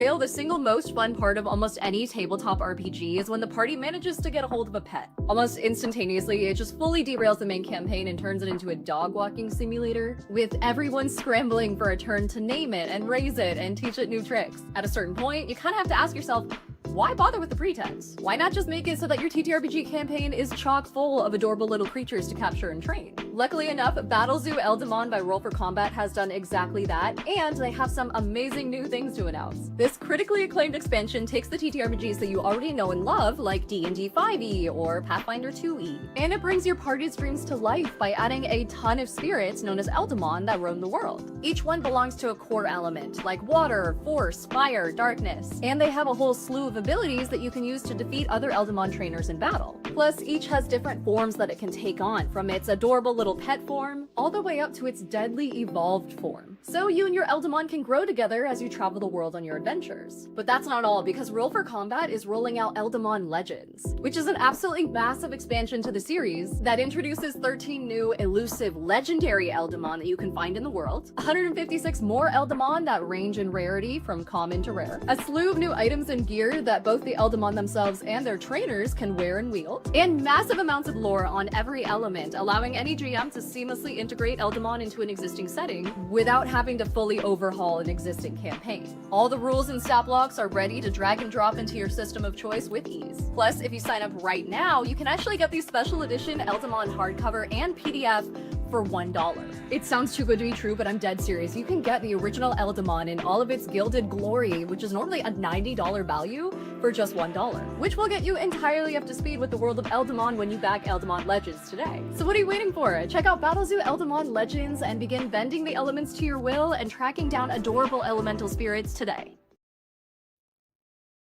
The single most fun part of almost any tabletop RPG is when the party manages to get a hold of a pet. Almost instantaneously, it just fully derails the main campaign and turns it into a dog walking simulator, with everyone scrambling for a turn to name it and raise it and teach it new tricks. At a certain point, you kind of have to ask yourself, why bother with the pretense? Why not just make it so that your TTRPG campaign is chock full of adorable little creatures to capture and train? Luckily enough, Battlezoo Eldmon by Roll for Combat has done exactly that, and they have some amazing new things to announce. This critically acclaimed expansion takes the TTRPGs that you already know and love, like D&D 5e or Pathfinder 2e, and it brings your party's dreams to life by adding a ton of spirits known as eldmon that roam the world. Each one belongs to a core element, like water, force, fire, darkness, and they have a whole slew of abilities that you can use to defeat other eldmon trainers in battle. Plus, each has different forms that it can take on, from its adorable little pet form, all the way up to its deadly evolved form. So you and your eldmon can grow together as you travel the world on your adventures. But that's not all, because Roll for Combat is rolling out Eldmon Legends, which is an absolutely massive expansion to the series that introduces 13 new elusive legendary eldmon that you can find in the world, 156 more eldmon that range in rarity from common to rare, a slew of new items and gear that both the eldmon themselves and their trainers can wear and wield, and massive amounts of lore on every element, allowing any GM to seamlessly integrate eldmon into an existing setting without having to fully overhaul an existing campaign. All the rules and stat blocks are ready to drag and drop into your system of choice with ease. Plus, if you sign up right now, you can actually get these special edition eldmon hardcover and PDF for $1. It sounds too good to be true, but I'm dead serious. You can get the original eldmon in all of its gilded glory, which is normally a $90 value, for just $1, which will get you entirely up to speed with the world of Eldmon when you back Eldmon Legends today. So what are you waiting for? Check out Battlezoo Eldmon Legends and begin bending the elements to your will and tracking down adorable elemental spirits today.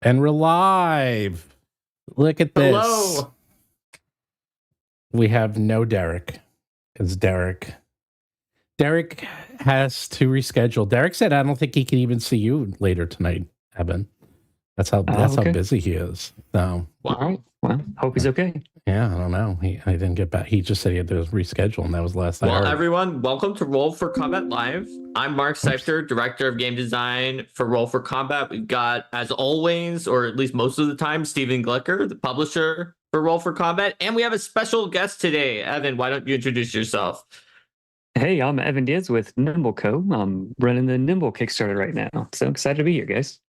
And we're live. Look at this. Hello. We have no Derik. It's Derik. Derik has to reschedule. Derik said, I don't think he can even see you later tonight, Evan. That's how busy he is. So, All right. Well, hope he's okay. yeah, I don't know. I didn't get back. He just said he had to reschedule, and that was the last I heard. Well, everyone, welcome to Roll for Combat Live. I'm Mark Seifter, Director of Game Design for Roll for Combat. We've got, as always, or at least most of the time, Stephen Glicker, the publisher for Roll for Combat. And we have a special guest today. Evan, why don't you introduce yourself? Hey, I'm Evan Diaz with Nimble Co. I'm running the Nimble Kickstarter right now. So excited to be here, guys.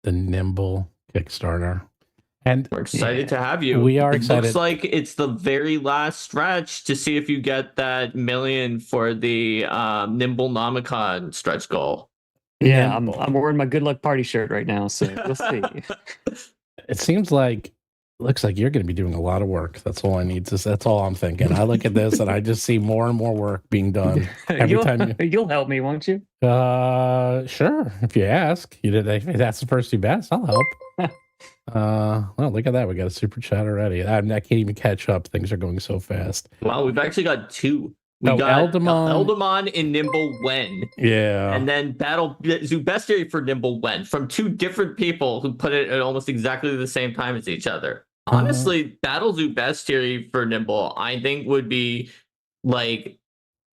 The Nimble Kickstarter. And We're excited to have you. We are It excited. looks like it's the very last stretch to see if you get that million for the Nimble Nomicon stretch goal. Yeah, Nimble. I'm wearing my good luck party shirt right now, so we'll see. It seems like, looks like you're going to be doing a lot of work. That's all I need to say. That's all I'm thinking. I look at this and I just see more and more work being done every time. You'll help me, won't you? Sure. If you ask, if that's the first you've asked, I'll help. Well, look at that. We got a super chat already. I can't even catch up. Things are going so fast. Wow, we've actually got two. We got Eldmon and Nimble Wen. Yeah. And then Battlezoo Bestiary for Nimble Wen from two different people who put it at almost exactly the same time as each other. Honestly, Battlezoo Bestiary for Nimble, I think, would be like,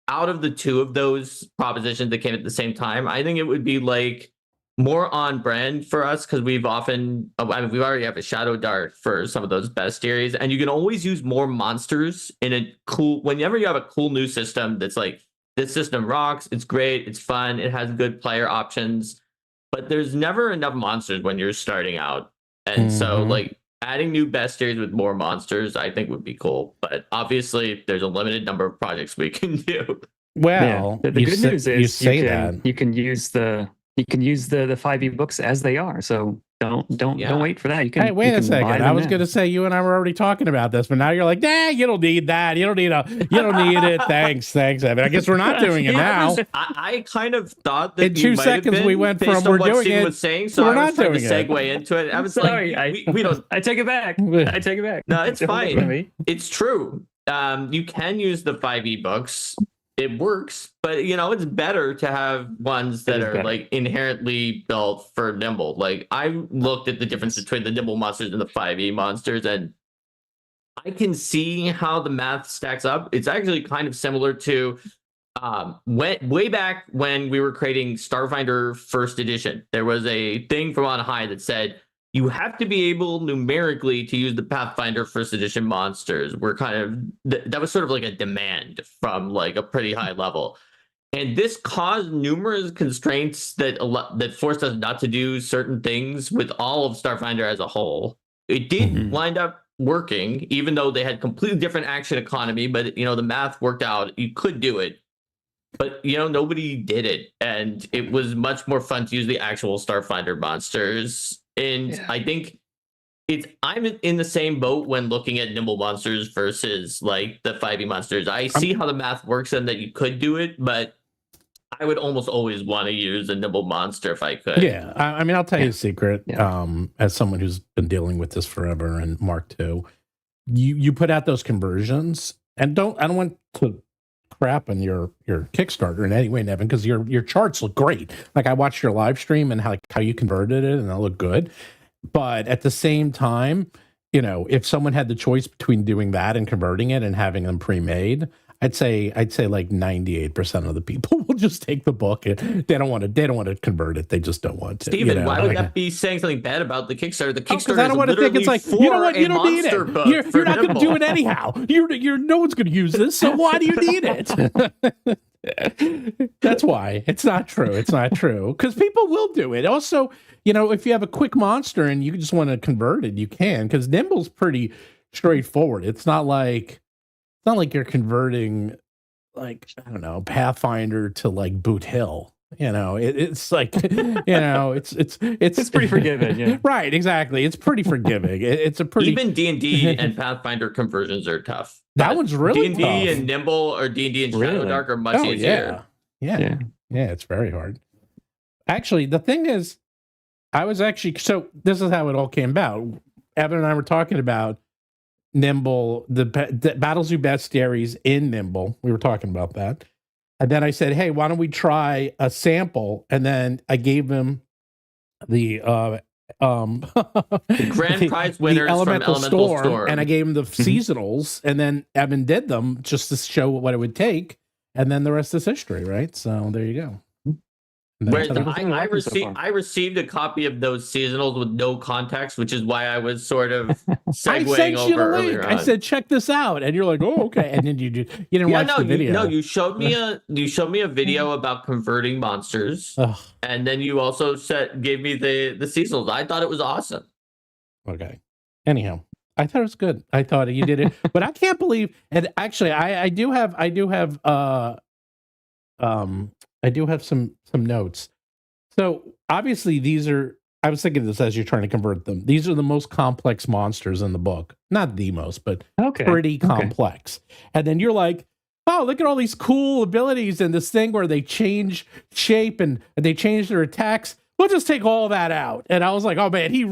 out of the two of those propositions that came at the same time, I think it would be like more on brand for us, because we already have a Shadowdark for some of those bestiaries, and you can always use more monsters in a cool, whenever you have a cool new system that's like, this system rocks, it's great, it's fun, it has good player options, but there's never enough monsters when you're starting out. And so like adding new bestiaries with more monsters, I think would be cool. But obviously there's a limited number of projects we can do. Well, yeah, the good news is you can use the 5e books as they are. So don't wait for that. You can. Hey, wait a second. I was going to say you and I were already talking about this, but now you're like, nah, you don't need that. You don't need it. Thanks, Evan. I guess we're not doing it now. I kind of thought that in 2 seconds we went from we're doing Stephen it was saying, so we're I was not trying to doing segue into it. I was sorry. like, we don't. I take it back. I take it back. No, it's Don't fine. look at me. It's true. You can use the 5e books. It works, but it's better to have ones that are like inherently built for Nimble. Like, I looked at the difference between the Nimble monsters and the 5e monsters, and I can see how the math stacks up. It's actually kind of similar to went way back when we were creating Starfinder First Edition, there was a thing from on high that said you have to be able numerically to use the Pathfinder First Edition monsters. We're kind of that was sort of like a demand from like a pretty high level, and this caused numerous constraints that forced us not to do certain things with all of Starfinder as a whole. It did wind up working, even though they had completely different action economy. But the math worked out. You could do it. But nobody did it, and it was much more fun to use the actual Starfinder monsters. And I think I'm in the same boat when looking at Nimble monsters versus like the 5e monsters. I see how the math works and that you could do it, but I would almost always want to use a Nimble monster if I could. Yeah, I mean, I'll tell you a secret. As someone who's been dealing with this forever, and Mark too, you put out those conversions, and I don't want to crap on your Kickstarter in any way, Evan, because your charts look great. Like I watched your live stream and how you converted it, and it looked good. But at the same time, if someone had the choice between doing that and converting it and having them pre-made, I'd say like 98% of the people will just take the book, and they don't want to convert it. They just don't want to. Steven, why would that be saying something bad about the Kickstarter? The Kickstarter I don't want to think it's like, you know what, you don't need it. You're not going to do it anyhow. You're no one's going to use this, so why do you need it? That's why. It's not true. It's not true, because people will do it. Also, if you have a quick monster and you just want to convert it, you can, because Nimble's pretty straightforward. It's not like you're converting, like, I don't know, Pathfinder to like Boot Hill. It's like, it's pretty forgiving. Yeah. Right, exactly. It's pretty forgiving. It's a pretty even D&D and Pathfinder conversions are tough. That one's really D&D tough. and Nimble or D&D and Shadowdark are much easier. Yeah, it's very hard. Actually, the thing is, so this is how it all came about. Evan and I were talking about Nimble, the Battlezoo Bestiaries in Nimble. We were talking about that. And then I said, hey, why don't we try a sample? And then I gave him the the grand prize winners from Elemental Storm. And I gave him the seasonals. And then Evan did them just to show what it would take. And then the rest is history, right? So there you go. Whereas I received a copy of those seasonals with no context, which is why I was sort of segueing over earlier on. I said, check this out, and you're like, oh, okay. And then you didn't watch the video. You showed me a video about converting monsters, and then you also gave me the seasonals. I thought it was awesome. Okay. Anyhow, I thought it was good. I thought you did it, but I can't believe. And actually, I do have some notes. So obviously I was thinking this as you're trying to convert them. These are the most complex monsters in the book. Not the most, but pretty complex. And then you're like, oh, look at all these cool abilities and this thing where they change shape and they change their attacks. We'll just take all that out. And I was like, oh man, you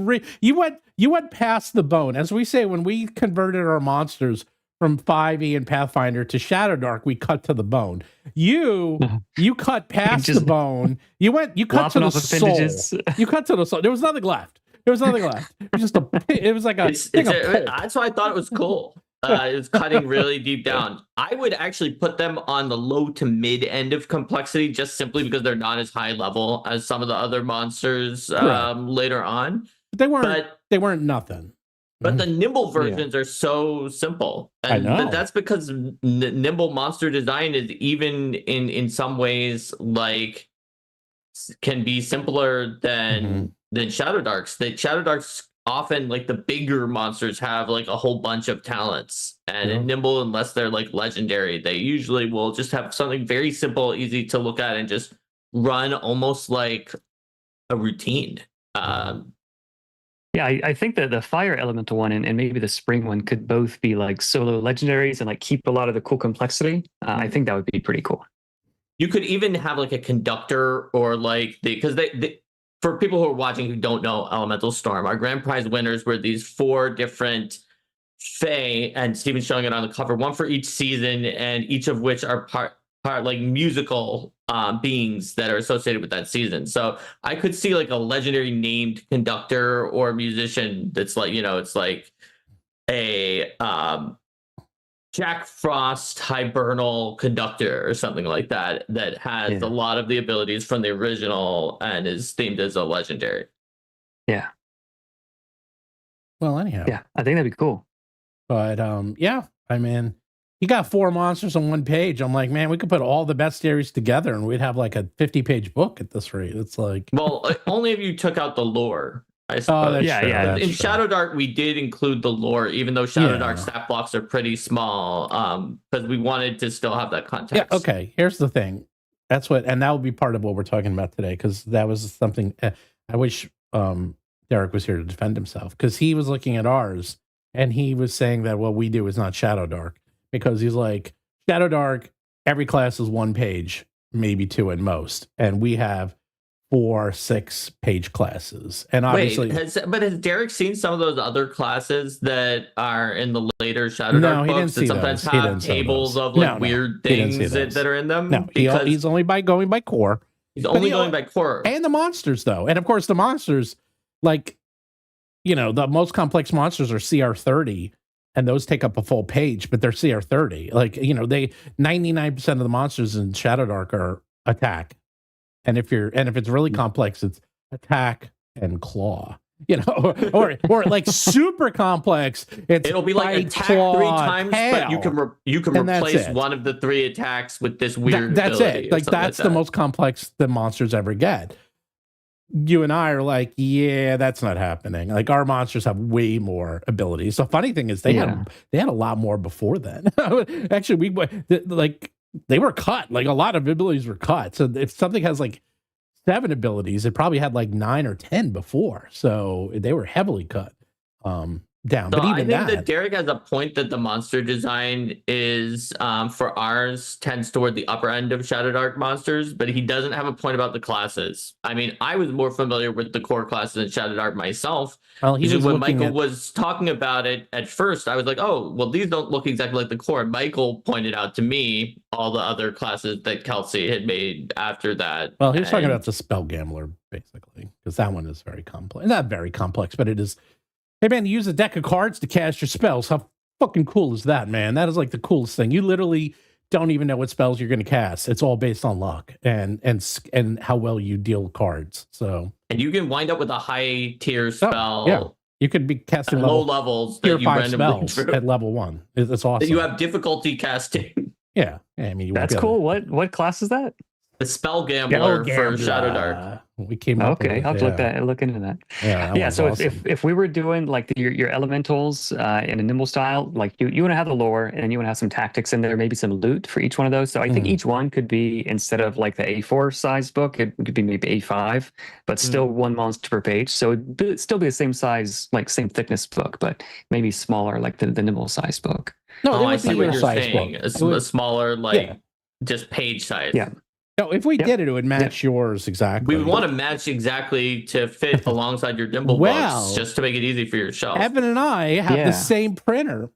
went past the bone. As we say, when we converted our monsters from 5e and Pathfinder to Shadowdark, we cut to the bone. You cut past the bone. You cut to the soul. You cut to the soul. There was nothing left. It was just it was like a that's why I thought it was cool. It was cutting really deep down. I would actually put them on the low to mid end of complexity, just simply because they're not as high level as some of the other monsters later on. But they weren't nothing. But the Nimble versions are so simple. And I know. That's because Nimble monster design is even in some ways like can be simpler than Shadowdark's. Shadowdark's often like the bigger monsters have like a whole bunch of talents. And in Nimble, unless they're like legendary, they usually will just have something very simple, easy to look at, and just run almost like a routine. Yeah, I think that the fire elemental one and maybe the spring one could both be like solo legendaries and like keep a lot of the cool complexity. I think that would be pretty cool. You could even have like a conductor or like because they for people who are watching who don't know Elemental Storm, our grand prize winners were these 4 different Fae, and Steven's showing it on the cover, one for each season, and each of which are part like musical beings that are associated with that season. So I could see like a legendary named conductor or musician that's like, it's like a Jack Frost Hibernal Conductor or something like that has a lot of the abilities from the original and is themed as a legendary. Yeah. Well, anyhow. Yeah, I think that'd be cool. But yeah, I mean, you got 4 monsters on 1 page. I'm like, man, we could put all the bestiaries together and we'd have like a 50-page book at this rate. It's like, well, only if you took out the lore, I suppose. oh, that's Yeah, true, yeah. that's In true. Shadowdark, we did include the lore, even though Shadowdark stat blocks are pretty small, because we wanted to still have that context. Yeah, okay. Here's the thing. That's what, and that will be part of what we're talking about today, because that was something I wish Derik was here to defend himself, because he was looking at ours and he was saying that what we do is not Shadowdark, because he's like, Shadowdark, every class is 1 page, maybe 2 at most, and we have 4, 6 page classes. And obviously, has Derik seen some of those other classes that are in the later Shadowdark books that sometimes have tables of like weird things that are in them? No, he's only going by core. He's only going by core. And the monsters, though. And of course, the monsters, like, you know, the most complex monsters are CR 30, and those take up a full page, but they're CR 30. Like, you know, 99% of the monsters in Shadowdark are attack. And if it's really complex, it's attack and claw, you know, or like super complex. It'll be like attack claw, 3 times, tail, but you can replace one of the 3 attacks with this weird. That's it. Like that's the most complex the monsters ever get. You and I are like, yeah, that's not happening. Like our monsters have way more abilities. The funny thing is they had a lot more before then. Actually, they were cut. Like a lot of abilities were cut. So if something has like 7 abilities, it probably had like 9 or 10 before. So they were heavily cut down. So but even I think that Derik has a point that the monster design is for ours tends toward the upper end of Shadowdark monsters, but he doesn't have a point about the classes. I mean, I was more familiar with the core classes in Shadowdark myself. Well, when Michael was talking about it at first, I was like, oh, well, these don't look exactly like the core. Michael pointed out to me all the other classes that Kelsey had made after that. Well, he was talking about the Spell Gambler, basically, because that one is very complex. Not very complex, but it is. Hey, man, you use a deck of cards to cast your spells. How fucking cool is that, man? That is like the coolest thing. You literally don't even know what spells you're going to cast. It's all based on luck and how well you deal cards. So, and you can wind up with a high tier spell. Yeah, you could be casting low levels tier 5 spells at level 1. It's awesome. That you have difficulty casting. Yeah, I mean, that's cool. What class is that? The Spell Gambler for Shadowdark. We came up with I'll have to look into that. Yeah, so awesome. if we were doing like your elementals in a Nimble style, like you want to have the lore and you want to have some tactics in there, maybe some loot for each one of those. So I think each one could be, instead of like the A4 size book, it could be maybe A5, but still 1 monster per page. So it'd still be the same size, like same thickness book, but maybe smaller, like the Nimble size book. No, I see what you're saying. A smaller, just page size. Yeah. No, if we did it would match yours exactly. We would want to match exactly to fit alongside your Nimble books, just to make it easy for your shelf. Evan and I have the same printer.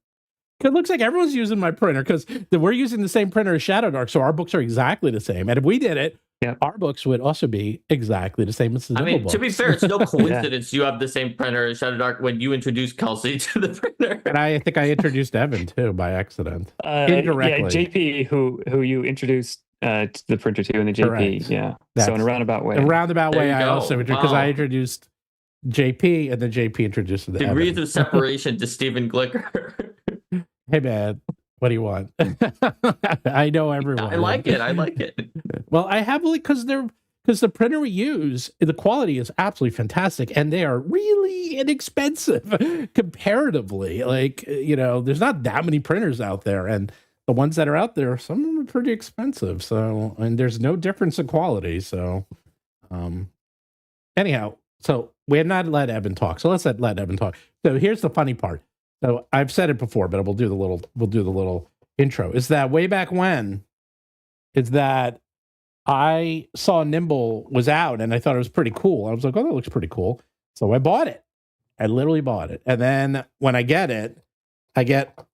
It looks like everyone's using my printer because we're using the same printer as Shadowdark, so our books are exactly the same. And if we did it, our books would also be exactly the same as the Nimble books. To be fair, it's no coincidence you have the same printer as Shadowdark when you introduced Kelsey to the printer. And I think I introduced Evan too by accident, indirectly. Yeah, JP, who you introduced to the printer too, and the JP. Correct. Yeah. So in a roundabout way. I also because I introduced JP and then JP introduced the degrees of separation to Stephen Glicker. Hey man, what do you want? I know everyone. I like it. Well, I have because the printer we use, the quality is absolutely fantastic, and they are really inexpensive comparatively. Like, you know, there's not that many printers out there, and the ones that are out there, some of them are pretty expensive. So, and there's no difference in quality. So, anyhow, so we had not let Evan talk. So let's let Evan talk. So here's the funny part. So I've said it before, but we'll do the little intro. Is that way back when? Is that I saw Nimble was out and I thought it was pretty cool. I was like, oh, that looks pretty cool. So I bought it. I literally bought it. And then when I get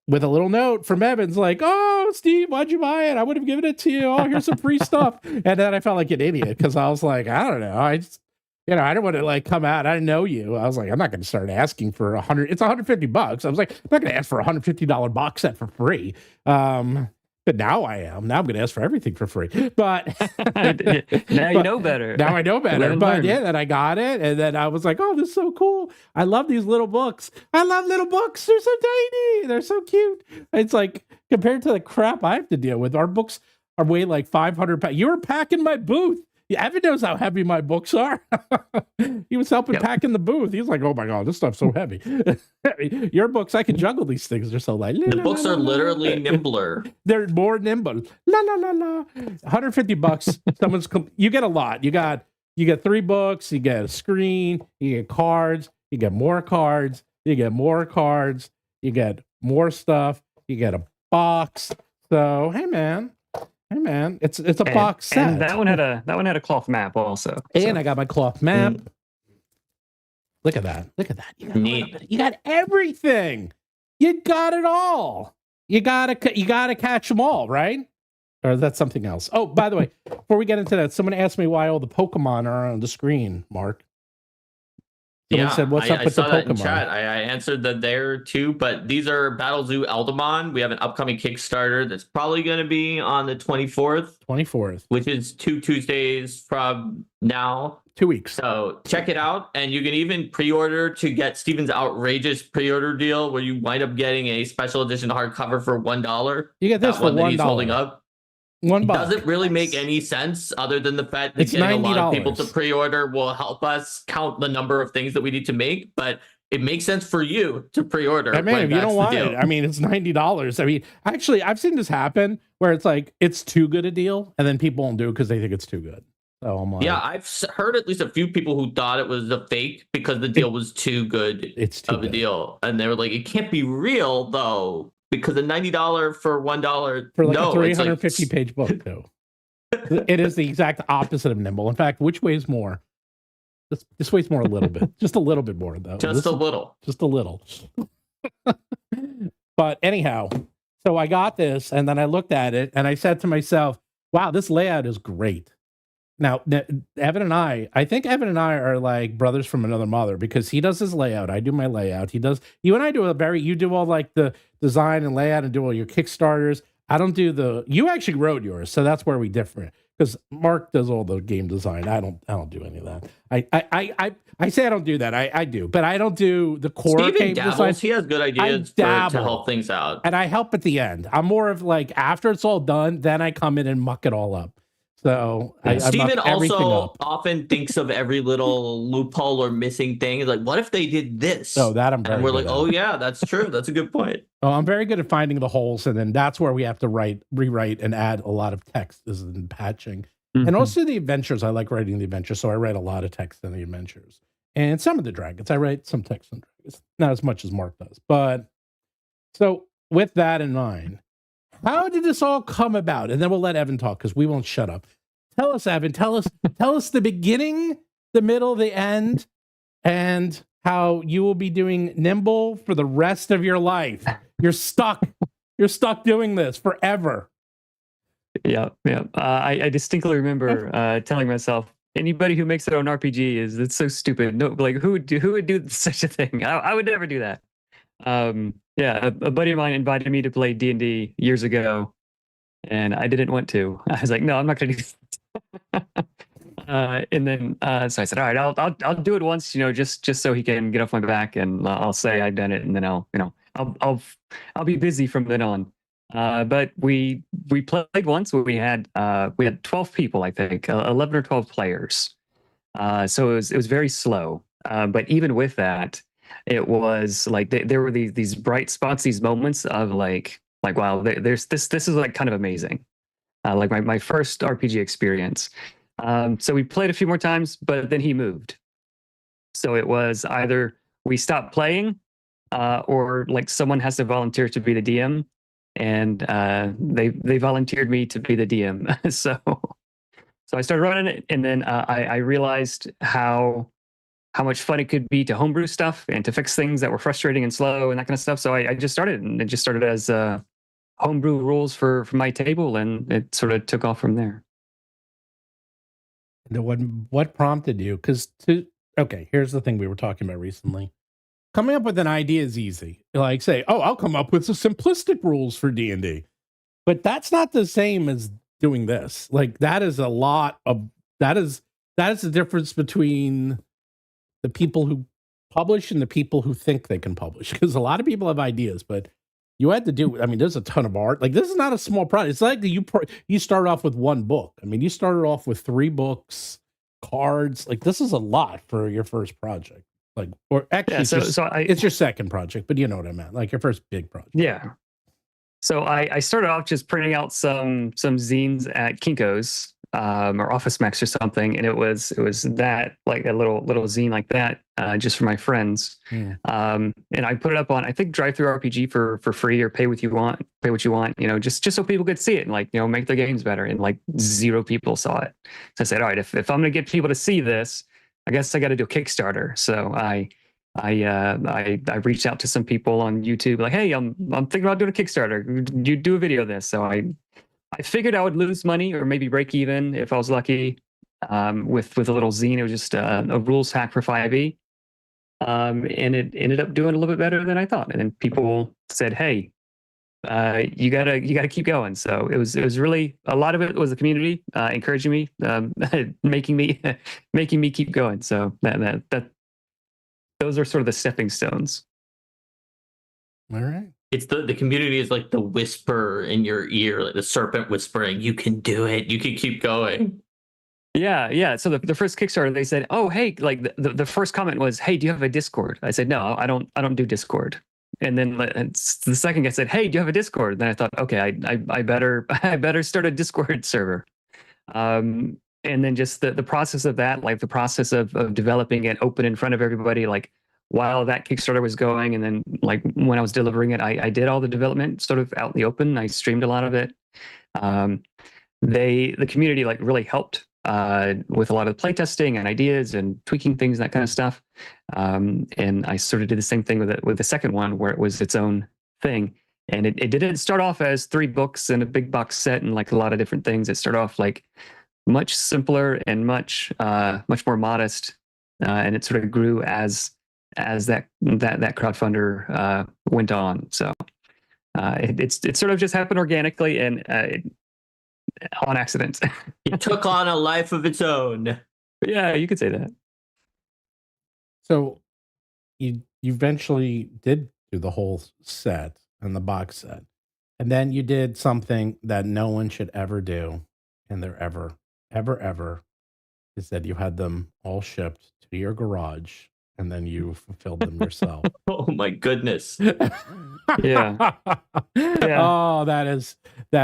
with a little note from Evans like, oh, Steve, why'd you buy it? I would have given it to you. Oh, here's some free stuff. And then I felt like an idiot because I was like, I don't know. you know, I didn't want to like come out. I didn't know you. I was like, I'm not going to start asking for it's $150. I was like, I'm not going to ask for a $150 box set for free. But now I am. Now I'm going to ask for everything for free. But now you know better. Now I know better. Learn. But yeah, then I got it. And then I was like, oh, this is so cool. I love these little books. I love little books. They're so tiny. They're so cute. It's like, compared to the crap I have to deal with, our books are weigh like 500 pounds. You were packing my booth. Evan knows how heavy my books are. He was helping pack in the booth. He was like, oh my God, this stuff's so heavy. Your books, I can juggle these things. They're so light. The books are literally nimbler. They're more nimble. La la la la. $150. You get a lot. You get 3 books, you get a screen, you get cards, you get more cards, you get more cards, you get more stuff, you get a box. So hey man, it's a box set. And that one had a cloth map also. And I got my cloth map. Look at that. You got everything. You got it all. You gotta catch them all, right? Or is that something else? Oh, by the way, before we get into that, someone asked me why all the Pokemon are on the screen, Mark. Someone said, what's up with the Pokemon? That in chat. I answered that there too, but these are Battlezoo Eldmon. We have an upcoming Kickstarter that's probably going to be on the 24th, which is 2 Tuesdays from now. 2 weeks. So check it out, and you can even pre-order to get Steven's outrageous pre-order deal, where you wind up getting a special edition hardcover for $1. You get this for $1. He's holding up. $1. It doesn't really make any sense other than the fact that it's getting $90. a lot of people to pre-order will help us count the number of things that we need to make, but it makes sense for you to pre-order. I mean, if you don't want it, I mean, it's $90. I mean, actually, I've seen this happen where it's like, it's too good a deal, and then people won't do it because they think it's too good. So I'm like, yeah, I've heard at least a few people who thought it was a fake because the deal was too good of a deal. And they were like, it can't be real, though. Because a $90 for $1 for like a 350 page book, though. It is the exact opposite of Nimble. In fact, which weighs more? This weighs more a little bit, just a little bit more, though. Just a little. But anyhow, so I got this, and then I looked at it, and I said to myself, "Wow, this layout is great." Now, Evan and I think Evan and I are like brothers from another mother, because he does his layout. I do my layout. You and I do you do all like the design and layout and do all your Kickstarters. I don't do you actually wrote yours. So that's where we differ, because Mark does all the game design. I don't do any of that. I say I don't do that. I do, but I don't do the core game design. He has good ideas to help things out. And I help at the end. I'm more of like, after it's all done, then I come in and muck it all up. So Steven also often thinks of every little loophole or missing thing. He's like, what if they did this? Oh, that I'm very And we're good like, oh yeah, that's true. That's a good point. Oh, I'm very good at finding the holes, and then that's where we have to rewrite and add a lot of text is in patching. And also the adventures. I like writing the adventures, so I write a lot of text in the adventures. And some of the dragons, I write some text in dragons. Not as much as Mark does. But so with that in mind, how did this all come about? And then we'll let Evan talk, because we won't shut up. Tell us, Evan. Tell us the beginning, the middle, the end, and how you will be doing Nimble for the rest of your life. You're stuck. You're stuck doing this forever. Yeah. I distinctly remember telling myself, anybody who makes their own RPG it's so stupid. No, like who would do such a thing? I would never do that. A buddy of mine invited me to play D&D years ago, and I didn't want to. I was like, no, I'm not going to do that. And then so I said, all right, I'll do it once, just so he can get off my back, and I'll say I've done it, and then I'll be busy from then on. But we played once. We had 12 people, I think, 11 or 12 players. So it was very slow. But even with that, it was like there were these bright spots, these moments of like wow, this is like kind of amazing. Like my first RPG experience. So we played a few more times, but then he moved. So it was either we stopped playing, or like someone has to volunteer to be the DM, and they volunteered me to be the DM. So I started running it, and then I realized how much fun it could be to homebrew stuff and to fix things that were frustrating and slow and that kind of stuff. So I just started, and it just started as homebrew rules for my table, and it sort of took off from there. What prompted you? Okay, here's the thing we were talking about recently. Coming up with an idea is easy. Like say, oh, I'll come up with some simplistic rules for D&D. But that's not the same as doing this. Like that is the difference between the people who publish and the people who think they can publish. Because a lot of people have ideas, but you had to do, I mean, there's a ton of art. Like this is not a small project. It's like you start off with one book. I mean, you started off with 3 books, cards. Like this is a lot for your first project. Like, or actually, it's your second project, but you know what I meant. Like your first big project. Yeah. So I started off just printing out some zines at Kinko's or Office Max or something, and it was that, like a little zine like that, just for my friends. Yeah. And I put it up on, I think, Drive-Thru RPG for free, or pay what you want, just so people could see it and, like, you know, make their games better. And like 0 people saw it. So I said, all right, if I'm gonna get people to see this, I guess I got to do a Kickstarter. So I reached out to some people on YouTube, like, hey, I'm thinking about doing a Kickstarter. You do a video of this. So I figured I would lose money or maybe break even if I was lucky. With a little zine, it was just a rules hack for 5e, and it ended up doing a little bit better than I thought. And then people said, hey, you gotta keep going. So it was really, a lot of it was the community encouraging me, making me keep going. So that those are sort of the stepping stones. All right. It's the community is like the whisper in your ear, like the serpent whispering, you can do it, you can keep going. Yeah. So the first Kickstarter, they said, oh, hey, like the first comment was, hey, do you have a Discord? I said, no, I don't do Discord. And then the second guy said, hey, do you have a Discord? Then I thought, okay, I better start a Discord server. And then just the process of that, like the process of developing it open in front of everybody, like while that Kickstarter was going, and then like when I was delivering it, I did all the development sort of out in the open. I streamed a lot of it. The community like really helped with a lot of playtesting and ideas and tweaking things, that kind of stuff. And I sort of did the same thing with the second one, where it was its own thing. And it didn't start off as 3 books and a big box set and like a lot of different things. It started off like much simpler and much more modest. And it sort of grew as that crowdfunder went on. So it sort of just happened organically and on accident. It took on a life of its own. Yeah, you could say that. So you eventually did do the whole set and the box set. And then you did something that no one should ever do, and they're ever, is that you had them all shipped to your garage, and then you fulfilled them yourself. Oh my goodness. Yeah. Oh, that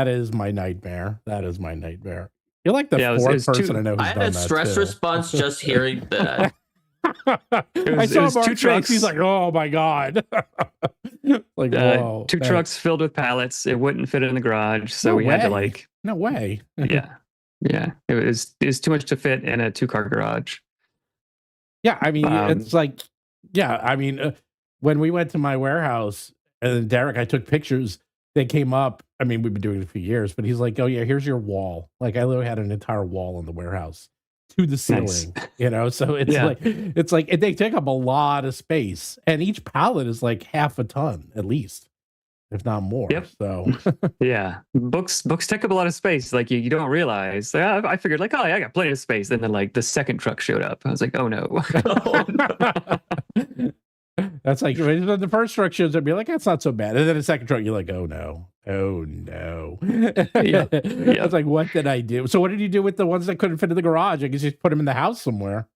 is my nightmare. That is my nightmare. You're like the 4th person I know who's I had done a that stress too. response just hearing that. I saw Mark 2 trucks. He's like, oh my God. Like, whoa. 2 trucks filled with pallets. It wouldn't fit in the garage. So No we had to way. like, No way. yeah. It was too much to fit in a 2-car garage. Yeah, I mean, it's like, yeah, I mean, when we went to my warehouse, and then Derik, I took pictures, they came up. I mean, we've been doing it for years, but he's like, oh yeah, here's your wall. Like I literally had an entire wall in the warehouse to the ceiling, Nice. you know? So it's like, they take up a lot of space, and each pallet is like half a ton at least, if not more. Yep. So Yeah, books take up a lot of space. Like you don't realize. Like, I figured like, oh, yeah, I got plenty of space. And then like the second truck showed up. I was like, oh no. Oh, no. That's like when the first truck shows up, you're like, that's not so bad. And then the second truck, you're like, oh no. Yep. It's like, what did I do? So what did you do with the ones that couldn't fit in the garage? I guess you just put them in the house somewhere.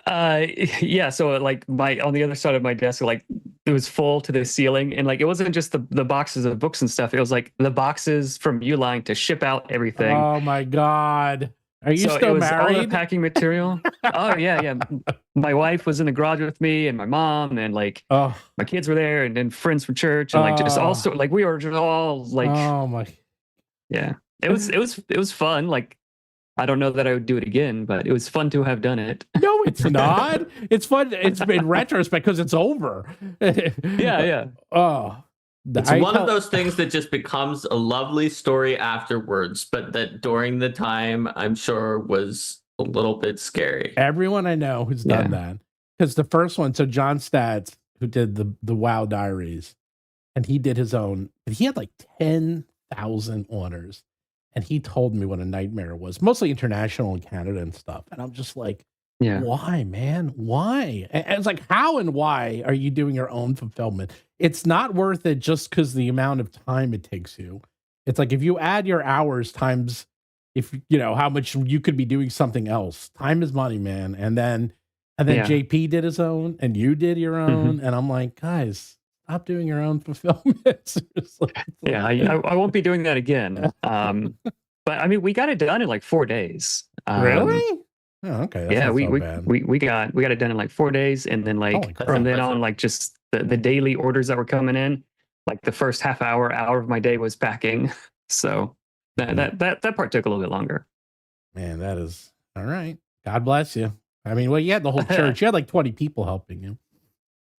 Yeah, so like on the other side of my desk, like it was full to the ceiling, and like it wasn't just the boxes of books and stuff, it was like the boxes from Uline to ship out everything. Oh my God, are you so still it was married? all the packing material. Oh yeah. My wife was in the garage with me, and my mom, and like my kids were there, and then friends from church, and like just all like we were just all like, oh my, yeah, it was fun. Like I don't know that I would do it again, but it was fun to have done it. No, it's not. It's fun. It's in retrospect because it's over. Yeah. Oh, it's one of those things that just becomes a lovely story afterwards, but that during the time, I'm sure was a little bit scary. Everyone I know who's done that, because the first one, so John Stats, who did the WoW Diaries, and he did his own, but he had like 10,000 orders, and he told me what a nightmare it was, mostly international and Canada and stuff, and I'm just like, why, man? Why? And it's like, how and why are you doing your own fulfillment? It's not worth it just because the amount of time it takes you. It's like if you add your hours times, if you know how much you could be doing something else. Time is money, man. And then JP did his own, and you did your own, and I'm like, guys, stop doing your own fulfillment. I won't be doing that again. But I mean, we got it done in like 4 days. Really? Oh, okay. That's we got it done in like 4 days, and then like from then on, like just the daily orders that were coming in, like the first half hour of my day was packing. So that part took a little bit longer. Man, that is all right. God bless you. I mean, well, you had the whole church. You had like 20 people helping you.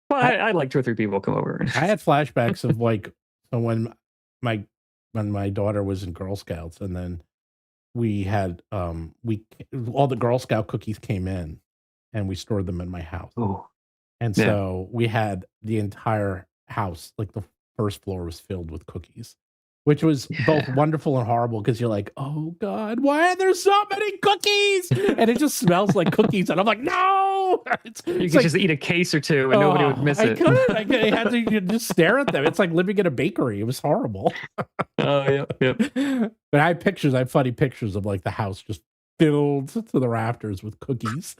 Well, I had like 2 or 3 people come over. I had flashbacks of like, so when my daughter was in Girl Scouts, and then we had all the Girl Scout cookies came in, and we stored them in my house. Oh, and so we had the entire house, like the first floor was filled with cookies, which was both wonderful and horrible, because you're like, oh God, why are there so many cookies? And it just smells like cookies. And I'm like, no! You could just eat a case or two and nobody would miss it. I had to just stare at them. It's like living in a bakery. It was horrible. Oh, yeah. But I have funny pictures of like the house just filled to the rafters with cookies.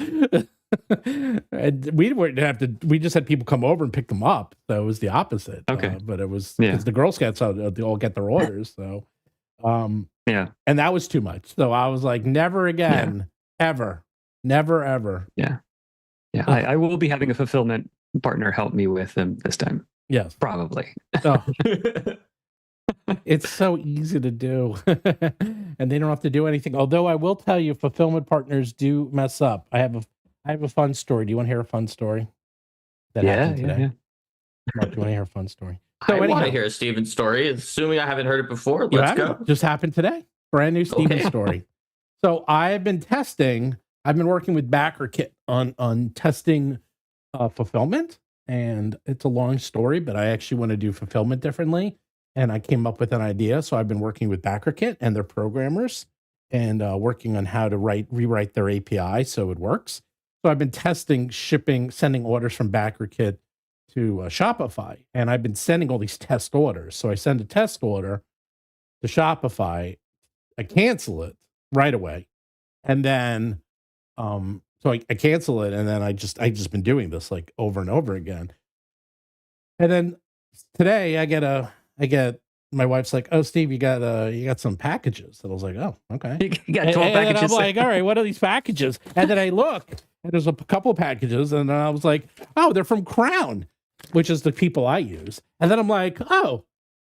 And we just had people come over and pick them up, so it was the opposite. Okay. But it was because the Girl Scouts they all get their orders, so and that was too much. So I was like, never again, ever, ever. I will be having a fulfillment partner help me with them this time. Yes, probably. It's so easy to do, and they don't have to do anything. Although I will tell you, fulfillment partners do mess up. I have a fun story. Do you want to hear a fun story that happened today? Mark, do you want to hear a fun story? So I want to hear a Steven story. Assuming I haven't heard it before, let's go. Just happened today. Brand new Steven story. So I've been working with BackerKit on testing fulfillment, and it's a long story, but I actually want to do fulfillment differently. And I came up with an idea. So I've been working with BackerKit and their programmers, and working on how to rewrite their API so it works. So I've been testing sending orders from BackerKit to Shopify, and I've been sending all these test orders. So I send a test order to Shopify, I cancel it right away, and then so I cancel it, and then I just been doing this like over and over again. And then today I get my wife's like, oh, Steve, you got some packages. And I was like, oh, okay. You got 12 packages. And I'm like, all right, what are these packages? And then I look, and there's a couple of packages, and then I was like, oh, they're from Crown, which is the people I use. And then I'm like, oh,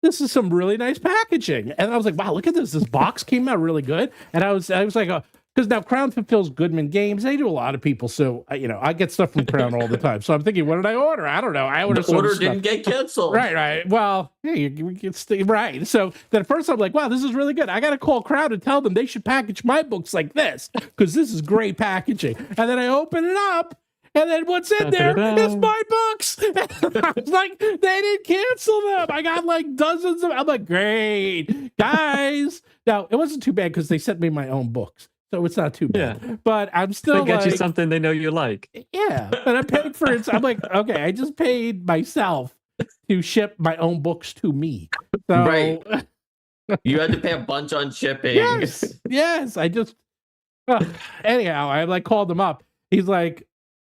this is some really nice packaging. And I was like, wow, look at this. This box came out really good. And I was like, because now Crown fulfills Goodman Games. They do a lot of people. So, I get stuff from Crown all the time. So I'm thinking, what did I order? I don't know. I ordered the order didn't get canceled. Right. Well, hey, we can stay right. So then at first I'm like, wow, this is really good. I got to call Crown and tell them they should package my books like this, because this is great packaging. And then I open it up, and then what's in there is my books. I was like, they didn't cancel them. I got like dozens of. I'm like, great, guys. Now it wasn't too bad because they sent me my own books, so it's not too bad. Yeah. But I'm still. They got you something they know you like. Yeah, and I'm paying for it. So I'm like, okay, I just paid myself to ship my own books to me. So, right. You had to pay a bunch on shipping. Yes. I just. Anyhow, I like called him up. He's like,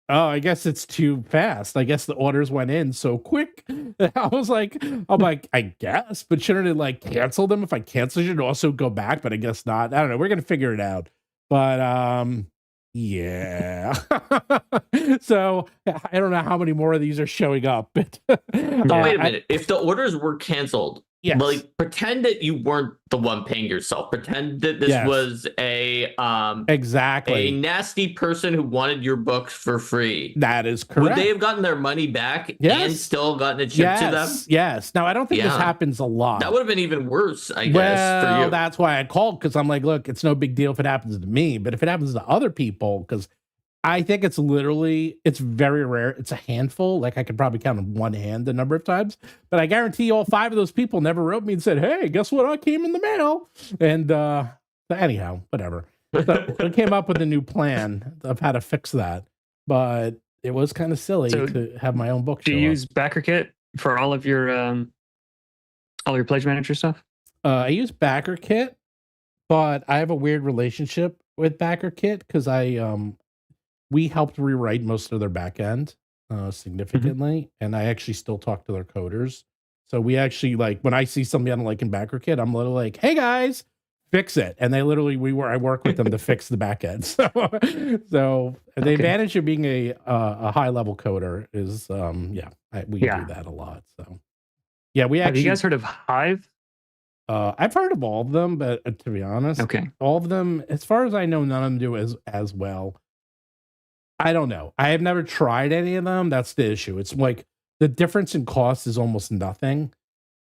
oh, I guess it's too fast. I guess the orders went in so quick. I'm like, I guess, but shouldn't it like cancel them? If I cancel, should it also go back? But I guess not. I don't know. We're gonna figure it out. But yeah. So I don't know how many more of these are showing up. But wait a minute. If the orders were canceled, Yes. Like, pretend that you weren't the one paying yourself. Pretend that this Yes. was a Exactly. nasty person who wanted your books for free. That is correct. Would they have gotten their money back Yes. and still gotten it shipped to them? Yes. Now, I don't think this Yeah. happens a lot. That would have been even worse, I guess, for Well, you. that's why I called, because I'm like, look, it's no big deal if it happens to me, but if it happens to other people, because I think it's very rare. It's a handful. Like, I could probably count on one hand the number of times, but I guarantee all 5 of those people never wrote me and said, hey, guess what? I came in the mail. And anyhow, whatever. So I came up with a new plan of how to fix that, but it was kind of silly to have my own book. Do you use BackerKit for all your pledge manager stuff? I use BackerKit, but I have a weird relationship with BackerKit because we helped rewrite most of their back end significantly, and I actually still talk to their coders. So we actually, like, when I see something I don't like in BackerKit, I'm literally like, hey guys, fix it. And they literally, I work with them to fix the back end. So the advantage of being a high level coder is, we do that a lot. So yeah, Have you guys heard of Hive? I've heard of all of them, but to be honest, all of them, as far as I know, none of them do as well. I don't know. I have never tried any of them. That's the issue. It's like the difference in cost is almost nothing.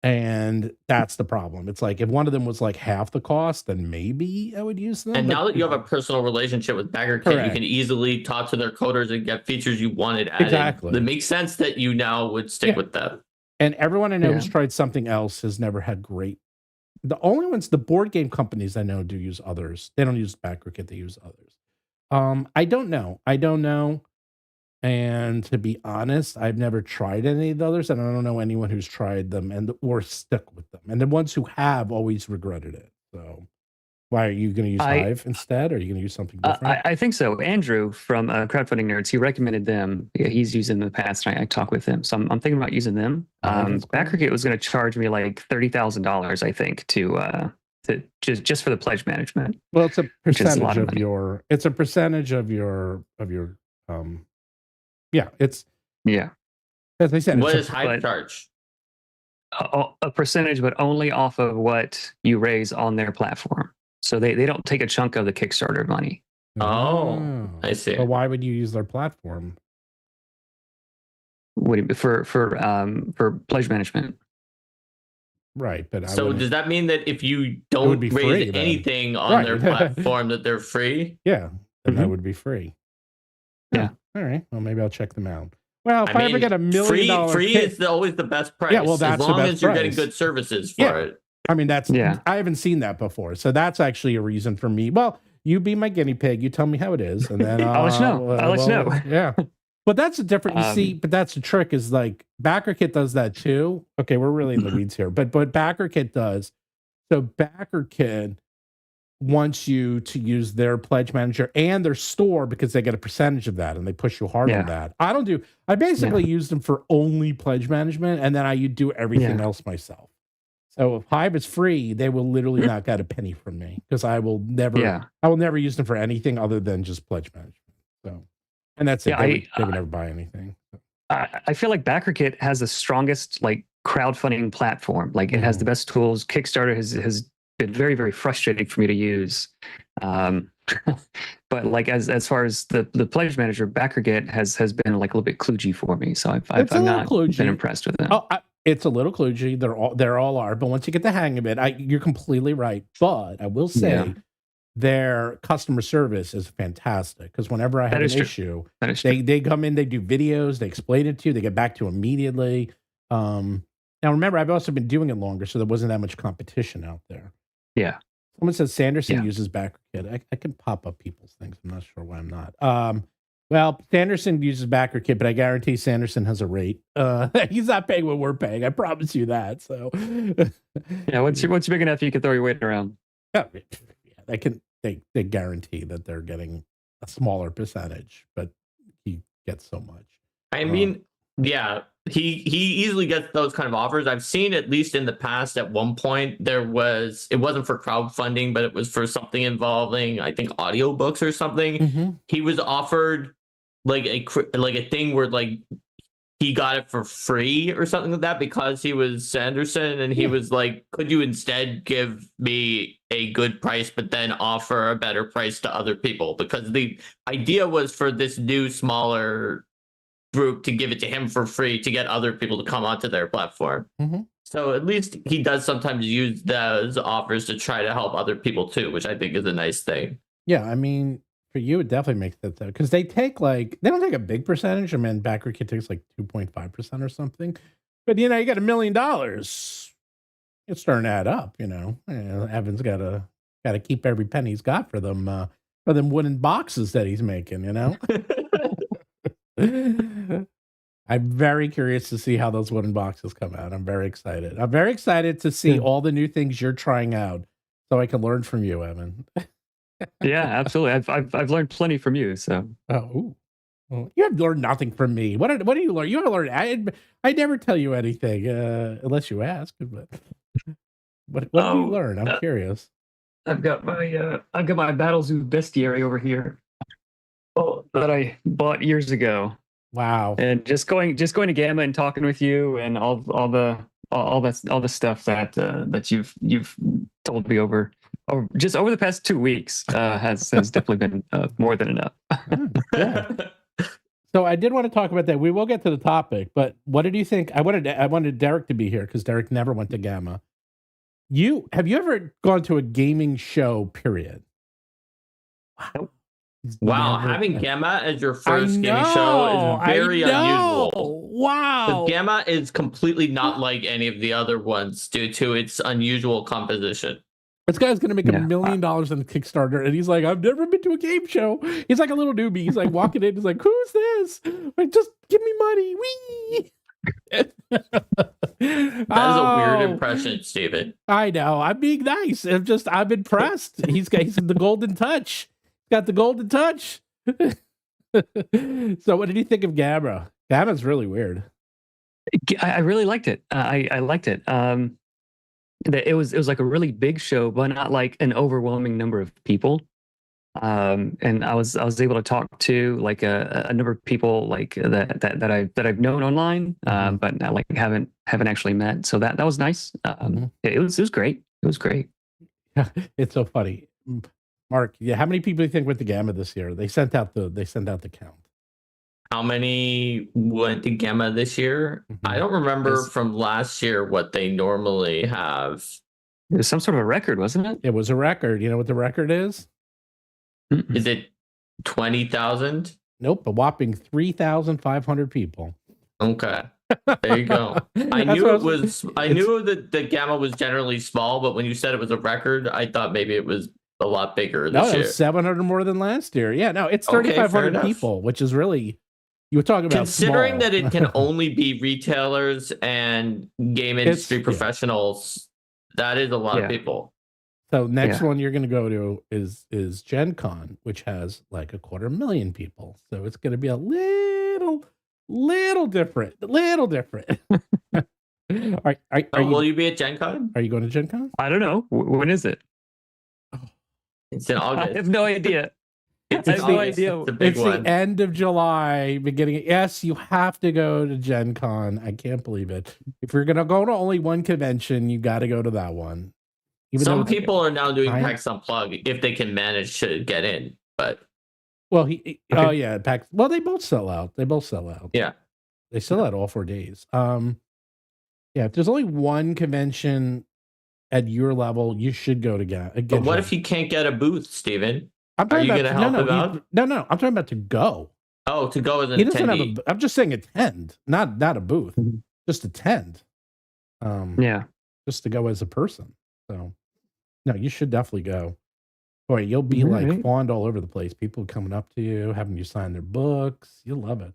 And that's the problem. It's like if one of them was like half the cost, then maybe I would use them. And now that you have a personal relationship with BackerKit, you can easily talk to their coders and get features you wanted added. Exactly. It makes sense that you now would stick with them. And everyone I know who's tried something else has never had great. The only ones, the board game companies I know do use others. They don't use BackerKit, they use others. I don't know. And to be honest, I've never tried any of the others, and I don't know anyone who's tried them or stuck with them. And the ones who have always regretted it. So why are you going to use Hive instead? Or are you going to use something different? I think so. Andrew from Crowdfunding Nerds, he recommended them. Yeah, he's used them in the past, and I talked with him. So I'm thinking about using them. BackerKit was going to charge me like $30,000, I think, to just for the pledge management. Well, it's a percentage of your. It's a percentage of your. As I said, what does Hive charge? A percentage, but only off of what you raise on their platform. So they don't take a chunk of the Kickstarter money. Oh, I see. But why would you use their platform? For pledge management. Right, but so does that mean that if you don't raise anything on their platform, that they're free? Yeah, then that would be free. Yeah. All right. Well, maybe I'll check them out. Well, if I ever get $1 million, free is always the best price. Yeah, well, that's as long the best as you're price. getting good services for it. I mean, I haven't seen that before, so that's actually a reason for me. Well, you be my guinea pig. You tell me how it is, and then I'll let you know. I'll let you know. Yeah. But that's a different, you see, but that's the trick is like BackerKit does that too. Okay, we're really in the weeds here, but BackerKit does. So BackerKit wants you to use their pledge manager and their store because they get a percentage of that and they push you hard on that. I basically use them for only pledge management, and then I do everything else myself. So if Hive is free, they will literally not get a penny from me because I will never use them for anything other than just pledge management. So. And that's it. They would never buy anything. I feel like BackerKit has the strongest like crowdfunding platform. Like it has the best tools. Kickstarter has been very, very frustrating for me to use. But like as far as the pledge manager, BackerKit has been like a little bit kludgy for me. So I've not been impressed with them. It's a little kludgy. They're all are. But once you get the hang of it, you're completely right. But I will say. Their customer service is fantastic because whenever I have an issue, they come in, they do videos, they explain it to you, they get back to you immediately. Now, remember, I've also been doing it longer, so there wasn't that much competition out there. Yeah. Someone says Sanderson uses BackerKit. I can pop up people's things. I'm not sure why I'm not. Well, Sanderson uses BackerKit, but I guarantee Sanderson has a rate. He's not paying what we're paying. I promise you that. So, once you're big enough, you can throw your weight around. They guarantee that they're getting a smaller percentage, but he gets so much. I mean, he easily gets those kind of offers. I've seen at least in the past at one point it wasn't for crowdfunding, but it was for something involving I think audiobooks or something. He was offered like a thing where like he got it for free or something like that because he was Sanderson, and he was like, could you instead give me a good price but then offer a better price to other people? Because the idea was for this new smaller group to give it to him for free to get other people to come onto their platform. So at least he does sometimes use those offers to try to help other people too, which I think is a nice thing. Yeah, I mean, for you, it definitely makes that though, because they don't take a big percentage. I mean, Backer Kid takes like 2.5% or something. But you got $1 million. It's starting to add up. Evan's got to keep every penny he's got for them wooden boxes that he's making. I'm very curious to see how those wooden boxes come out. I'm very excited. I'm very excited to see all the new things you're trying out, so I can learn from you, Evan. Yeah, absolutely. I've learned plenty from you. So well, you have learned nothing from me. What do you learn? You haven't learned. I never tell you anything unless you ask. But what do you learn? I'm curious. I've got my Battlezoo Bestiary over here. That I bought years ago. Wow. And just going to Gamma and talking with you and all the stuff that you've told me over the past 2 weeks has definitely been more than enough. Yeah. So I did want to talk about that. We will get to the topic, but what did you think? I wanted Derek to be here because Derek never went to Gamma. Have you ever gone to a gaming show, period? Nope. Wow, having Gamma as your first gaming show is very unusual. Wow. Gamma is completely not like any of the other ones due to its unusual composition. This guy's going to make $1 million on the Kickstarter, and he's like, I've never been to a game show. He's like a little newbie. He's like walking in. He's like, who's this? Like, just give me money. Wee. That is a weird impression, Steven. I know. I'm being nice. I'm impressed. He's got the golden touch. Got the golden touch. So what did you think of Gamma? Gamma's really weird. I really liked it. I liked it. It was like a really big show, but not like an overwhelming number of people. And I was able to talk to like a number of people like that I've known online, but like haven't actually met. So that was nice. It was great. It was great. It's so funny. Mark, how many people do you think went to Gamma this year? They sent out the count. How many went to Gamma this year? I don't remember from last year what they normally have. It was some sort of a record, wasn't it? It was a record. You know what the record is? Is it 20,000? Nope, a whopping 3,500 people. Okay. There you go. I knew that the Gamma was generally small, but when you said it was a record, I thought maybe it was a lot bigger this year. It was 700 more than last year. Yeah, no, it's 3,500 people, which is really, you were talking about considering small. that it can only be retailers and game industry professionals. That is a lot of people. So next one you're going to go to is Gen Con, which has like 250,000 people. So it's going to be a little different. Will you be at Gen Con? Are you going to Gen Con? I don't know. When is it? It's in August. I have no idea. It's the end of July, beginning. Yes, you have to go to Gen Con. I can't believe it. If you're going to go to only one convention, you got to go to that one. Some people are now doing PAX Unplugged if they can manage to get in. But PAX. Well, they both sell out. Yeah, they sell out all 4 days. If there's only one convention at your level, you should go to get. But what if you can't get a booth, Steven? Are you going to help him out? No. I'm talking about to go. Oh, to go as an he doesn't attendee. I'm just saying attend, not a booth. Just attend. Just to go as a person. So, no, you should definitely go. Boy, you'll be like fawned all over the place. People coming up to you, having you sign their books. You'll love it.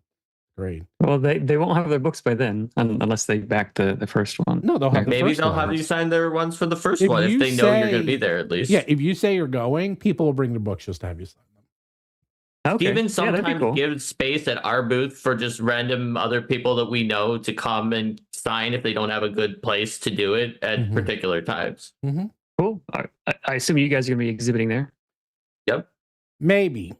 Great. Well, they won't have their books by then unless they back the first one. No, they'll have maybe they'll have you sign their ones for the first one if they know you're going to be there at least. Yeah, if you say you're going, people will bring their books just to have you sign them. Okay. Steven sometimes gives space at our booth for just random other people that we know to come and sign if they don't have a good place to do it at particular times. Cool. I assume you guys are going to be exhibiting there. Yep. Maybe.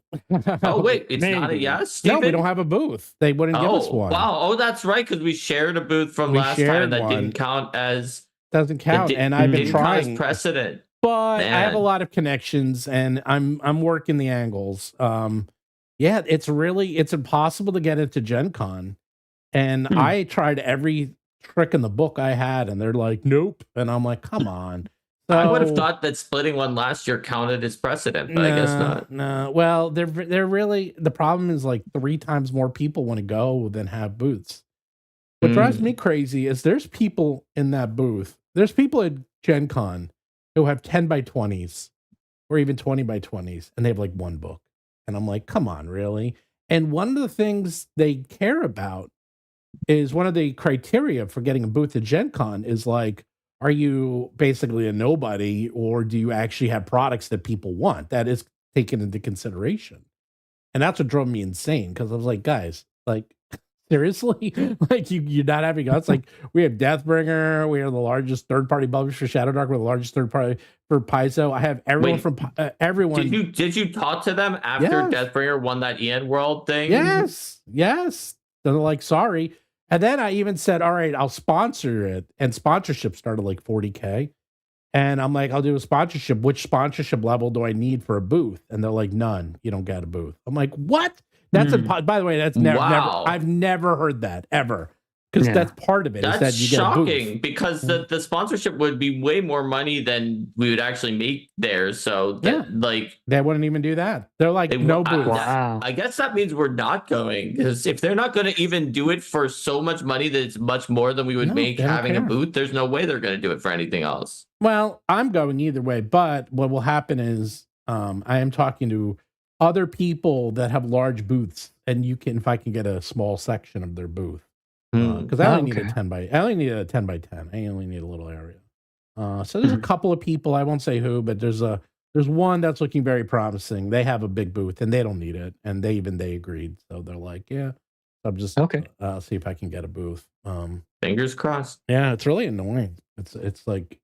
Oh wait, it's not a Maybe. yes, Steven? No, we don't have a booth. They wouldn't give us Oh one. wow! Oh, that's right, because we shared a booth from We last time shared that one. didn't count as Doesn't count, and I've been didn't count as trying. precedent. But I have a Man. lot of connections, and I'm working the angles. Yeah, it's impossible to get into Gen Con, and I tried every trick in the book I had, and they're like, nope, and I'm like, come on. So, I would have thought that splitting one last year counted as precedent, but I guess not. No, well, they're really, the problem is like 3 times more people want to go than have booths. What drives me crazy is there's people in that booth. There's people at Gen Con who have 10 by 20s or even 20 by 20s, and they have like one book. And I'm like, come on, really? And one of the things they care about is one of the criteria for getting a booth at Gen Con is like, are you basically a nobody, or do you actually have products that people want? That is taken into consideration. And that's what drove me insane, because I was like, guys, like, seriously? Like, you're not having us? Like, we have Deathbringer. We are the largest third-party publisher for Shadowdark. We're the largest third-party for Paizo. I have everyone from everyone. Did you talk to them after Deathbringer won that Ian World thing? Yes. They're like, sorry. And then I even said, all right, I'll sponsor it. And sponsorship started like $40K. And I'm like, I'll do a sponsorship. Which sponsorship level do I need for a booth? And they're like, none. You don't get a booth. I'm like, what? That's by the way, that's never, I've never heard that ever. Because that's part of it. That's is that you shocking, get a booth. because the sponsorship would be way more money than we would actually make there. So like, they wouldn't even do that. They're like, no booth. Wow. I guess that means we're not going, because if they're not going to even do it for so much money that it's much more than we would make having a booth, there's no way they're going to do it for anything else. Well, I'm going either way, but what will happen is I am talking to other people that have large booths, and if I can get a small section of their booth. Because I only need a 10 by 10. I only need a little area. So there's a couple of people, I won't say who, but there's one that's looking very promising. They have a big booth and they don't need it, and they agreed. So they're like, yeah, I'm just see if I can get a booth. Fingers crossed. Yeah, it's really annoying. It's like,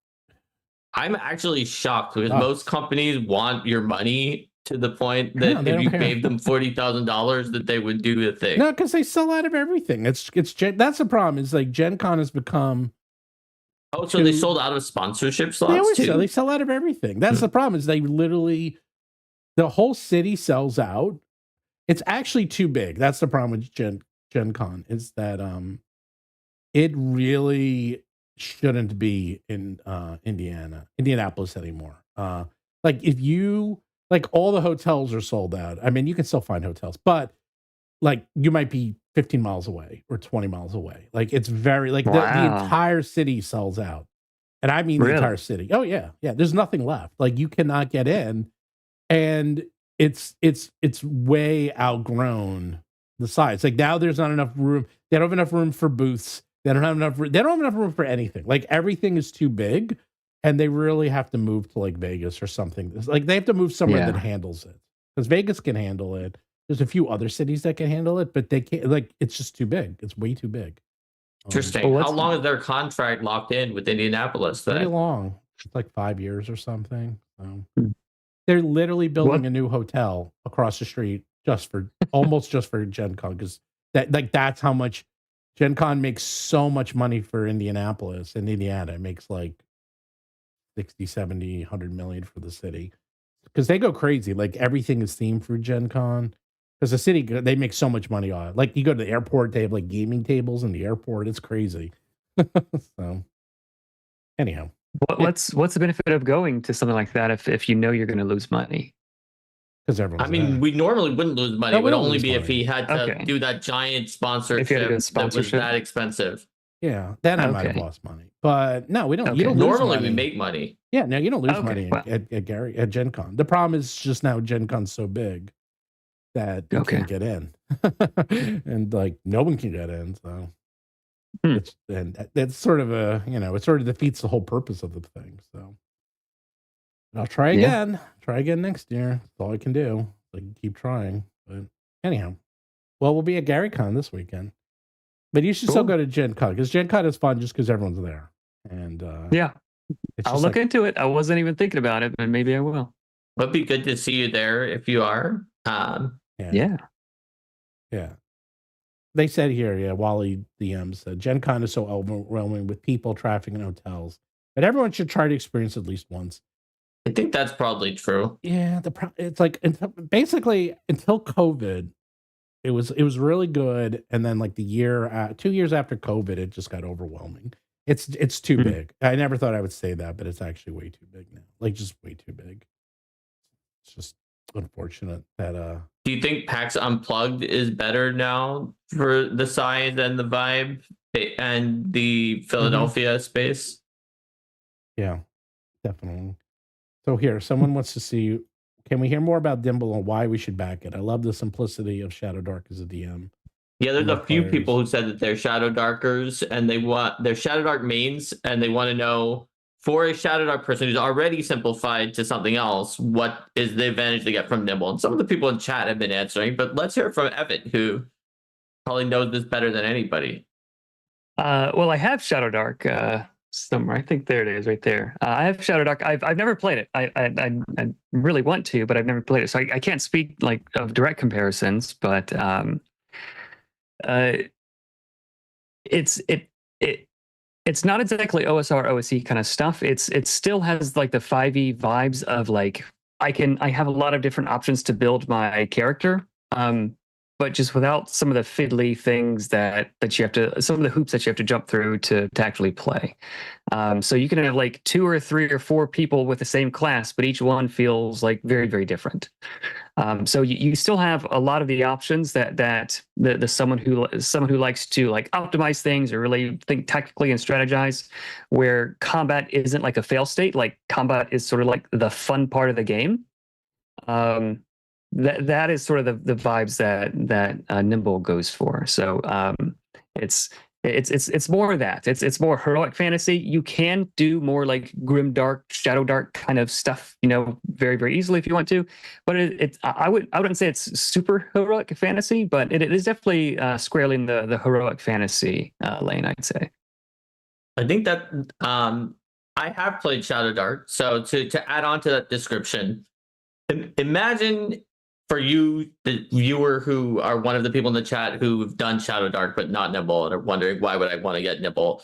I'm actually shocked, because most companies want your money to the point that if you gave them $40,000 that they would do the thing. No, because they sell out of everything. That's the problem. Is like Gen Con has become. Oh, so they sold out of sponsorship slots too? They sell out of everything. That's the problem. Is they literally, the whole city sells out. It's actually too big. That's the problem with Gen Con, is that it really shouldn't be in Indianapolis anymore. Like, if you, like, all the hotels are sold out. I mean, you can still find hotels, but like, you might be 15 miles away or 20 miles away. Like, it's very, like, the entire city sells out. And I mean, the entire city. Oh yeah. Yeah. There's nothing left. Like, you cannot get in, and it's way outgrown the size. Like, now there's not enough room. They don't have enough room for booths. They don't have enough room for anything. Like, everything is too big. And they really have to move to like Vegas or something. Like, they have to move somewhere that handles it, because Vegas can handle it. There's a few other cities that can handle it, but they can't. Like, it's just too big. It's way too big. Interesting. How long is their contract locked in with Indianapolis? Pretty long. It's like 5 years or something. They're literally building a new hotel across the street almost just for Gen Con, because that's how much Gen Con makes. So much money for Indianapolis, and Indiana makes like 60, 70, 100 million for the city, because they go crazy. Like, everything is themed for Gen Con, because the city, they make so much money on it. Like, you go to the airport, they have like gaming tables in the airport. It's crazy. So anyhow, what's the benefit of going to something like that if you know you're going to lose money? Because everyone's we normally wouldn't lose money. It would only be if he had to Okay. do that giant sponsorship, If you had to do a that was sponsorship. that expensive. yeah, then I might have lost money. But no, we don't. Okay. You don't lose Normally money. we make money. Yeah, no, you don't lose Okay, money well. at Gen Con. The problem is just now Gen Con's so big that you can't get in, and like, no one can get in. So that's sort of it sort of defeats the whole purpose of the thing. So I'll try again. Try again next year. That's all I can do. I can keep trying. But anyhow, well, we'll be at GaryCon this weekend. But you should still go to Gen Con, because Gen Con is fun just because everyone's there. And I'll it's look into it. I wasn't even thinking about it, but maybe I will. Would be good to see you there if you are. Yeah. They said here, Wally DM said, Gen Con is so overwhelming with people, traffic, and hotels, but everyone should try to experience at least once. I think that's probably true. Yeah, it's like basically until COVID, it was really good, and then like 2 years after COVID, it just got overwhelming. It's too big. I never thought I would say that, but it's actually way too big now. Like just way too big. It's just unfortunate that Do you think PAX Unplugged is better now for the size and the vibe and the Philadelphia space? Yeah, definitely. So here, someone wants to see, can we hear more about Nimble and why we should back it? I love the simplicity of Shadowdark as a DM. Yeah, there's a few people who said that they're Shadowdarkers and they're Shadowdark mains, and they want to know, for a Shadowdark person who's already simplified to something else, what is the advantage they get from Nimble? And some of the people in chat have been answering, but let's hear from Evan, who probably knows this better than anybody. Well, I have Shadowdark somewhere. I think there it is, right there. I have Shadowdark. I've never played it. I really want to, but I've never played it, so I can't speak like of direct comparisons. But it's not exactly OSR OSE kind of stuff. It still has like the 5e vibes of like I have a lot of different options to build my character. But just without some of the fiddly things that you have to, some of the hoops that you have to jump through to actually play. So you can have like 2 or 3 or 4 people with the same class, but each one feels like very, very different. So you still have a lot of the options that the someone who likes to like optimize things or really think tactically and strategize, where combat isn't like a fail state. Like combat is sort of like the fun part of the game. That is sort of the vibes that Nimble goes for. So it's more of that. It's more heroic fantasy. You can do more like grimdark, Shadowdark kind of stuff, very, very easily if you want to. But I wouldn't say it's super heroic fantasy, but it is definitely squarely in the heroic fantasy lane, I'd say. I think that I have played Shadowdark, so to add on to that description, imagine for you, the viewer who are one of the people in the chat who've done Shadowdark but not Nimble and are wondering why would I want to get Nimble.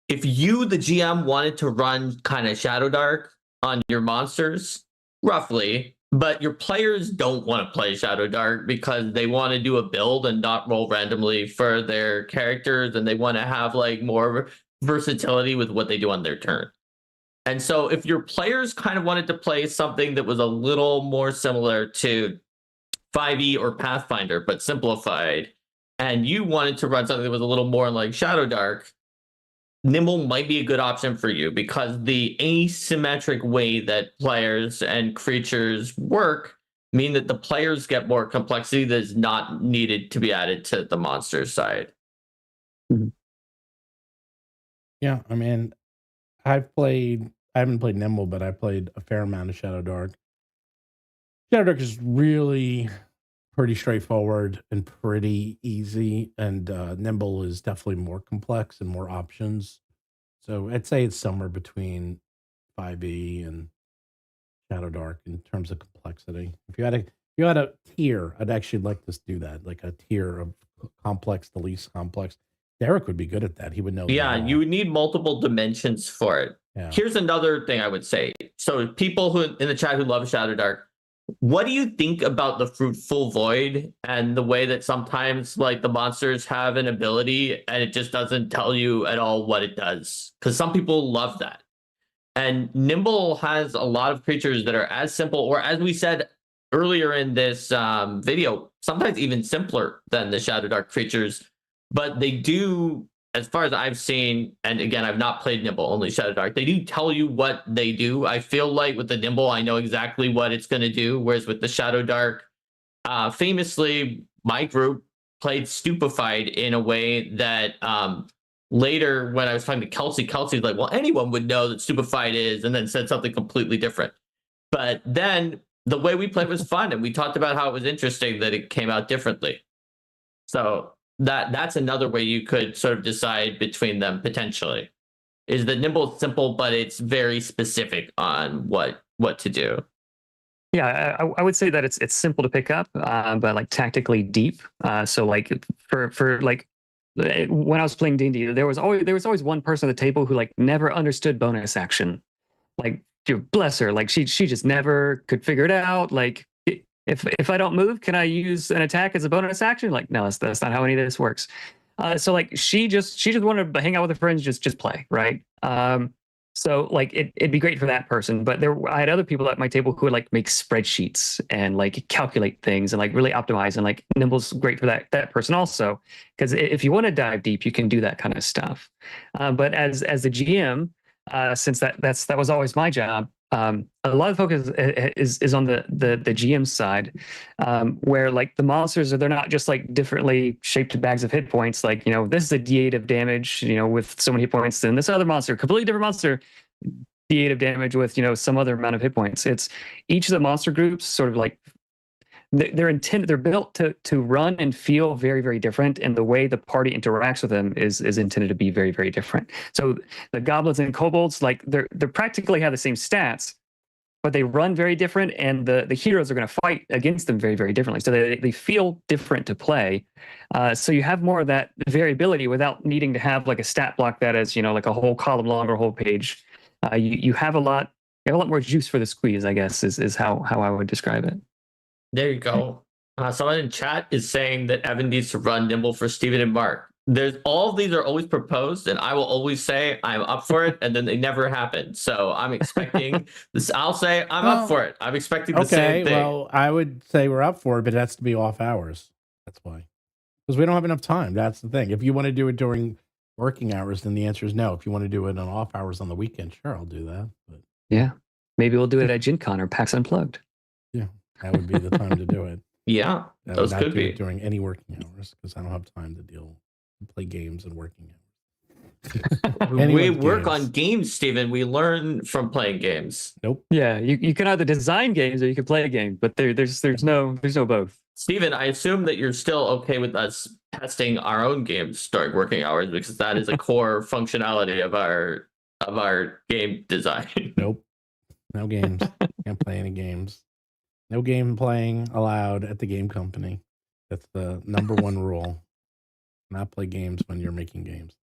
If you, the GM, wanted to run kind of Shadowdark on your monsters, roughly, but your players don't want to play Shadowdark because they want to do a build and not roll randomly for their characters, and they want to have like more versatility with what they do on their turn. And so if your players kind of wanted to play something that was a little more similar to 5e or Pathfinder, but simplified, and you wanted to run something that was a little more like Shadowdark, Nimble might be a good option for you because the asymmetric way that players and creatures work mean that the players get more complexity that is not needed to be added to the monster side. Yeah, I mean, I haven't played Nimble, but I played a fair amount of Shadowdark. Shadowdark is really pretty straightforward and pretty easy, and Nimble is definitely more complex and more options. So I'd say it's somewhere between 5e and Shadowdark in terms of complexity. If you had a tier, I'd actually like to do that, like a tier of complex to least complex. Derik would be good at that. He would know. Yeah, you would need multiple dimensions for it. Yeah. Here's another thing I would say. So people who in the chat who love Shadowdark, what do you think about the Fruitful Void and the way that sometimes like the monsters have an ability and it just doesn't tell you at all what it does? Because some people love that. And Nimble has a lot of creatures that are as simple, or as we said earlier in this video, sometimes even simpler than the Shadowdark creatures. But they do, as far as I've seen, and again, I've not played Nimble, only Shadowdark, they do tell you what they do. I feel like with the Nimble, I know exactly what it's going to do, whereas with the Shadowdark, famously, my group played Stupefied in a way that later, when I was talking to Kelsey's like, well, anyone would know that Stupefied is, and then said something completely different. But then the way we played was fun, and we talked about how it was interesting that it came out differently. So that's another way you could sort of decide between them potentially, is that Nimble is simple, but it's very specific on what to do. Yeah, I would say that it's simple to pick up, but like tactically deep. So like for like when I was playing D&D, there was always one person at the table who like never understood bonus action. Like, bless her, like she just never could figure it out. Like, if I don't move, can I use an attack as a bonus action? Like, no, that's not how any of this works. So like she just wanted to hang out with her friends, just play, right? So like it'd be great for that person, but I had other people at my table who would like make spreadsheets and like calculate things and like really optimize, and like Nimble's great for that person also, because if you want to dive deep, you can do that kind of stuff. But as the GM, since that was always my job, a lot of focus is on the GM side, where like the monsters they're not just like differently shaped bags of hit points. Like, this is a D8 of damage, with so many hit points, and this other monster, completely different monster, D8 of damage with some other amount of hit points. It's each of the monster groups sort of like they're built to run and feel very, very different, and the way the party interacts with them is intended to be very, very different. So the goblins and kobolds, like they're practically have the same stats, but they run very different, and the heroes are going to fight against them very, very differently. So they feel different to play. So you have more of that variability without needing to have like a stat block that is like a whole column long or whole page. You have a lot more juice for the squeeze, I guess, is how I would describe it. There you go. Someone in chat is saying that Evan needs to run Nimble for Steven and Mark. All of these are always proposed, and I will always say I'm up for it, and then they never happen. So I'm expecting this. I'll say I'm up for it. I'm expecting the same thing. Well, I would say we're up for it, but it has to be off hours. That's why. Because we don't have enough time. That's the thing. If you want to do it during working hours, then the answer is no. If you want to do it on off hours on the weekend, sure, I'll do that. But yeah, maybe we'll do it at Gen Con or PAX Unplugged. Yeah, that would be the time to do it. Yeah, those could be during any working hours, because I don't have time to play games and working hours. We work on games, Steven. We learn from playing games. Nope. Yeah, you can either design games or you can play a game, but there's no both. Steven, I assume that you're still okay with us testing our own games during working hours, because that is a core functionality of our game design. Nope. No games. Can't play any games. No game playing allowed at the game company. That's the number one rule. Not play games when you're making games.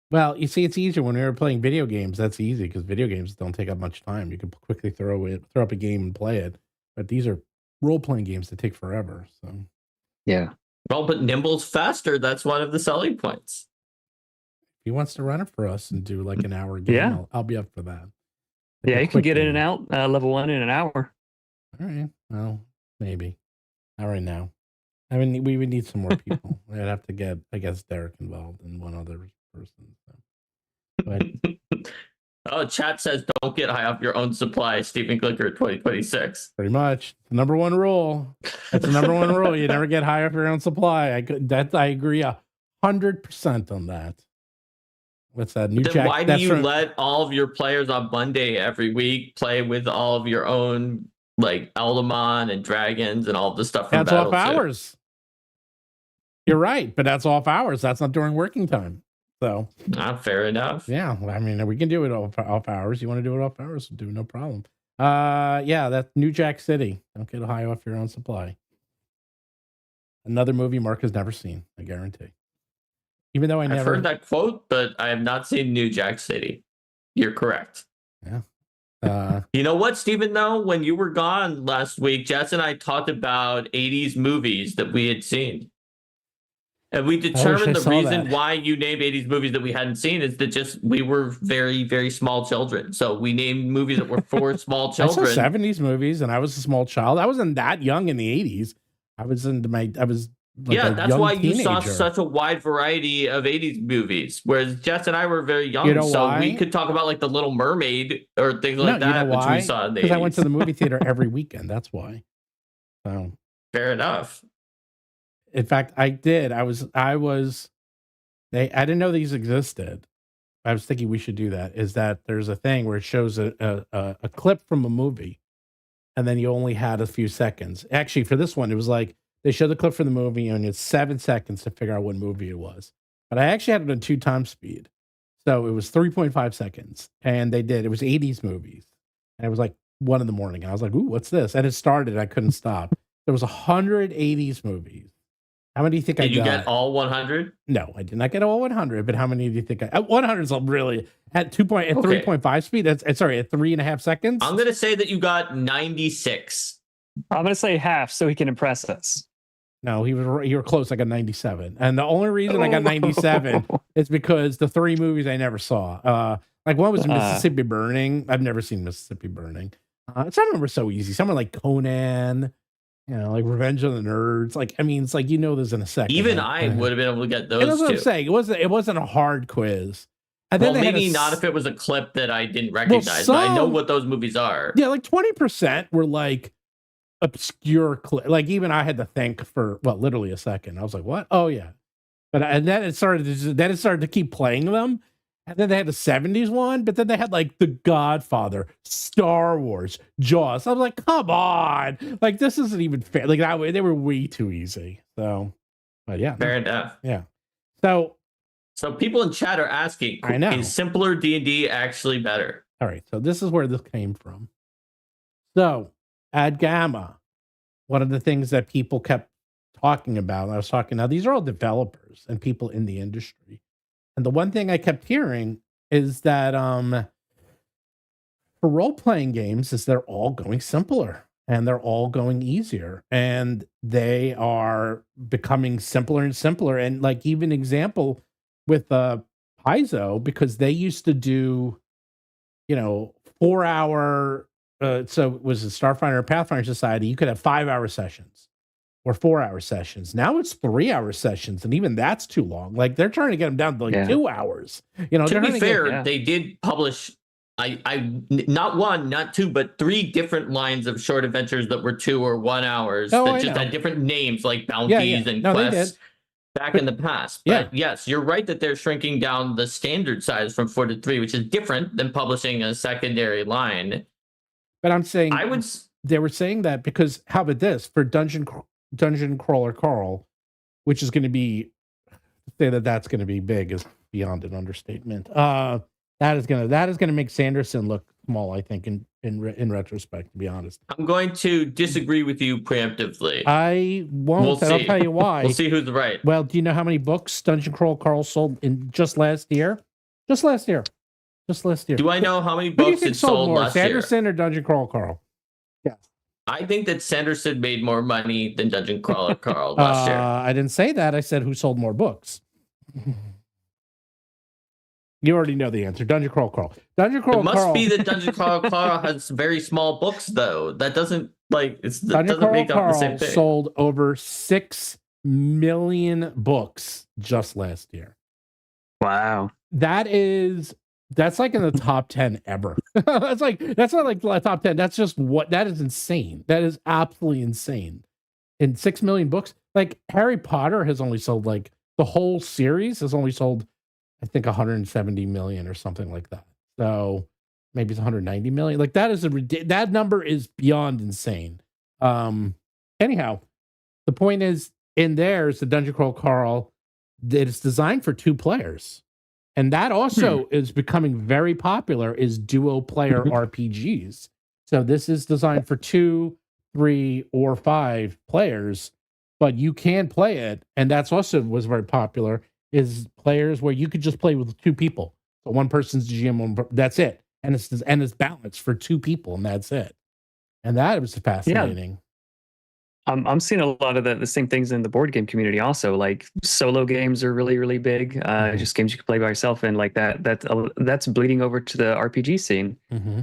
Well, you see, it's easier when we were playing video games. That's easy because video games don't take up much time. You can quickly throw up a game and play it. But these are role-playing games that take forever. So yeah. Well, but Nimble's faster. That's one of the selling points. If he wants to run it for us and do like an hour game, yeah. I'll be up for that. Yeah, you can get in and out level 1 in an hour. All right. Well, maybe. Not right now. I mean, we would need some more people. I'd have to get, I guess, Derik involved and one other person. So. But chat says don't get high off your own supply, Stephen Glicker 2026. Pretty much. The number one rule. That's the number one rule. You never get high off your own supply. I agree 100% on that. What's that? New then Jack? Why do you let all of your players on Monday every week play with all of your own like eldmon and dragons and all the stuff from That's off hours. You're right, but that's off hours. That's not during working time. So not fair enough. Yeah, I mean, we can do it off hours. You want to do it off hours? Do no problem. Yeah, that's New Jack City. Don't get high off your own supply. Another movie Mark has never seen, I guarantee. Even though I've heard that quote, but I have not seen New Jack City. You're correct. Yeah. You know what, Stephen, though? When you were gone last week, Jess and I talked about 80s movies that we had seen. And we determined the reason why you named 80s movies that we hadn't seen is that we were very, very small children. So we named movies that were for small children. I saw 70s movies and I was a small child. I wasn't that young in the 80s. I was like that's why you saw such a wide variety of 80s movies, whereas Jess and I were very young. We could talk about like The Little Mermaid or things like that, which we saw in the 80s. Because I went to the movie theater every weekend. That's why. So fair enough. In fact, I did. I didn't know these existed. I was thinking we should do that. Is that there's a thing where it shows a clip from a movie, and then you only had a few seconds. Actually, for this one, it was like they showed the clip from the movie, and it's 7 seconds to figure out what movie it was. But I actually had it on 2 times speed, so it was 3.5 seconds. And they did. It was 80s movies, and it was like 1 in the morning. And I was like, ooh, what's this? And it started. I couldn't stop. There was 180s movies. How many do you think I got? Did you get all 100? No, I did not get all 100. But how many do you think I? 100 is really at 3.5 speed. That's at 3.5 seconds. I'm gonna say that you got 96. I'm gonna say half so he can impress us. No, you were close. I got 97, and the only reason I got 97 is because the 3 movies I never saw. Like one was Mississippi Burning. I've never seen Mississippi Burning. Some of them were so easy. Some are like Conan. Like Revenge of the Nerds. Like, I mean, it's like, there's in a second. Even I would have been able to get those. That's what I'm saying. It wasn't a hard quiz. And then maybe not if it was a clip that I didn't recognize. But I know what those movies are. Yeah, like 20% were like obscure clip. Like even I had to think for literally a second. I was like, what? Oh yeah. And then it started to keep playing them. And then they had the 70s one, but then they had like The Godfather, Star Wars, Jaws. I was like, come on. Like, this isn't even fair. Like, they were way too easy. So, but yeah. Fair enough. Yeah. So people in chat are asking, I know. Is simpler D&D actually better? All right. So this is where this came from. So at Gamma, one of the things that people kept talking about, now these are all developers and people in the industry. And the one thing I kept hearing is that for role-playing games is they're all going simpler and they're all going easier. And they are becoming simpler and simpler. And like even example with Paizo, because they used to do, 4-hour, so it was a Starfinder and Pathfinder Society, you could have 5-hour sessions. Or 4-hour sessions. Now it's 3-hour sessions, and even that's too long. Like they're trying to get them down to like 2 hours. To be fair, they did publish I not 1, not 2, but 3 different lines of short adventures that were 2 or 1 hours that just had different names like bounties and quests back in the past. But yes, you're right that they're shrinking down the standard size from 4 to 3, which is different than publishing a secondary line. But I'm saying they were saying that because how about this for Dungeon Crawler Carl, which is going to be that's going to be big is beyond an understatement. That is going to make Sanderson look small, I think, in retrospect, to be honest. I'm going to disagree with you preemptively. I won't. I'll tell you why. We'll see who's right. Well, do you know how many books Dungeon Crawl Carl sold in just last year? Just last year. Do I know how many books it sold more, last year? Sanderson or Dungeon Crawl Carl? Yes. I think that Sanderson made more money than Dungeon Crawler Carl last year. I didn't say that. I said who sold more books. You already know the answer. Dungeon Crawl Carl. It must be that Dungeon Crawl Carl has very small books, though. That doesn't make up the same thing. Sold over 6 million books just last year. Wow. That's like in the top 10 ever. That's not like the top 10. That's just that is insane. That is absolutely insane. In 6 million books, like Harry Potter has only sold like the whole series has only sold, I think 170 million or something like that. So maybe it's 190 million. Like that number is beyond insane. Anyhow, the point is in there is the Dungeon Crawl Carl that is designed for 2 players. And that also is becoming very popular is duo player RPGs. So this is designed for 2, 3, or 5 players, but you can play it. And that's also was very popular is players where you could just play with 2 people. So one person's GM, that's it. And it's balanced for 2 people and that's it. And that was fascinating. Yeah. I'm seeing a lot of the same things in the board game community also. Like solo games are really, really big. Just games you can play by yourself, and like that's bleeding over to the RPG scene.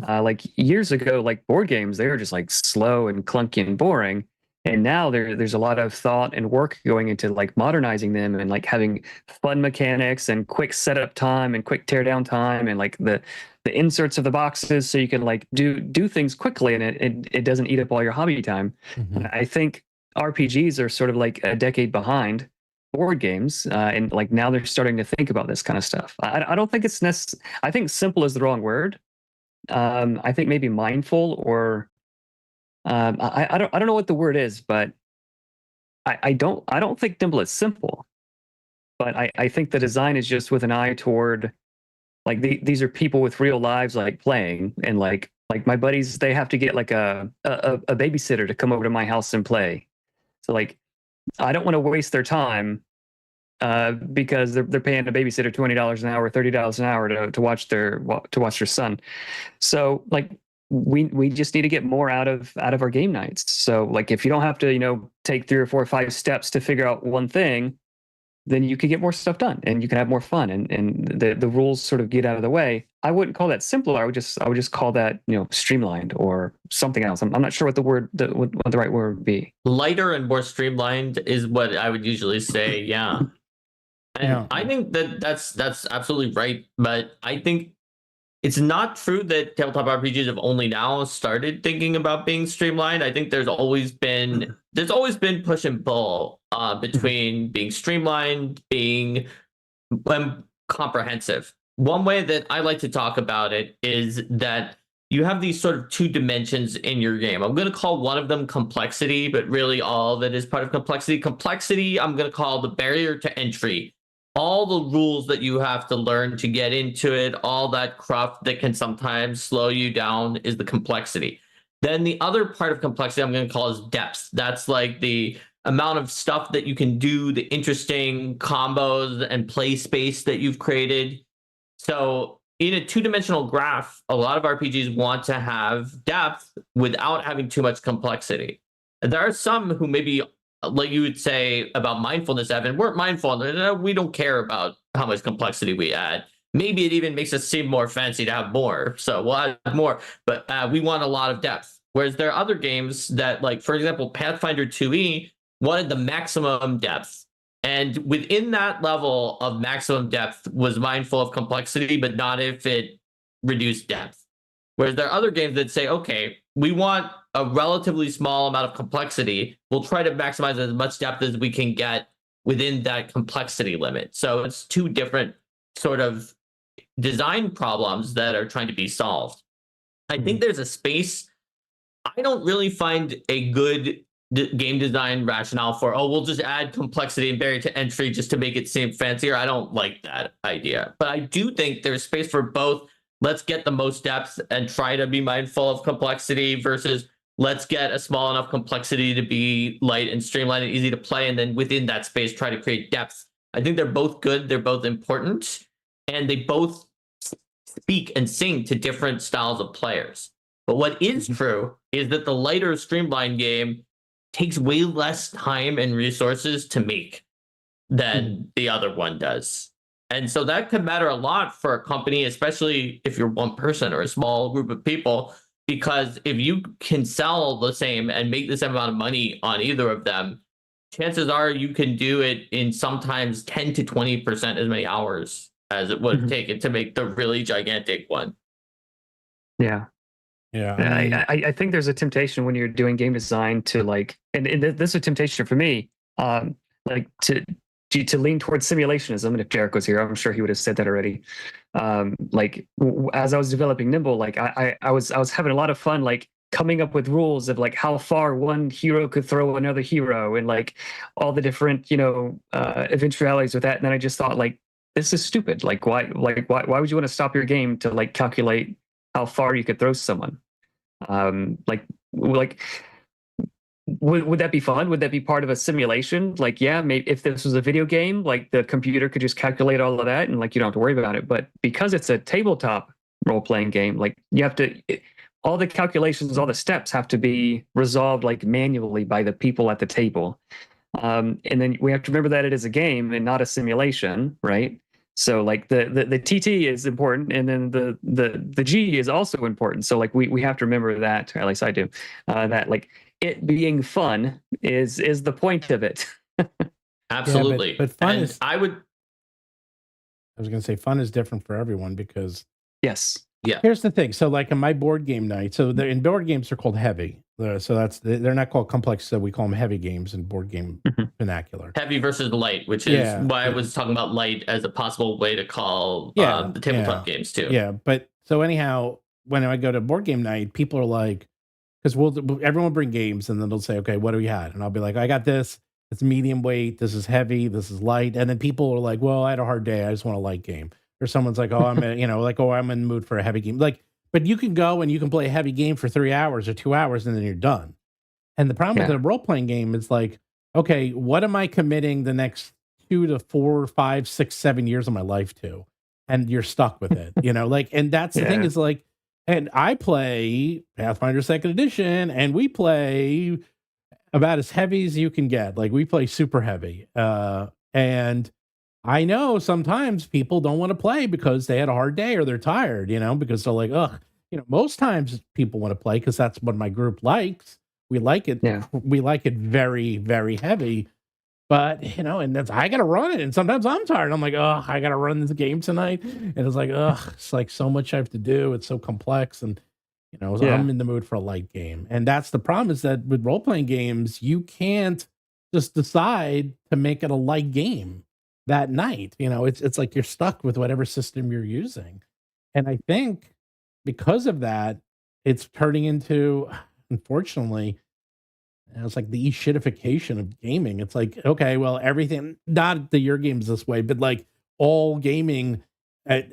Like years ago, like board games, they were just like slow and clunky and boring. And now there's a lot of thought and work going into like modernizing them and like having fun mechanics and quick setup time and quick teardown time and like the inserts of the boxes so you can like do things quickly and it doesn't eat up all your hobby time. I think RPGs are sort of like a decade behind board games, and like now they're starting to think about this kind of stuff. I don't think it's necessary. I think simple is the wrong word. I think maybe mindful or I don't know what the word is, but I don't think Nimble is simple. But I think the design is just with an eye toward like these are people with real lives like playing, and like Like my buddies, they have to get like a babysitter to come over to my house and play. So like, I don't want to waste their time because they're paying a babysitter $20 an hour, $30 an hour to watch their son. So like we just need to get more out of our game nights. So like if you don't have to take 3 or 4 or 5 steps to figure out one thing, then you can get more stuff done and you can have more fun and the rules sort of get out of the way. I wouldn't call that simpler. I would just call that streamlined or something else. I'm not sure what what the right word would be. Lighter and more streamlined is what I would usually say. Yeah. And I think that's absolutely right. But I think it's not true that tabletop RPGs have only now started thinking about being streamlined. I think there's always been push and pull between being streamlined, being comprehensive. One way that I like to talk about it is that you have these sort of 2 dimensions in your game. I'm going to call one of them complexity, but really all of it is part of complexity. Complexity, I'm going to call the barrier to entry. All the rules that you have to learn to get into it, all that cruft that can sometimes slow you down is the complexity. Then the other part of complexity I'm going to call is depth. That's like the amount of stuff that you can do, the interesting combos and play space that you've created. So in a 2-dimensional graph, a lot of RPGs want to have depth without having too much complexity. And there are some who maybe, like you would say about mindfulness, Evan, we're mindful. We don't care about how much complexity we add. Maybe it even makes us seem more fancy to have more. So we'll add more, but we want a lot of depth. Whereas there are other games that, like, for example, Pathfinder 2e wanted the maximum depth. And within that level of maximum depth was mindful of complexity, but not if it reduced depth. Whereas there are other games that say, okay, we want a relatively small amount of complexity. We'll try to maximize as much depth as we can get within that complexity limit. So it's 2 different sort of design problems that are trying to be solved. I think there's a space. I don't really find a good game design rationale for, we'll just add complexity and barrier to entry just to make it seem fancier. I don't like that idea. But I do think there's space for both. Let's get the most depth and try to be mindful of complexity versus let's get a small enough complexity to be light and streamlined and easy to play. And then within that space, try to create depth. I think they're both good. They're both important. And they both speak and sing to different styles of players. But what is true is that the lighter streamlined game takes way less time and resources to make than the other one does. And so that could matter a lot for a company, especially if you're one person or a small group of people, because if you can sell the same and make the same amount of money on either of them, chances are you can do it in sometimes 10 to 20% as many hours as it would have taken to make the really gigantic one. Yeah. Yeah. I think there's a temptation when you're doing game design to like, and this is a temptation for me, like to lean towards simulationism. And if Derik was here, I'm sure he would have said that already. As I was developing Nimble, like I was having a lot of fun, like coming up with rules of like how far one hero could throw another hero and like all the different, eventualities with that. And then I just thought, like, this is stupid. Like, why would you want to stop your game to like calculate how far you could throw someone? Would that be fun? Would that be part of a simulation? Like, yeah, maybe if this was a video game, like the computer could just calculate all of that and like you don't have to worry about it. But because it's a tabletop role-playing game, like you have to, all the calculations, all the steps have to be resolved like manually by the people at the table. And then we have to remember that it is a game and not a simulation, right? So like the TT is important, and then the G is also important. So like we have to remember that, or at least I do, that like it being fun is the point of it. Absolutely. Yeah, but fun and is. I was going to say fun is different for everyone because. Yes. Yeah. Here's the thing. So like in my board game night, so in board games they're called heavy. So they're not called complex. So we call them heavy games in board game vernacular. Heavy versus light, which is why I was talking about light as a possible way to call the tabletop games too. Yeah. But so anyhow, when I go to board game night, people are like, because everyone will bring games and then they'll say, okay, what do we had? And I'll be like, I got this. It's medium weight. This is heavy. This is light. And then people are like, well, I had a hard day. I just want a light game. Or someone's like, oh, I'm in the mood for a heavy game. Like, But you can go and you can play a heavy game for 3 hours or 2 hours and then you're done. And the problem with a role-playing game is like, okay, what am I committing the next 2 to 4, 5, 6, 7 years of my life to? And you're stuck with it, like, and that's the thing is like, and I play Pathfinder 2nd Edition and we play about as heavy as you can get. Like we play super heavy. And I know sometimes people don't want to play because they had a hard day or they're tired, because they're like, ugh, most times people want to play because that's what my group likes. We like it. Yeah. We like it very, very heavy. But, and that's, I got to run it. And sometimes I'm tired. I'm like, oh, I got to run this game tonight. And it's like, ugh, it's like so much I have to do. It's so complex. And, I'm in the mood for a light game. And that's the problem is that with role-playing games, you can't just decide to make it a light game that night. It's like you're stuck with whatever system you're using. And I think because of that, it's turning into, unfortunately, it's like the shitification of gaming. It's like, okay, well, everything, not that your game's this way, but like all gaming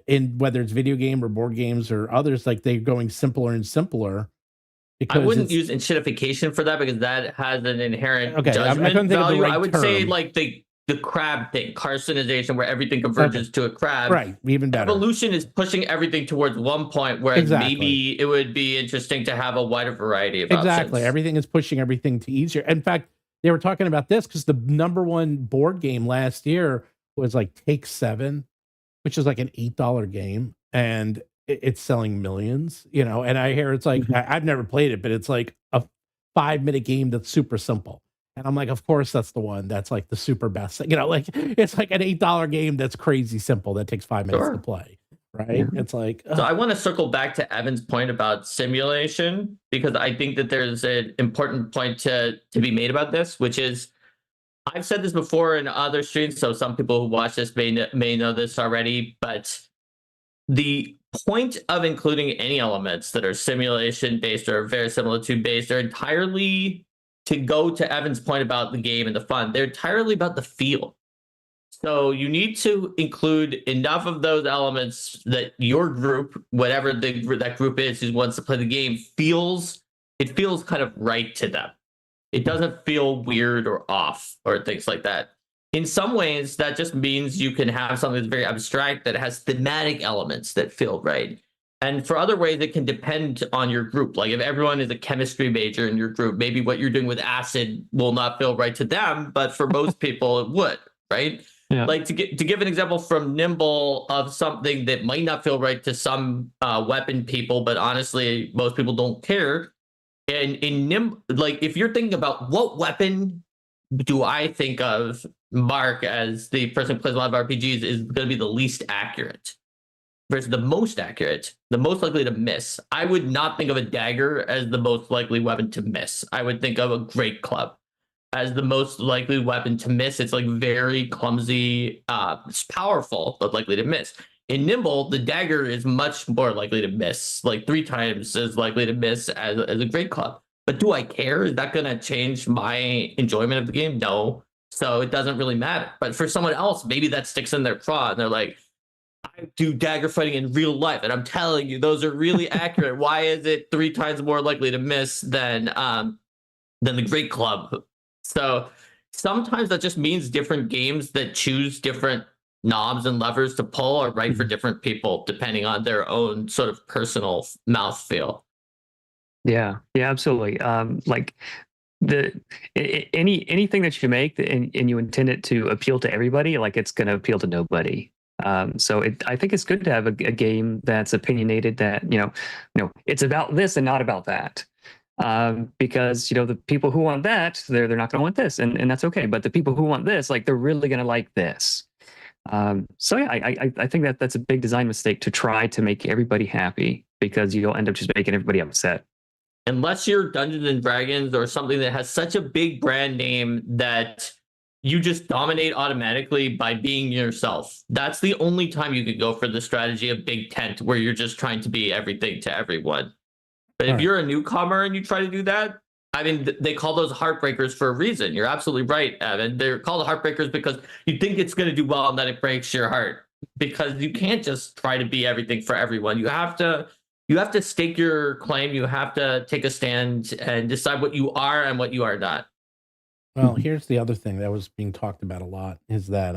in whether it's video game or board games or others, like they're going simpler and simpler. I wouldn't use shitification for that because that has an inherent judgment value. I would say like the crab thing, carcinization, where everything converges to a crab. Right, even better. Evolution is pushing everything towards one point, where maybe it would be interesting to have a wider variety of options. Everything is pushing everything to easier. In fact, they were talking about this because the #1 board game last year was like Take 7, which is like an $8 game, and it's selling millions. And I hear it's like I've never played it, but it's like a 5-minute game that's super simple. And I'm like, of course, that's the one that's like the super best thing. Like it's like an $8 game that's crazy simple that takes 5 minutes to play. Right. Yeah. It's like, so I want to circle back to Evan's point about simulation, because I think that there's an important point to be made about this, which is I've said this before in other streams. So some people who watch this may know this already, but the point of including any elements that are simulation based or verisimilitude based are entirely, to go to Evan's point about the game and the fun, they're entirely about the feel. So you need to include enough of those elements that your group, whatever that group is who wants to play the game, feels kind of right to them. It doesn't feel weird or off or things like that. In some ways, that just means you can have something that's very abstract that has thematic elements that feel right. And for other ways, it can depend on your group. Like if everyone is a chemistry major in your group, maybe what you're doing with acid will not feel right to them, but for most people it would, right? Yeah. Like to give an example from Nimble of something that might not feel right to some weapon people, but honestly, most people don't care. And in Nimble, like if you're thinking about what weapon do I think of Mark as the person who plays a lot of RPGs is going to be the least accurate versus the most accurate, the most likely to miss. I would not think of a dagger as the most likely weapon to miss. I would think of a great club as the most likely weapon to miss. It's like very clumsy, it's powerful, but likely to miss. In Nimble, the dagger is much more likely to miss, like 3 times as likely to miss as a great club. But do I care? Is that going to change my enjoyment of the game? No. So it doesn't really matter. But for someone else, maybe that sticks in their craw and they're like, I do dagger fighting in real life, and I'm telling you, those are really accurate. Why is it 3 times more likely to miss than the Great Club? So sometimes that just means different games that choose different knobs and levers to pull are right for different people, depending on their own sort of personal mouthfeel. Yeah, absolutely. Like anything that you make and you intend it to appeal to everybody, like it's going to appeal to nobody. So I think it's good to have a game that's opinionated, that it's about this and not about that, because the people who want that, they're not going to want this, and that's okay. But the people who want this, like they're really going to like this. So yeah, I think that's a big design mistake, to try to make everybody happy, because you'll end up just making everybody upset. Unless you're Dungeons and Dragons or something that has such a big brand name that you just dominate automatically by being yourself. That's the only time you could go for the strategy of big tent, where you're just trying to be everything to everyone. But if you're a newcomer and you try to do that, I mean, they call those heartbreakers for a reason. You're absolutely right, Evan. They're called heartbreakers because you think it's going to do well and then it breaks your heart, because you can't just try to be everything for everyone. You have to you have to stake your claim. You have to take a stand and decide what you are and what you are not. Well, here's the other thing that was being talked about a lot is that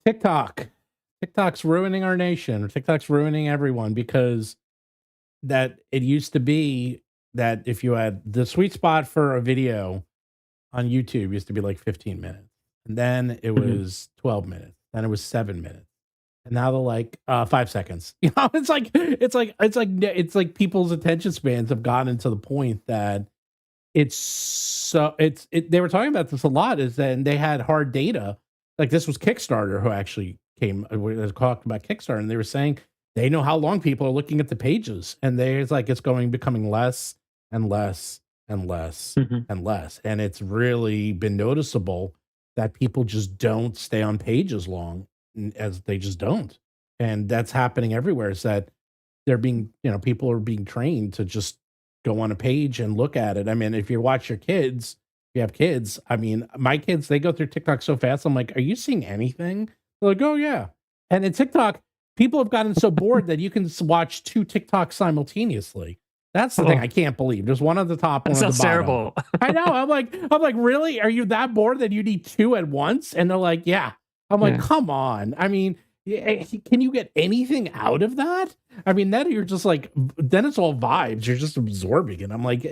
TikTok's ruining our nation, or TikTok's ruining everyone, because that it used to be that if you had the sweet spot for a video on YouTube used to be like 15 minutes, and then it was 12 minutes, then it was 7 minutes, and now they're like 5 seconds. You know, it's like people's attention spans have gotten to the point that they were talking about this a lot, is that they had hard data. Like, this was Kickstarter who actually talked about Kickstarter, and they were saying they know how long people are looking at the pages, and it's becoming less and less and less and less. And it's really been noticeable that people just don't stay on pages long, as they just don't. And that's happening everywhere, is that people are being trained to just go on a page and look at it. I mean, if you watch your kids, if you have kids, I mean, my kids, they go through TikTok so fast. I'm like, are you seeing anything? They're like, oh yeah. And in TikTok, people have gotten so bored that you can watch 2 TikToks simultaneously. That's the thing I can't believe. There's one at the top, one at the bottom. Terrible. I know. I'm like, really? Are you that bored that you need 2 at once? And they're like, yeah. I'm like, come on. I mean, can you get anything out of that? I mean, then you're just like, then it's all vibes. You're just absorbing it. I'm like,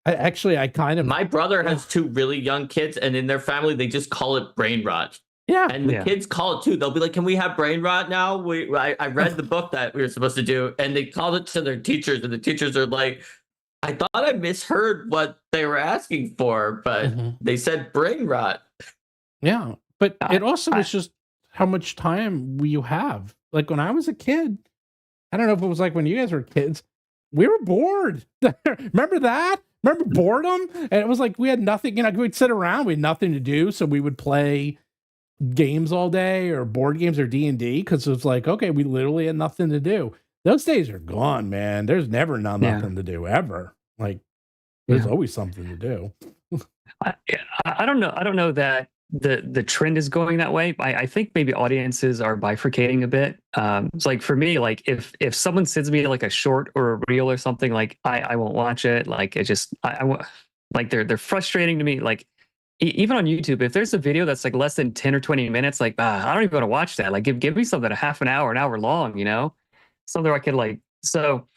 I kind of. My brother has 2 really young kids, and in their family, they just call it brain rot. Yeah. And the kids call it too. They'll be like, can we have brain rot now? I read the book that we were supposed to do, and they called it to their teachers, and the teachers are like, I thought I misheard what they were asking for, but they said brain rot. Yeah. But it also is just how much time you have. Like, when I was a kid, I don't know if it was like when you guys were kids, we were bored. Remember that? Remember boredom? And it was like we had nothing, we'd sit around, we had nothing to do, so we would play games all day, or board games, or D&D, because it was like, okay, we literally had nothing to do. Those days are gone, man. There's never nothing to do, ever. Like, there's always something to do. I don't know that the trend is going that way. I think maybe audiences are bifurcating a bit. It's like, for me, like if someone sends me like a short or a reel or something, like I won't watch it. Like, it just I won't, like, they're frustrating to me. Like, even on YouTube, if there's a video that's like less than 10 or 20 minutes, like, I don't even want to watch that. Like, give me something a half an hour, an hour long, something I could like. So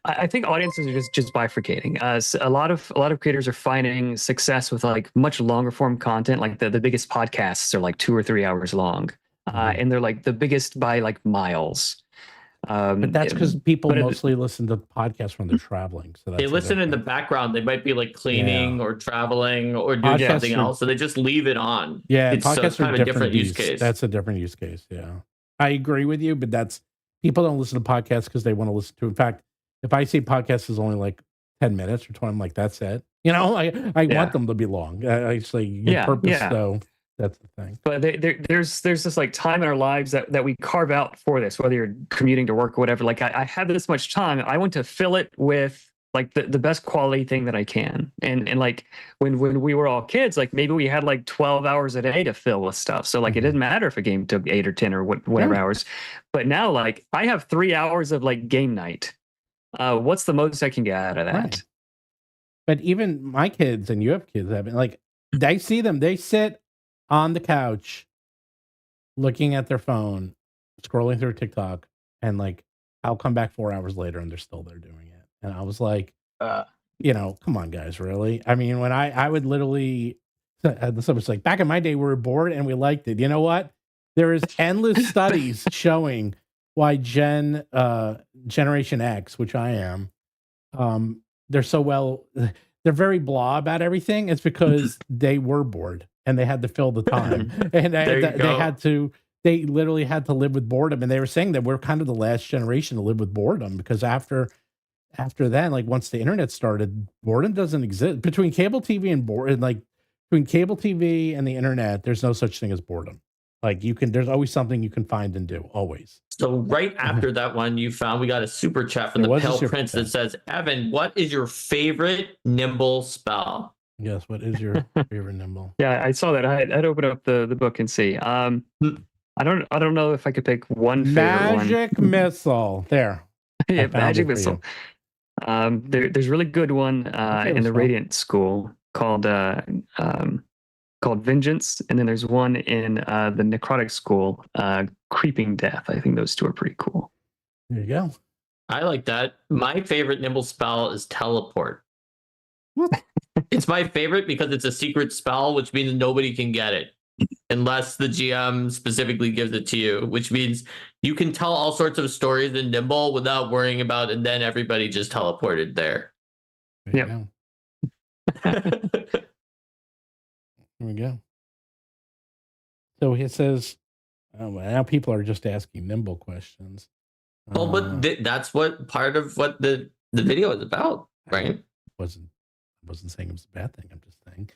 I think audiences are just bifurcating. So a lot of creators are finding success with like much longer form content. Like the biggest podcasts are like 2 or 3 hours long, and they're like the biggest by like miles. But that's because people mostly listen to podcasts when they're traveling. So they listen in the background. They might be like cleaning or traveling or doing something else, so they just leave it on. Yeah, podcasts are kind of a different use case. That's a different use case. Yeah, I agree with you, but people don't listen to podcasts because they want to listen to. In fact, if I see podcast is only like 10 minutes or 20, I'm like, that's it. I want them to be long. I say purpose, so that's the thing. But there's this like time in our lives that we carve out for this, whether you're commuting to work or whatever. Like, I have this much time. I want to fill it with like the best quality thing that I can. And like when we were all kids, like maybe we had like 12 hours a day to fill with stuff. So like it didn't matter if a game took 8 or 10 or whatever hours. But now, like, I have 3 hours of like game night. What's the most I can get out of that? Right. But even my kids, and you have kids, like, I see them, they sit on the couch looking at their phone, scrolling through TikTok, and like, I'll come back 4 hours later and they're still there doing it. And I was like, come on, guys, really? I mean, when I would literally, someone's like, back in my day, we were bored and we liked it. You know what? There is endless studies showing why Generation X, which I am, they're very blah about everything. It's because they were bored and they had to fill the time, and they literally had to live with boredom. And they were saying that we're kind of the last generation to live with boredom, because after then, like, once the internet started, boredom doesn't exist. Between cable TV and between cable TV and the internet, there's no such thing as boredom. Like, there's always something you can find and do, always. So right after that one you found, we got a super chat from the Pale Prince that says, Evan, what is your favorite Nimble spell? Yes, what is your favorite Nimble? Yeah, I saw that. I'd open up the book and see. I don't know if I could pick one favorite Magic one. Missile. There. Yeah, found magic it for you. missile. There's a really good one Okay, in the well. Radiant School called Vengeance, and then there's one in the Necrotic School, Creeping Death. I think those two are pretty cool. There you go. I like that. My favorite Nimble spell is Teleport. It's my favorite because it's a secret spell, which means nobody can get it unless the GM specifically gives it to you, which means you can tell all sorts of stories in Nimble without worrying about, and then everybody just teleported there. There you go. There we go. So it says, oh, well, now people are just asking Nimble questions. Well, but that's what part of what the video is about, right? I wasn't saying it was a bad thing. I'm just saying.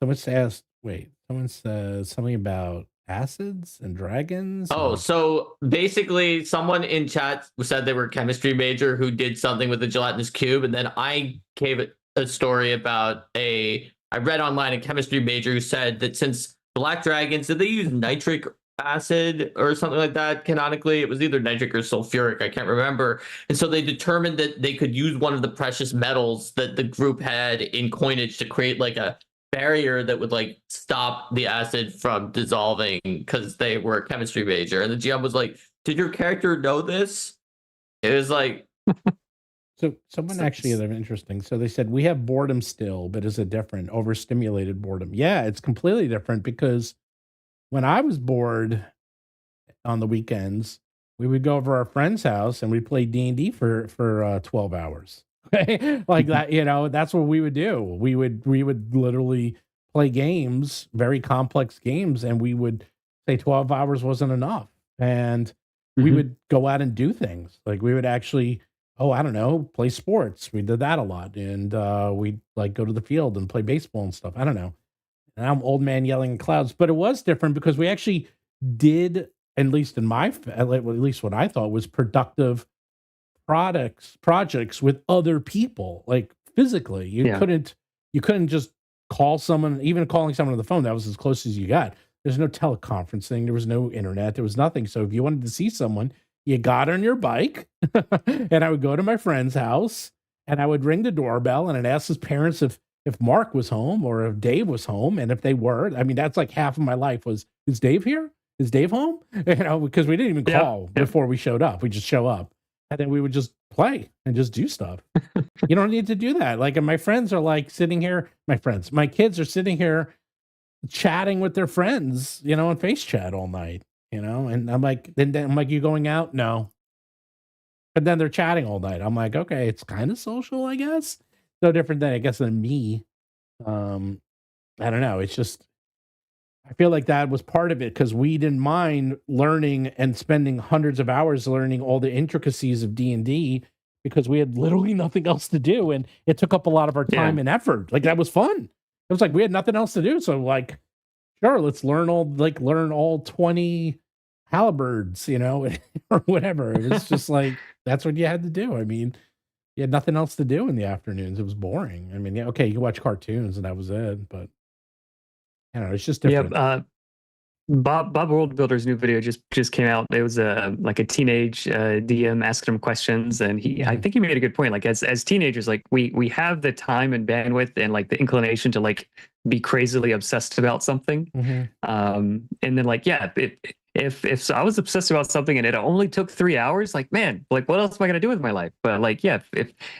Someone says something about acids and dragons. Oh, so basically someone in chat said they were a chemistry major who did something with the gelatinous cube, and then I gave it a story about I read online a chemistry major who said that since black dragons, did they use nitric acid or something like that? Canonically, it was either nitric or sulfuric, I can't remember. And so they determined that they could use one of the precious metals that the group had in coinage to create like a barrier that would like stop the acid from dissolving because they were a chemistry major. And the GM was like, did your character know this? It was like, so someone actually is interesting. So they said, we have boredom still, but is it different? Overstimulated boredom. Yeah, it's completely different because when I was bored on the weekends, we would go over our friend's house and we'd play D&D for 12 hours. Like that, that's what we would do. We would literally play games, very complex games, and we would say 12 hours wasn't enough. And we would go out and do things. Like we would actually, I don't know, play sports. We did that a lot. And we'd like go to the field and play baseball and stuff. I don't know. And I'm old man yelling in clouds, but it was different because we actually did, at least what I thought was productive projects with other people, like physically. You couldn't just call someone, even calling someone on the phone. That was as close as you got. There's no teleconferencing. There was no internet. There was nothing. So if you wanted to see someone, you got on your bike and I would go to my friend's house and I would ring the doorbell and I'd ask his parents if Mark was home or if Dave was home. And if they were, I mean, that's like half of my life was, is Dave here? Is Dave home? Because we didn't even call before we showed up. We just show up and then we would just play and just do stuff. You don't need to do that. Like, and my friends are like sitting here, my kids are sitting here chatting with their friends, on face chat all night, and I'm like, then I'm like, you going out? No. But then they're chatting all night. I'm like, okay, it's kind of social, I guess. No different than me. I don't know. It's just, I feel like that was part of it because we didn't mind learning and spending hundreds of hours learning all the intricacies of D&D because we had literally nothing else to do. And it took up a lot of our time and effort. Like that was fun. It was like, we had nothing else to do. So like, sure, let's learn all 20 halberds, or whatever. It was just like, that's what you had to do. I mean, you had nothing else to do in the afternoons. It was boring. I mean, you could watch cartoons and that was it, but I don't know, it's just different. Yeah, Bob World Builder's new video just came out. It was a teenage DM asking him questions, and I think he made a good point. Like as teenagers, like we have the time and bandwidth and like the inclination to like be crazily obsessed about something. And then like if so I was obsessed about something and it only took 3 hours, like man, like what else am I gonna do with my life? But like if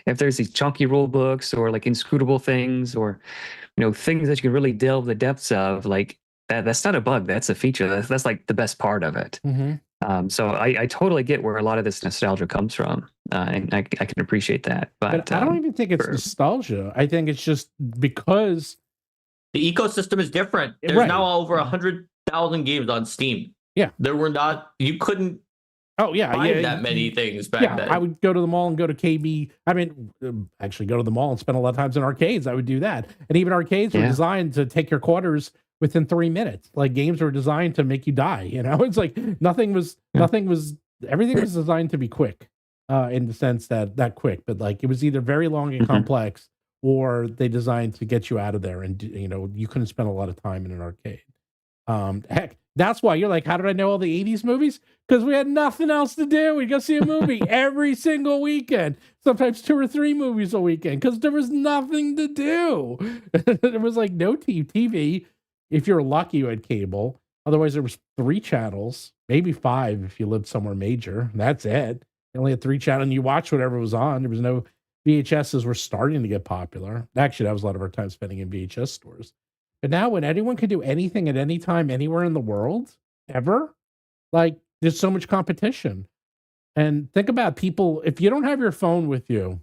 there's these chunky rule books or like inscrutable things or things that you can really delve the depths of, like that's not a bug, that's a feature. That's like the best part of it. So I totally get where a lot of this nostalgia comes from, and I can appreciate that. But I don't even think it's nostalgia. I think it's just because the ecosystem is different. There's now over 100,000 games on Steam. Yeah, there were not. You couldn't. Buy that many things back then. I would go to the mall and go to KB. I mean, actually go to the mall and spend a lot of times in arcades. I would do that. And even arcades were designed to take your quarters within 3 minutes. Like games were designed to make you die. It's like everything was designed to be quick, in the sense that quick. But like it was either very long and complex, or they designed to get you out of there. And you couldn't spend a lot of time in an arcade. Heck, That's why you're like, how did I know all the 80s movies? Because we had nothing else to do. We'd go see a movie every single weekend, sometimes 2 or 3 movies a weekend, because there was nothing to do. There was like no TV. If you're lucky, you had cable. Otherwise, there was 3 channels, maybe 5 if you lived somewhere major. That's it. You only had 3 channels, and you watched whatever was on. There was no VHSs were starting to get popular. Actually, that was a lot of our time spending in VHS stores. But now when anyone can do anything at any time, anywhere in the world, ever, like there's so much competition. And think about people, if you don't have your phone with you,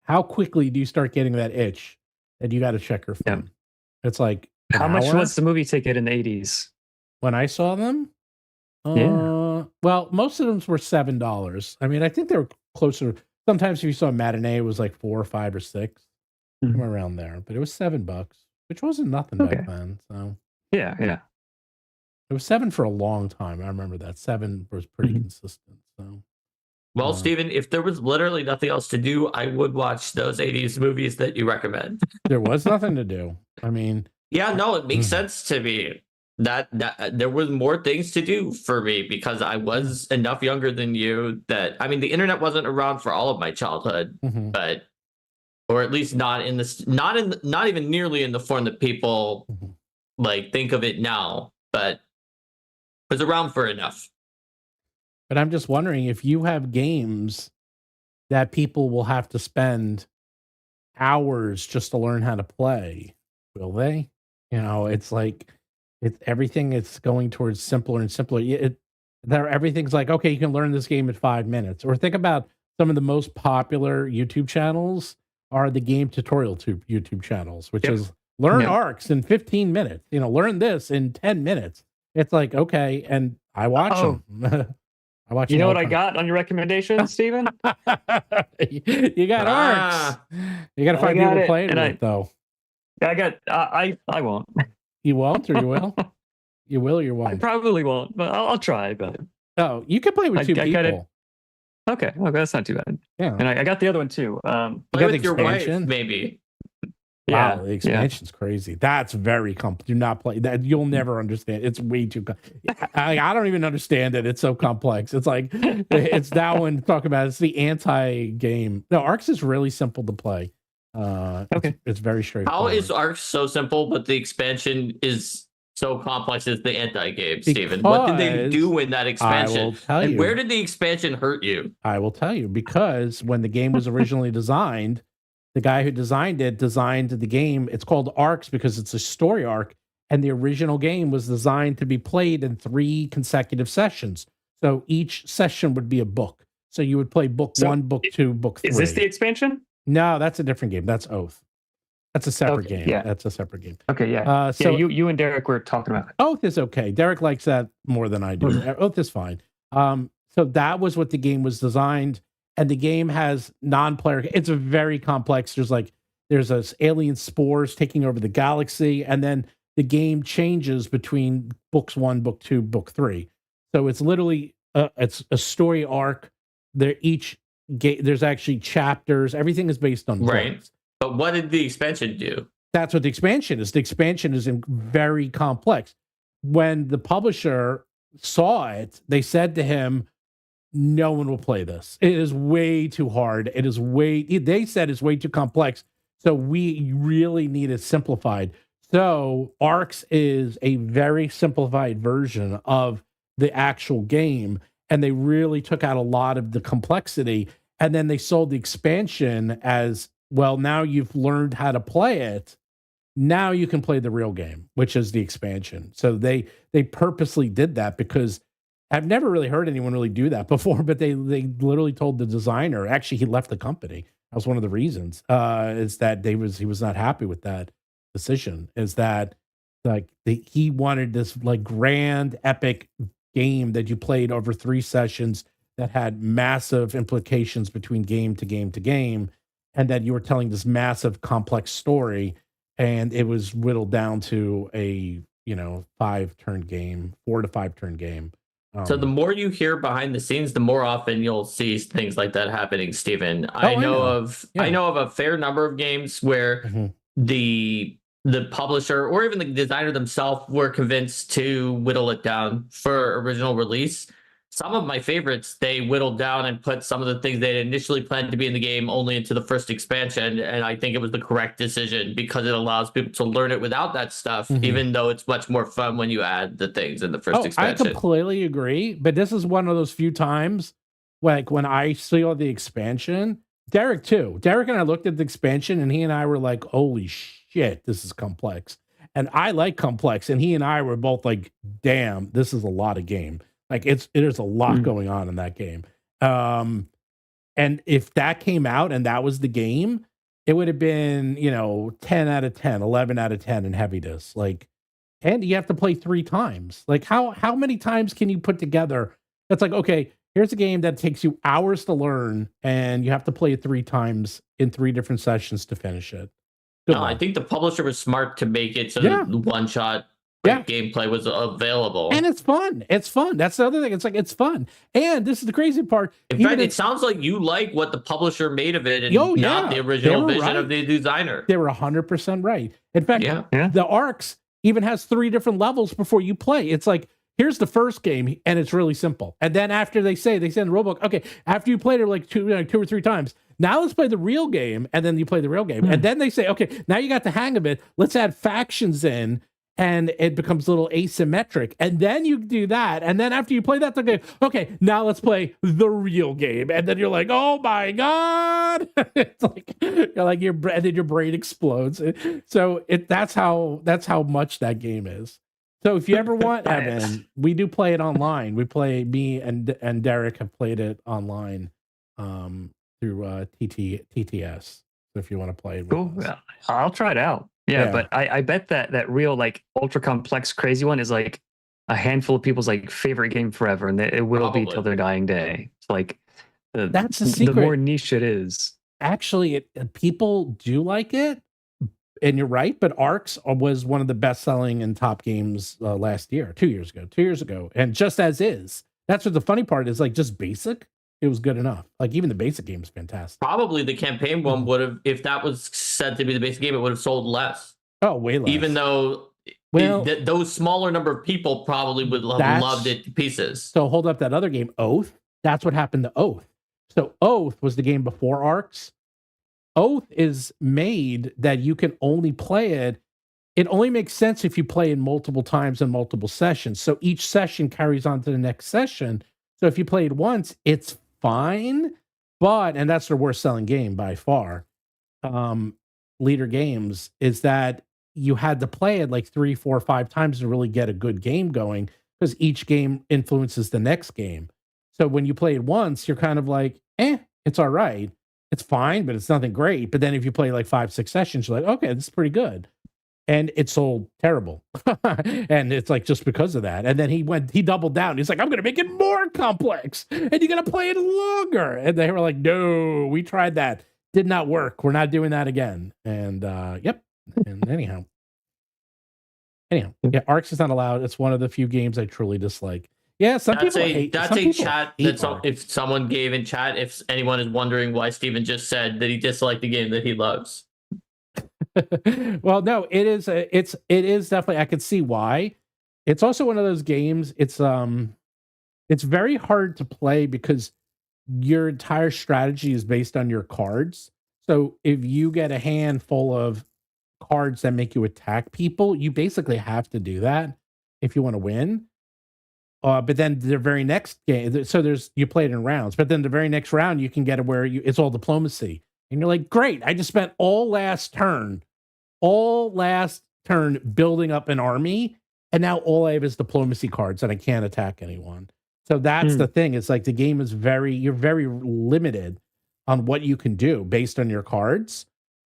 how quickly do you start getting that itch that you got to check your phone? Yeah. It's like, how much was the movie ticket in the 80s? When I saw them? Well, most of them were $7. I mean, I think they were closer. Sometimes if you saw a matinee, it was like 4 or 5 or 6, somewhere around there. But it was $7, which wasn't nothing back then. So yeah. It was 7 for a long time. I remember that 7 was pretty consistent. So, well, Steven, if there was literally nothing else to do, I would watch those 80s movies that you recommend. There was nothing to do. I mean, yeah, no, it makes sense to me that there was more things to do for me because I was enough younger than you that, I mean, the internet wasn't around for all of my childhood, but, or at least not even nearly in the form that people like think of it now, but it was around for enough. But I'm just wondering if you have games that people will have to spend hours just to learn how to play, will they? You know, it's like everything is going towards simpler and simpler. Everything's like, okay, you can learn this game in 5 minutes. Or think about some of the most popular YouTube channels are the game tutorial YouTube channels, which is learn arcs in 15 minutes. You know, learn this in 10 minutes. It's like, okay, and I watch them. I watch. You know what I got on your recommendation, Steven? You got arcs. You got to find people playing it, though. I got. I won't. You won't, or you will? You will, or you won't? I probably won't, but I'll try. But you can play with 2 people. Okay, that's not too bad. Yeah, and I got the other one too. Play with your wife, maybe. Wow, the expansion's crazy. That's very complex. Do not play that. You'll never understand. It's way too. I don't even understand it. It's so complex. It's like it's that one. Talk about it's the anti-game. No, Arcs is really simple to play. It's very straightforward. How is Arcs so simple, but the expansion is so complex as the anti-game, Steven? What did they do in that expansion? I will tell you. Where did the expansion hurt you? I will tell you, because when the game was originally designed, the guy who designed the game. It's called Arcs because it's a story arc, and the original game was designed to be played in 3 consecutive sessions. So each session would be a book. So you would play book 1, book 2, book 3. Is this the expansion? No, that's a different game. That's Oath. That's a separate game. Yeah. That's a separate game. Okay, yeah. So you and Derek were talking about it. Oath is okay. Derek likes that more than I do. Oath is fine. So that was what the game was designed. And the game has non-player. It's a very complex. There's a alien spores taking over the galaxy, and then the game changes between books 1, book 2, book 3. So it's literally it's a story arc. There's actually chapters. Everything is based on books. But what did the expansion do? That's what the expansion is. The expansion is very complex. When the publisher saw it, they said to him, no one will play this. It is way too hard. They said it's way too complex. So we really need it simplified. So Arcs is a very simplified version of the actual game. And they really took out a lot of the complexity. And then they sold the expansion as, well, now you've learned how to play it. Now you can play the real game, which is the expansion. So they purposely did that because I've never really heard anyone really do that before, but they literally told the designer, actually he left the company. That was one of the reasons, is that he was not happy with that decision, is that he wanted this like grand epic game that you played over 3 sessions that had massive implications between game to game to game, and that you were telling this massive complex story, and it was whittled down to a 5-turn game, 4 to 5-turn game. So the more you hear behind the scenes, the more often you'll see things like that happening, Steven. I know of a fair number of games where the the publisher or even the designer themselves were convinced to whittle it down for original release. Some of my favorites, they whittled down and put some of the things they initially planned to be in the game only into the first expansion. And I think it was the correct decision because it allows people to learn it without that stuff, even though it's much more fun when you add the things in the first expansion. I completely agree. But this is one of those few times, like when I saw the expansion, Derik too. Derik and I looked at the expansion and he and I were like, holy shit, this is complex. And I like complex. And he and I were both like, damn, this is a lot of game. Like there's a lot going on in that game. And if that came out and that was the game, it would have been, 10 out of 10, 11 out of 10 in heaviness. Like, and you have to play 3 times. Like how many times can you put together? That's like, okay, here's a game that takes you hours to learn and you have to play it 3 times in 3 different sessions to finish it. No, I think the publisher was smart to make it so that the one-shot gameplay was available. And it's fun. It's fun. That's the other thing. It's like, it's fun. And this is the crazy part. In fact, it sounds like you like what the publisher made of it and not the original vision of the designer. They were 100% right. In fact, the Arcs even has 3 different levels before you play. It's like, here's the first game, and it's really simple. And then after they say in the rulebook, okay, after you played it like 2 or 3 times, now let's play the real game, and then you play the real game. And then they say, okay, now you got the hang of it. Let's add factions in, and it becomes a little asymmetric. And then you do that. And then after you play that, they're okay, now let's play the real game. And then you're like, oh my God. It's like, and then your brain explodes. So that's how much that game is. So if you ever want, Evan, we do play it online. Me and Derik have played it online through TTS. So if you want to play it with us. I'll try it out. Yeah, but I bet that real like ultra complex crazy one is like a handful of people's like favorite game forever, and it will be till their dying day. It's like that's the secret. The more niche it is, actually, people do like it, and you're right. But Arcs was one of the best-selling and top games last year, 2 years ago, and just as is. That's what the funny part is. Like just basic. It was good enough. Like even the basic game is fantastic. Probably the campaign one would have, if that was said to be the basic game, it would have sold less. Oh, way less. Even though those smaller number of people probably would have loved it to pieces. So hold up that other game, Oath. That's what happened to Oath. So Oath was the game before Arcs. Oath is made that you can only play it. It only makes sense if you play it multiple times in multiple sessions. So each session carries on to the next session. So if you play it once, it's fine, and that's their worst selling game by far. Leader Games is that you had to play it like 3, 4, 5 times to really get a good game going because each game influences the next game. So when you play it once, you're kind of like, it's all right. It's fine, but it's nothing great. But then if you play like 5, 6 sessions, you're like, okay, this is pretty good. And it sold terrible. And it's like just because of that. And then he doubled down. He's like, I'm going to make it more complex and you're going to play it longer. And they were like, no, we tried that. Did not work. We're not doing that again. And And anyhow, yeah, Arcs is not allowed. It's one of the few games I truly dislike. Yeah, That's a chat. If someone gave in chat, if anyone is wondering why Steven just said that he disliked the game that he loves. Well, no, it is definitely, I could see why. It's also one of those games, it's very hard to play because your entire strategy is based on your cards. So if you get a hand full of cards that make you attack people, you basically have to do that if you want to win. But then the very next game, so you play it in rounds, but then the very next round you can get it where it's all diplomacy. And you're like, great, I just spent all last turn building up an army, and now all I have is diplomacy cards and I can't attack anyone. So that's the thing. It's like the game is you're very limited on what you can do based on your cards.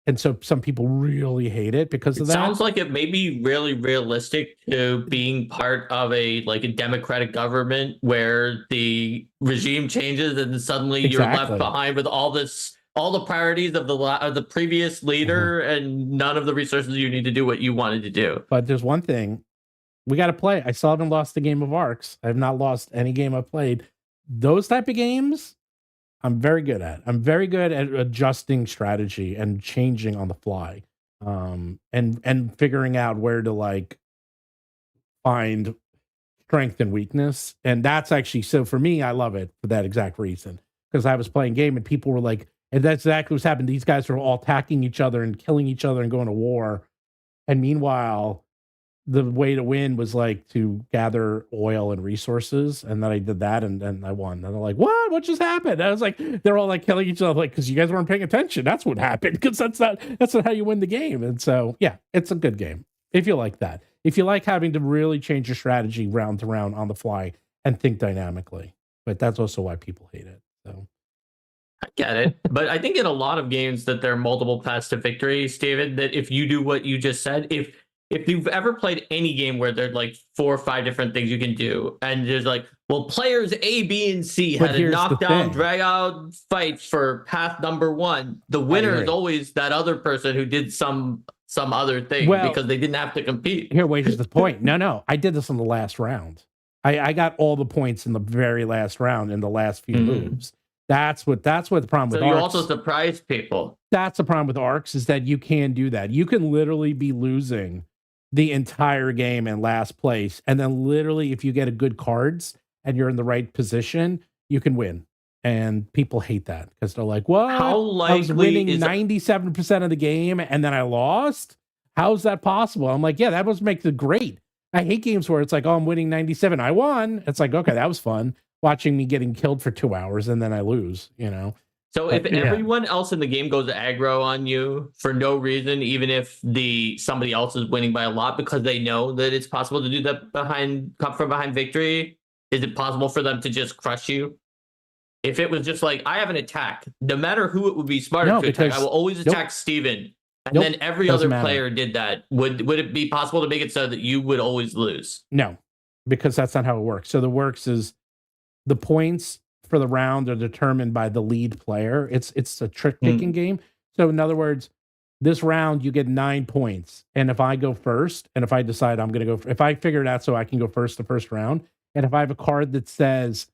And so some people really hate it because of that. Sounds like it may be really realistic to being part of a democratic government where the regime changes and then suddenly you're left behind with all the priorities of the previous leader and none of the resources you need to do what you wanted to do. But there's one thing we got to play. I still haven't lost a game of Arcs. I have not lost any game I've played. Those type of games, I'm very good at. I'm very good at adjusting strategy and changing on the fly. and figuring out where to like find strength and weakness. And that's actually, so for me, I love it for that exact reason, because I was playing game and people were like, and that's exactly what's happened. These guys are all attacking each other and killing each other and going to war. And meanwhile, the way to win was like to gather oil and resources. And then I did that and I won. And they're like, what just happened? And I was like, they're all like killing each other, like, because you guys weren't paying attention. That's what happened. Because that's not how you win the game. And so, yeah, it's a good game if you like that. If you like having to really change your strategy round to round on the fly and think dynamically. But that's also why people hate it. So I get it. But I think in a lot of games that there are multiple paths to victory, David, that if you do what you just said, if you've ever played any game where there's like 4 or 5 different things you can do, and there's like, well, players A, B, and C had a knockdown, drag out fight for path number 1. The winner is always that other person who did some other thing because they didn't have to compete. Here, wait, here's the point. No, I did this in the last round. I got all the points in the very last round in the last few moves. That's what the problem with arcs. So you arcs. also surprised people. That's the problem with arcs, is that you can do that. You can literally be losing the entire game in last place, and then literally, if you get a good cards and you're in the right position, you can win. And people hate that because they're like, "What? How likely I was winning 97% of the game and then I lost? How's that possible?" I'm like, "Yeah, that was makes it great." I hate games where it's like, "Oh, I'm winning 97, I won." It's like, okay, that was fun. Watching me getting killed for 2 hours and then I lose, you know. So if everyone else in the game goes aggro on you for no reason, even if somebody else is winning by a lot because they know that it's possible to do that come from behind victory, is it possible for them to just crush you? If it was just like, I have an attack, no matter who it would be smarter to attack, I will always attack Steven. And then every other player did that. Would it be possible to make it so that you would always lose? No, because that's not how it works. So the works is the points for the round are determined by the lead player. It's a trick picking game. So in other words, this round you get 9 points. And if I go first, and if I decide I'm going to go, if I figure it out so I can go first the first round, and if I have a card that says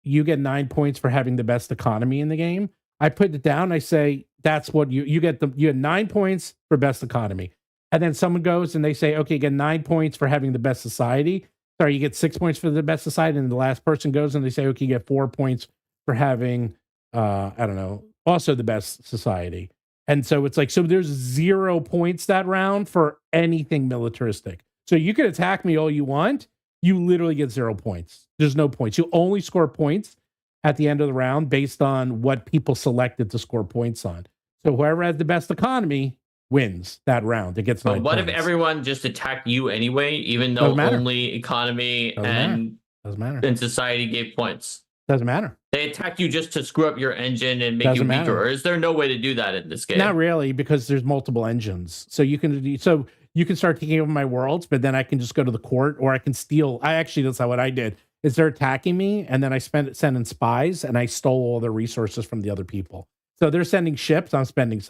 you get 9 points for having the best economy in the game, I put it down. I say, that's what you get. You get 9 points for best economy. And then someone goes and they say, okay, you get 9 points for having the best society. Sorry, you get 6 points for the best society. And the last person goes and they say, okay, you get 4 points for having, I don't know, also the best society. And so it's like, so there's 0 points that round for anything militaristic. So you can attack me all you want. You literally get 0 points. There's no points. You only score points at the end of the round based on what people selected to score points on. So whoever has the best economy wins that round. It gets 9 But what points. if everyone just attacked you anyway, even though only economy and society gave points? Doesn't matter. They attack you just to screw up your engine and make you weaker. Or is there no way to do that in this game? Not really, because there's multiple engines. So you can start taking over my worlds, but then I can just go to the court, or I can steal. That's not what I did. Is they're attacking me, and then I send in spies, and I stole all their resources from the other people. So they're sending ships. They're spending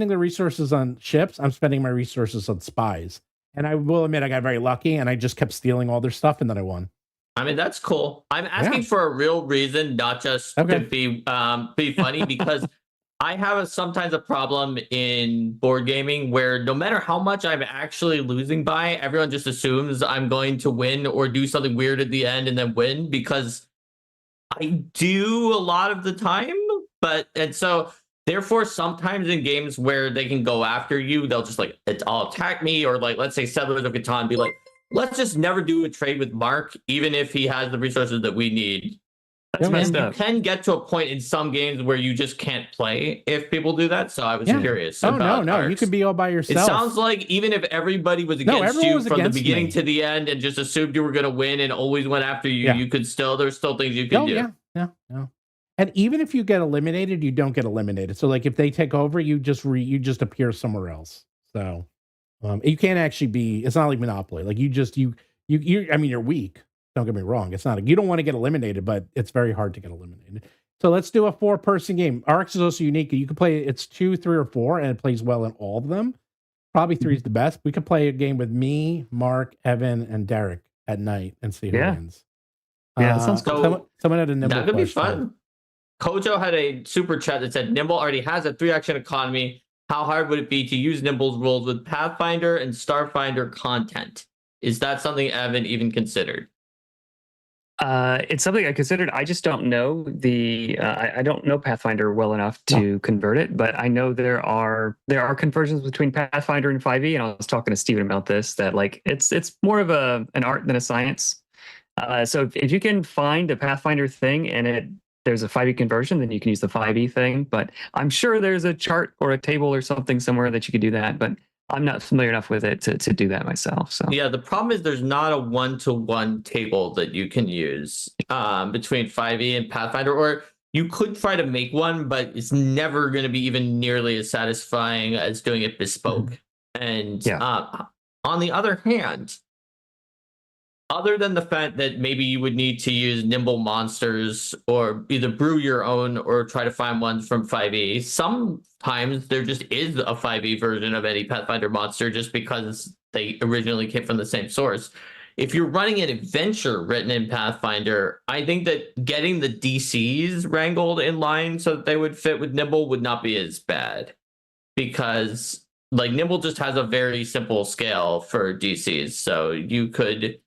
the resources on ships. I'm spending my resources on spies. And I will admit, I got very lucky, and I just kept stealing all their stuff, and then I won. I mean, that's cool. I'm asking for a real reason, not just to be funny, because I have sometimes a problem in board gaming where no matter how much I'm actually losing by, everyone just assumes I'm going to win or do something weird at the end and then win, because I do a lot of the time. And so therefore, sometimes in games where they can go after you, they'll just like, I'll attack me, or like, let's say Settlers of Catan, be like, let's just never do a trade with Mark, even if he has the resources that we need. That's messed up. You can get to a point in some games where you just can't play if people do that. So I was curious. No. Arcs. You can be all by yourself. It sounds like even if everybody was against you from the beginning to the end and just assumed you were going to win and always went after you, you could there's still things you can do. Yeah. And even if you get eliminated, you don't get eliminated. So like if they take over, you just appear somewhere else. So you can't actually be. It's not like Monopoly. Like I mean, you're weak. Don't get me wrong. It's not. You don't want to get eliminated, but it's very hard to get eliminated. So let's do a 4-person game. Arcs is also unique. You can play. It's 2, 3, or 4, and it plays well in all of them. Probably 3 is the best. We could play a game with me, Mark, Evan, and Derik at night and see who wins. Yeah, that sounds cool. Someone had a Nimble. That could be fun. Kojo had a super chat that said Nimble already has a 3-action economy. how hard would it be to use Nimble's rules with Pathfinder and Starfinder content? Is that something Evan even considered? It's something I considered. I just don't know I don't know Pathfinder well enough to convert it, but I know there are conversions between Pathfinder and 5e, and I was talking to Steven about this, that like it's more of an art than a science. So if you can find a Pathfinder thing and there's a 5e conversion, then you can use the 5e thing. But I'm sure there's a chart or a table or something somewhere that you could do that. But I'm not familiar enough with it to do that myself. So yeah, the problem is there's not a one-to-one table that you can use between 5e and Pathfinder, or you could try to make one, but it's never going to be even nearly as satisfying as doing it bespoke. And on the other hand, other than the fact that maybe you would need to use Nimble monsters or either brew your own or try to find ones from 5e, sometimes there just is a 5e version of any Pathfinder monster just because they originally came from the same source. If you're running an adventure written in Pathfinder, I think that getting the DCs wrangled in line so that they would fit with Nimble would not be as bad, because like Nimble just has a very simple scale for DCs, so you could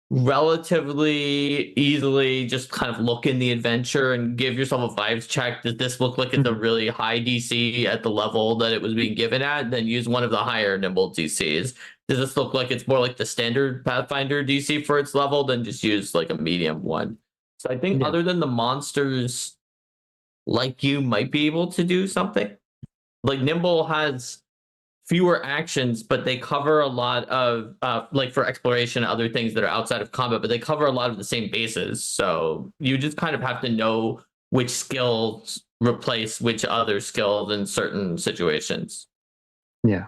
relatively easily just kind of look in the adventure and give yourself a vibes check. Does this look like it's a really high DC at the level that it was being given at? Then use one of the higher Nimble DCs. Does this look like it's more like the standard Pathfinder DC for its level? Then just use like a medium one. So I think other than the monsters, like you might be able to do something. Like Nimble has fewer actions, but they cover a lot of like for exploration and other things that are outside of combat, but they cover a lot of the same bases. So you just kind of have to know which skills replace which other skills in certain situations. Yeah.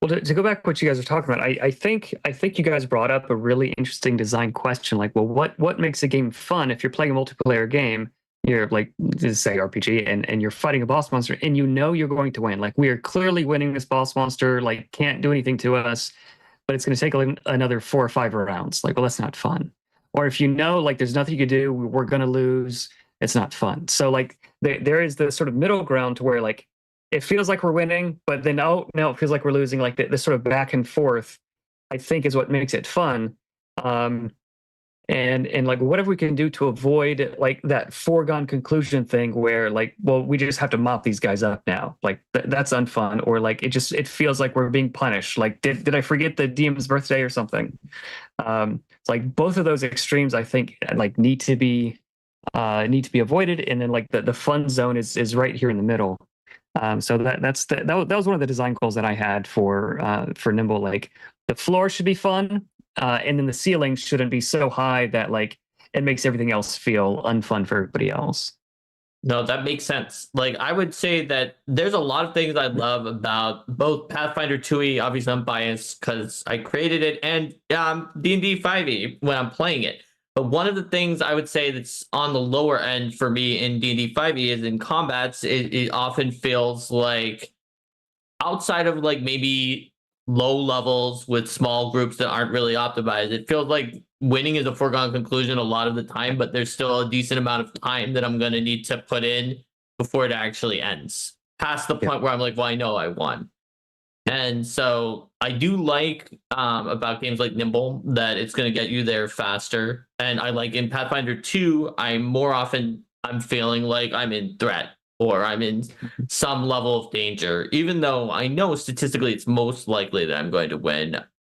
Well, to go back to what you guys are talking about, I think you guys brought up a really interesting design question. Like, well, what makes a game fun if you're playing a multiplayer game? You're like, just say RPG, and you're fighting a boss monster, and you know you're going to win. Like, we are clearly winning this boss monster. Like, can't do anything to us, but it's going to take another 4 or 5 rounds. Like, well, that's not fun. Or if you know, like, there's nothing you can do, we're going to lose, it's not fun. So, like, there is the sort of middle ground to where, like, it feels like we're winning, but then no, it feels like we're losing. Like, this sort of back and forth, I think, is what makes it fun. And like, whatever we can do to avoid like that foregone conclusion thing where like, well, we just have to mop these guys up now. Like that's unfun, or like it feels like we're being punished. Like, did I forget the DM's birthday or something? It's like both of those extremes, I think, like need to be avoided. And then like the fun zone is right here in the middle. So that was one of the design goals that I had for Nimble. Like, the floor should be fun. And then the ceiling shouldn't be so high that like it makes everything else feel unfun for everybody else. No, that makes sense. Like, I would say that there's a lot of things I love about both Pathfinder 2e. Obviously, I'm biased because I created it, and D&D 5e when I'm playing it. But one of the things I would say that's on the lower end for me in D&D 5e is in combats, it often feels like outside of like maybe low levels with small groups that aren't really optimized, it feels like winning is a foregone conclusion a lot of the time, but there's still a decent amount of time that I'm going to need to put in before it actually ends, past the point where I'm like, well, I know I won. And so I do like about games like Nimble that it's going to get you there faster. And I like in Pathfinder 2, I'm feeling like I'm in threat, or I'm in some level of danger, even though I know statistically it's most likely that I'm going to win.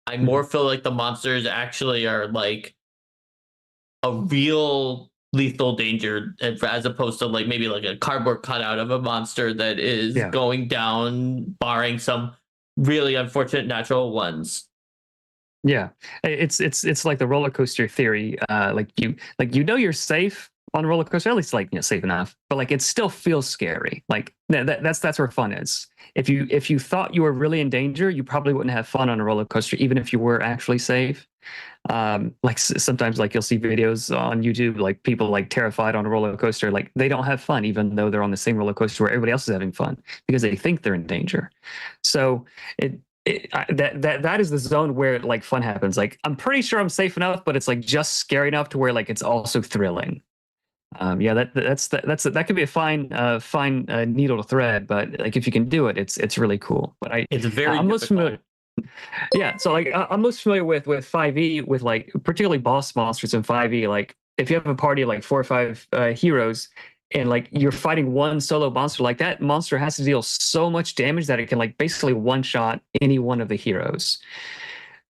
I more feel like the monsters actually are like a real lethal danger, as opposed to like maybe like a cardboard cutout of a monster that is going down, barring some really unfortunate natural ones. Yeah, it's like the roller coaster theory. Like you know you're safe on a roller coaster, at least like safe enough, but like it still feels scary. Like that's where fun is. If you thought you were really in danger, you probably wouldn't have fun on a roller coaster, even if you were actually safe. Like sometimes like you'll see videos on YouTube, like people like terrified on a roller coaster, like they don't have fun, even though they're on the same roller coaster where everybody else is having fun, because they think they're in danger. So that is the zone where like fun happens. Like, I'm pretty sure I'm safe enough, but it's like just scary enough to where like it's also thrilling. That could be a fine needle to thread, but like if you can do it, it's really cool. But It's very I'm most difficult. familiar. Yeah, so like I'm most familiar with 5e, with like particularly boss monsters in 5e. Like if you have a party of like 4 or 5 heroes, and like you're fighting one solo monster, like that monster has to deal so much damage that it can like basically one shot any one of the heroes.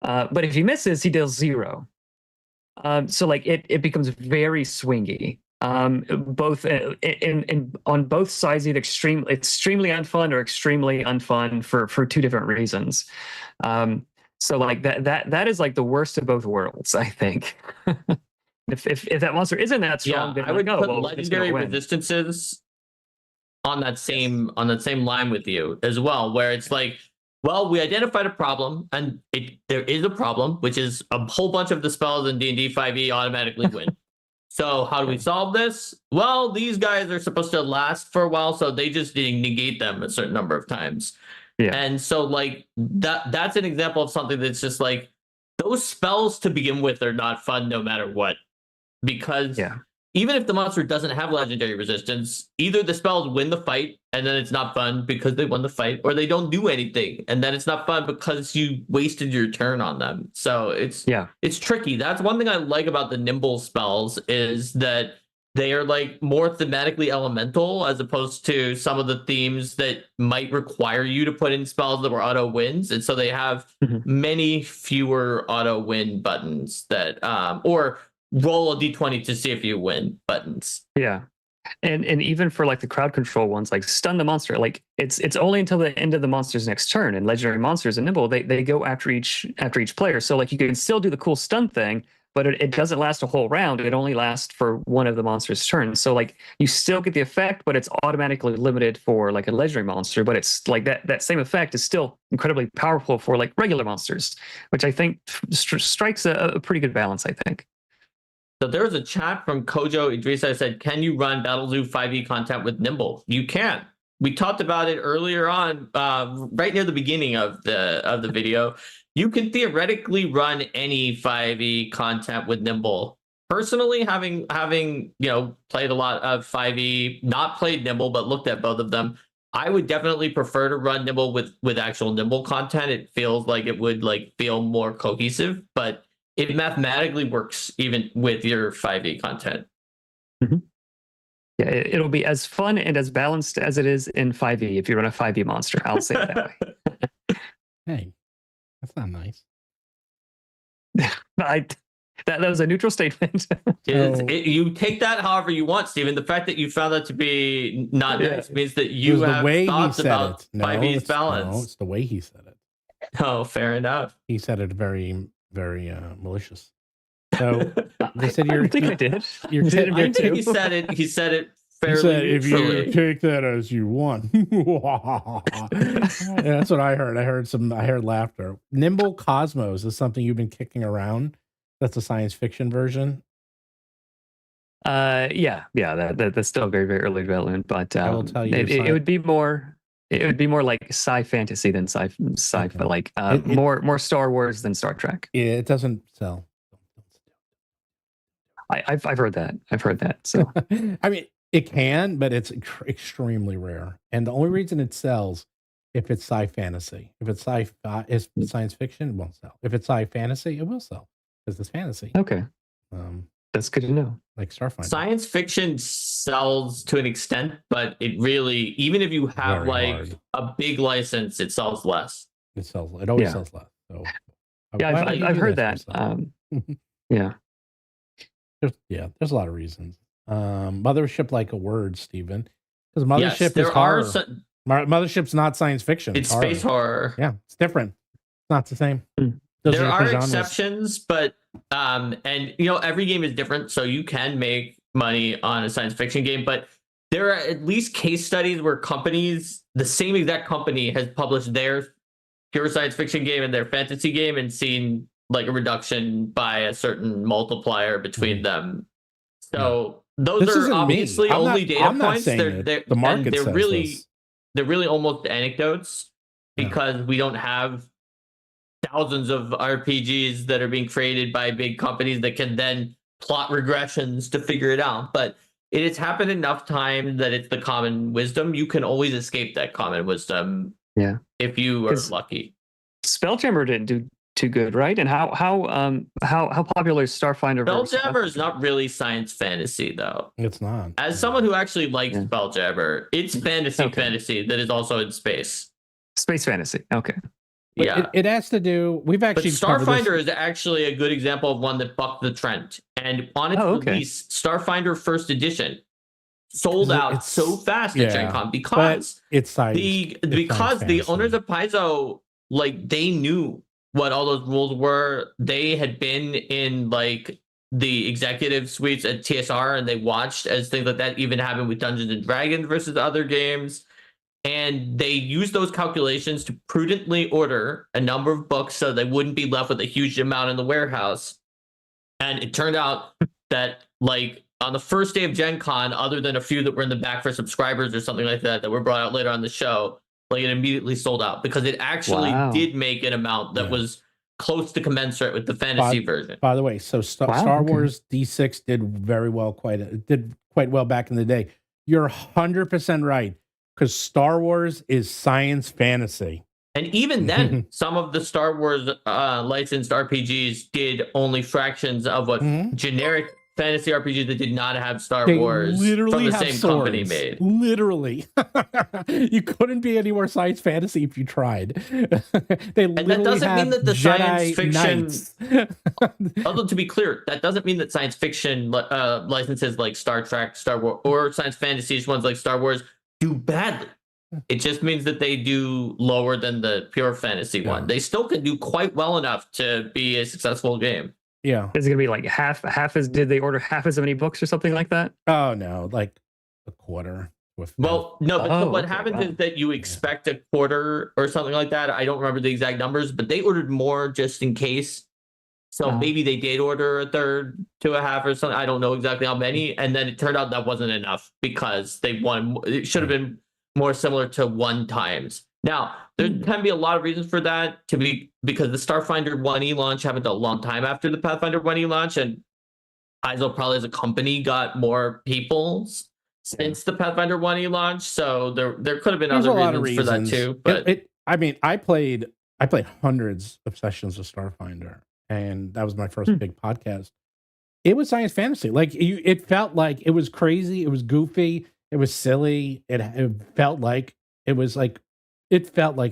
But if he misses, he deals 0. So like it becomes very swingy. Both in on both sides, either extremely unfun or extremely unfun for 2 different reasons. So like that is like the worst of both worlds, I think. if that monster isn't that strong, then I would like, put well, legendary resistances on that same line with you as well, where it's like, well, we identified a problem, and there is a problem, which is a whole bunch of the spells in D&D 5e automatically win. So how do we solve this? Well, these guys are supposed to last for a while, so they just negate them a certain number of times. Yeah. And so like that's an example of something that's just like, those spells to begin with are not fun no matter what. Because even if the monster doesn't have legendary resistance, either the spells win the fight and then it's not fun because they won the fight, or they don't do anything and then it's not fun because you wasted your turn on them. So it's tricky. That's one thing I like about the Nimble spells, is that they are like more thematically elemental, as opposed to some of the themes that might require you to put in spells that were auto wins. And so they have many fewer auto win buttons that or roll a d20 to see if you win buttons. Yeah. And even for like the crowd control ones, like stun the monster, like it's only until the end of the monster's next turn. And legendary monsters in Nimble, they go after each player. So like you can still do the cool stun thing, but it doesn't last a whole round. It only lasts for one of the monster's turns. So like you still get the effect, but it's automatically limited for like a legendary monster. But it's like that same effect is still incredibly powerful for like regular monsters, which I think strikes a pretty good balance, I think. So there was a chat from Kojo Idrissa said, can you run Battlezoo 5e content with Nimble? You can. We talked about it earlier on, right near the beginning of the video. You can theoretically run any 5e content with Nimble. Personally, having played a lot of 5e, not played Nimble, but looked at both of them, I would definitely prefer to run Nimble with actual Nimble content. It feels like it would feel more cohesive, but it mathematically works even with your 5e content. Mm-hmm. Yeah, it'll be as fun and as balanced as it is in 5e if you run a 5e monster. I'll say it that way. Hey, that's not nice. That was a neutral statement. You take that however you want, Stephen. The fact that you found that to be not nice means that you have thoughts about 5e's balance. No, it's the way he said it. Oh, fair enough. He said it very malicious. So they said I think I did. He said it. He said it fairly. If you take that as you want. That's what I heard. I heard laughter. Nimble Cosmos is something you've been kicking around. That's a science fiction version. That's still very, very early development, but I will tell you, it would be more. It would be more like sci fantasy than sci-fi, okay. Like more Star Wars than Star Trek. Yeah, it doesn't sell. I've heard that. I've heard that. So I mean, it can, but it's extremely rare. And the only reason it sells if it's sci-fantasy. If it's sci-fi, it's science fiction, it won't sell. If it's sci-fantasy, it will sell because it's fantasy. Okay. That's good to know. Like Starfinder. Science fiction sells to an extent, but it really, even if you have a big license, it sells less. It always sells less. So I've heard that. Yeah. There's a lot of reasons. Mothership like a word, Stephen. Because Mothership is horror. Mothership's not science fiction. It's space horror. Yeah, it's different. It's not the same. There are exceptions, but every game is different, so you can make money on a science fiction game, but there are at least case studies where companies, the same exact company, has published their pure science fiction game and their fantasy game and seen like a reduction by a certain multiplier between them. So those are obviously only data points. The market they're says really this. They're really almost anecdotes because we don't have thousands of RPGs that are being created by big companies that can then plot regressions to figure it out. But it has happened enough times that it's the common wisdom. You can always escape that common wisdom. Yeah. If you are 'Cause lucky. Spelljammer didn't do too good, right? And how popular is Starfinder? versus Spelljammer is not really science fantasy, though. It's not. As someone who actually likes Yeah. Spelljammer, it's fantasy that is also in space. Space fantasy. Okay. But Yeah. it has to do. We've But actually covered this. Starfinder is actually a good example of one that bucked the trend. And on its release, Starfinder First Edition sold out so fast at Gen Con because it's science. the owners of Paizo, like, they knew what all those rules were. They had been in like the executive suites at TSR and they watched as things like that even happened with Dungeons and Dragons versus other games. And they used those calculations to prudently order a number of books so they wouldn't be left with a huge amount in the warehouse. And it turned out that, like, on the first day of Gen Con, other than a few that were in the back for subscribers or something like that were brought out later on the show, like, it immediately sold out because it actually did make an amount that was close to commensurate with the fantasy version. By the way, so Star Wars D6 did very well, did quite well back in the day. You're 100% right, because Star Wars is science fantasy. And even then, some of the Star Wars licensed RPGs did only fractions of what generic fantasy RPGs that did not have Star Wars from the same company made. Literally. You couldn't be any more science fantasy if you tried. They and that doesn't mean that the Jedi science fiction... Although, to be clear, that doesn't mean that science fiction licenses like Star Trek, Star Wars, or science fantasy ones like Star Wars do badly. It just means that they do lower than the pure fantasy one. They still can do quite well enough to be a successful game. Yeah. Is it gonna be like half as did they order half as many books or something like that? Oh no, like a quarter. Well, no, but what happens is that you expect a quarter or something like that. I don't remember the exact numbers, but they ordered more just in case. So maybe they did order a third to a half or something. I don't know exactly how many. And then it turned out that wasn't enough because they wanted, it should have been more similar to one times. Now, there can be a lot of reasons for that because the Starfinder 1E launch happened a long time after the Pathfinder 1E launch, and Paizo probably as a company got more people since the Pathfinder 1E launch. So there could have been other reasons for that too. But I mean, I played hundreds of sessions of Starfinder, and that was my first big podcast. It was science fantasy. Like it felt like it was crazy. It was goofy. It was silly. It felt like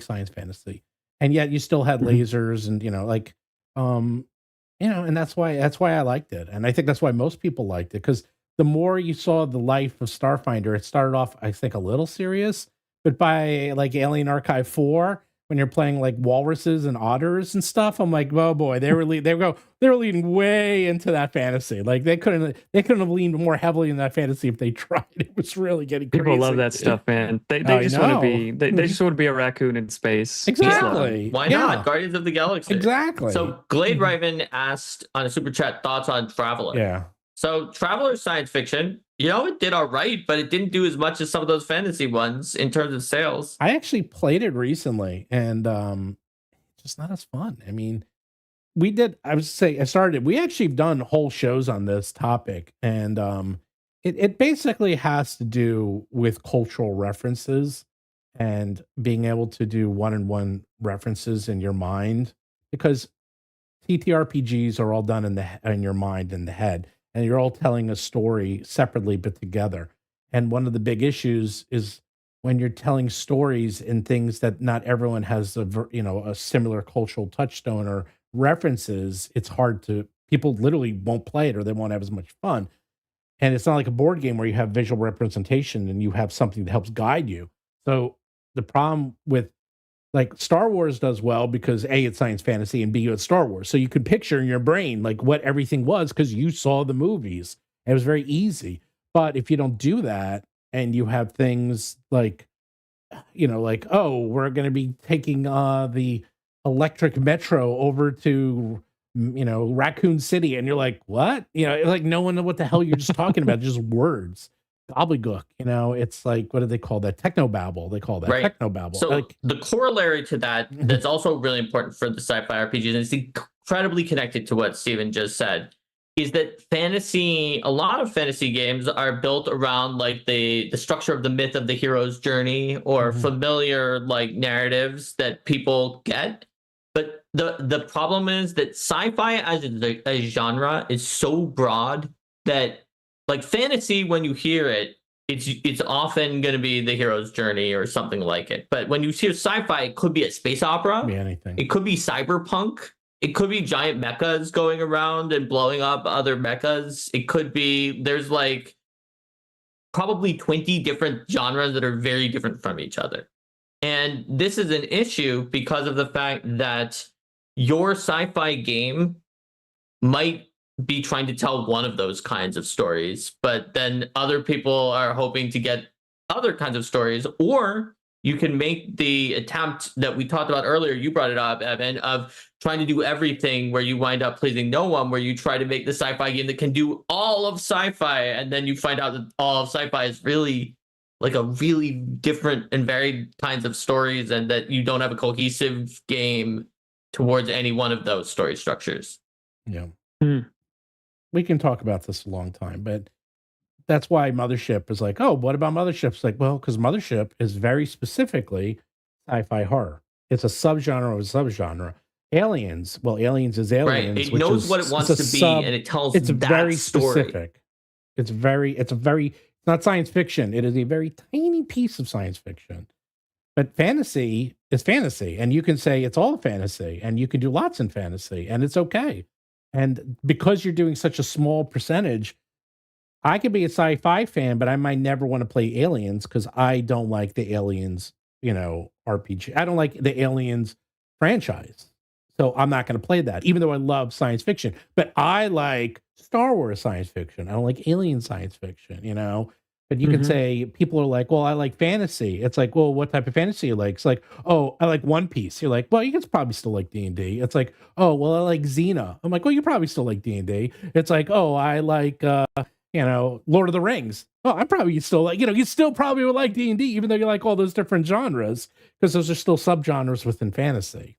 science fantasy, and yet you still had lasers and and that's why I liked it, and I think that's why most people liked it, because the more you saw the life of Starfinder, it started off, I think, a little serious, but by like Alien Archive 4, when you're playing like walruses and otters and stuff, I'm like, oh boy, they were leaning way into that fantasy. Like they couldn't have leaned more heavily in that fantasy if they tried. It was really getting crazy. People love that stuff, man. They just want to be they just want to be a raccoon in space. Exactly. Why not? Guardians of the Galaxy. Exactly. So Glade Raven asked on a super chat thoughts on Traveler. Yeah. So Traveler science fiction, it did all right, but it didn't do as much as some of those fantasy ones in terms of sales. I actually played it recently, and it's just not as fun. I mean, we actually done whole shows on this topic, and it basically has to do with cultural references and being able to do one-on-one references in your mind, because TTRPGs are all done in your mind and the head. And you're all telling a story separately but together. And one of the big issues is when you're telling stories in things that not everyone has a similar cultural touchstone or references, it's hard to, people literally won't play it or they won't have as much fun. And it's not like a board game where you have visual representation and you have something that helps guide you. So the problem with, like, Star Wars does well because A, it's science fantasy, and B, it's Star Wars. So you could picture in your brain like what everything was because you saw the movies. It was very easy. But if you don't do that and you have things like, oh, we're going to be taking the electric metro over to, Raccoon City. And you're like, what? Like no one knows what the hell you're just talking about. Just words. Gobbledygook, it's like, what do they call that? Technobabble. They call that technobabble. So the corollary to that's also really important for the sci-fi RPGs, and it's incredibly connected to what Steven just said, is that a lot of fantasy games are built around like the structure of the myth of the hero's journey or familiar like narratives that people get. But the problem is that sci-fi as a genre is so broad that like fantasy, when you hear it, it's often going to be the hero's journey or something like it. But when you hear sci-fi, it could be a space opera, Be anything. it could be cyberpunk, it could be giant mechas going around and blowing up other mechas. It could be there's like probably 20 different genres that are very different from each other. And this is an issue because of the fact that your sci-fi game might be trying to tell one of those kinds of stories, but then other people are hoping to get other kinds of stories. Or you can make the attempt that we talked about earlier, you brought it up, Evan, of trying to do everything where you wind up pleasing no one, where you try to make the sci-fi game that can do all of sci-fi, and then you find out that all of sci-fi is really like a really different and varied kinds of stories, and that you don't have a cohesive game towards any one of those story structures. Yeah. We can talk about this a long time, but that's why Mothership is like, oh, what about Mothership? It's like, well, because Mothership is very specifically sci-fi horror. It's a subgenre of a subgenre. Aliens, well, Aliens is Aliens. Right. It knows what it wants to be, and it tells it's that very story. Specific. It's not science fiction. It is a very tiny piece of science fiction. But fantasy is fantasy, and you can say it's all fantasy, and you can do lots in fantasy, and it's okay. And because you're doing such a small percentage, I could be a sci-fi fan, but I might never want to play Aliens because I don't like the Aliens, RPG. I don't like the Aliens franchise. So I'm not going to play that, even though I love science fiction. But I like Star Wars science fiction. I don't like alien science fiction, But you can say, people are like, well, I like fantasy. It's like, well, what type of fantasy you like? It's like, oh, I like One Piece. You're like, well, you can probably still like D&D. It's like, oh, well, I like Xena. I'm like, well, you probably still like D&D. It's like, oh, I like, Lord of the Rings. Oh, I probably still like, you still probably would like D&D, even though you like all those different genres, because those are still subgenres within fantasy.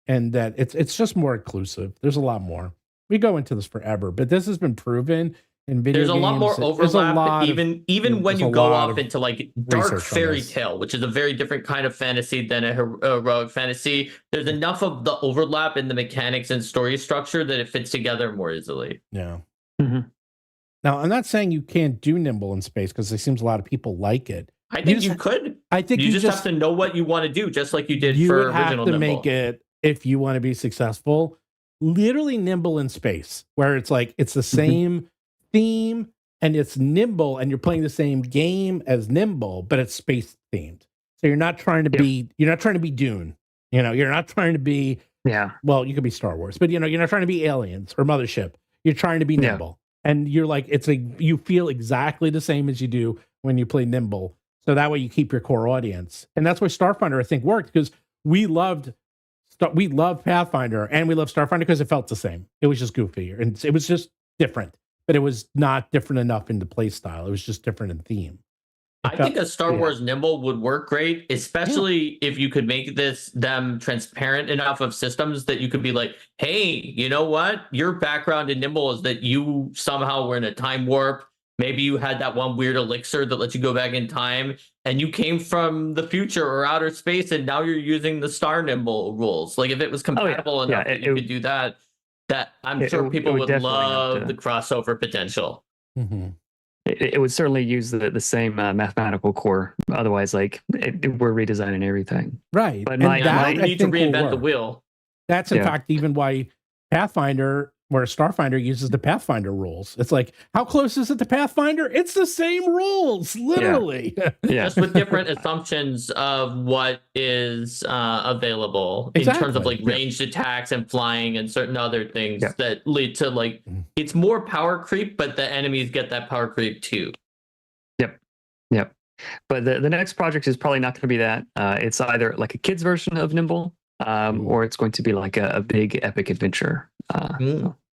And that it's just more inclusive. There's a lot more. We go into this forever, but this has been proven in video games. There's a lot more overlap, even when you go off into like dark fairy tale, which is a very different kind of fantasy than a heroic fantasy. There's enough of the overlap in the mechanics and story structure that it fits together more easily. Yeah. Now, I'm not saying you can't do Nimble in space, because it seems a lot of people like it. I think you could. I think you just have to know what you want to do, just like you did for original Nimble. You would have to make it, if you want to be successful, literally Nimble in space, where it's like it's the same theme and it's Nimble, and you're playing the same game as Nimble, but it's space themed. So you're not trying to be Dune. You're not trying to be well, you could be Star Wars, but you're not trying to be Aliens or Mothership. You're trying to be Nimble. And you're like, you feel exactly the same as you do when you play Nimble. So that way you keep your core audience. And that's why Starfinder, I think, worked, because we loved Pathfinder and we loved Starfinder because it felt the same. It was just goofier and it was just different, but it was not different enough in the play style. It was just different in theme. I think a Star Wars Nimble would work great, especially if you could make them transparent enough of systems that you could be like, hey, you know what? Your background in Nimble is that you somehow were in a time warp. Maybe you had that one weird elixir that lets you go back in time, and you came from the future or outer space, and now you're using the Star Nimble rules. Like, if it was compatible enough that you could do that, I'm sure people would love the crossover potential. It would certainly use the same mathematical core. Otherwise, we're redesigning everything. Right. But you need to reinvent the wheel. That's in fact even why Pathfinder, where Starfinder uses the Pathfinder rules. It's like, how close is it to Pathfinder? It's the same rules, literally. Just with different assumptions of what is available in terms of like ranged attacks and flying and certain other things that lead to like, it's more power creep, but the enemies get that power creep too. Yep. But the next project is probably not going to be that. It's either like a kid's version of Nimble, or it's going to be like a big epic adventure.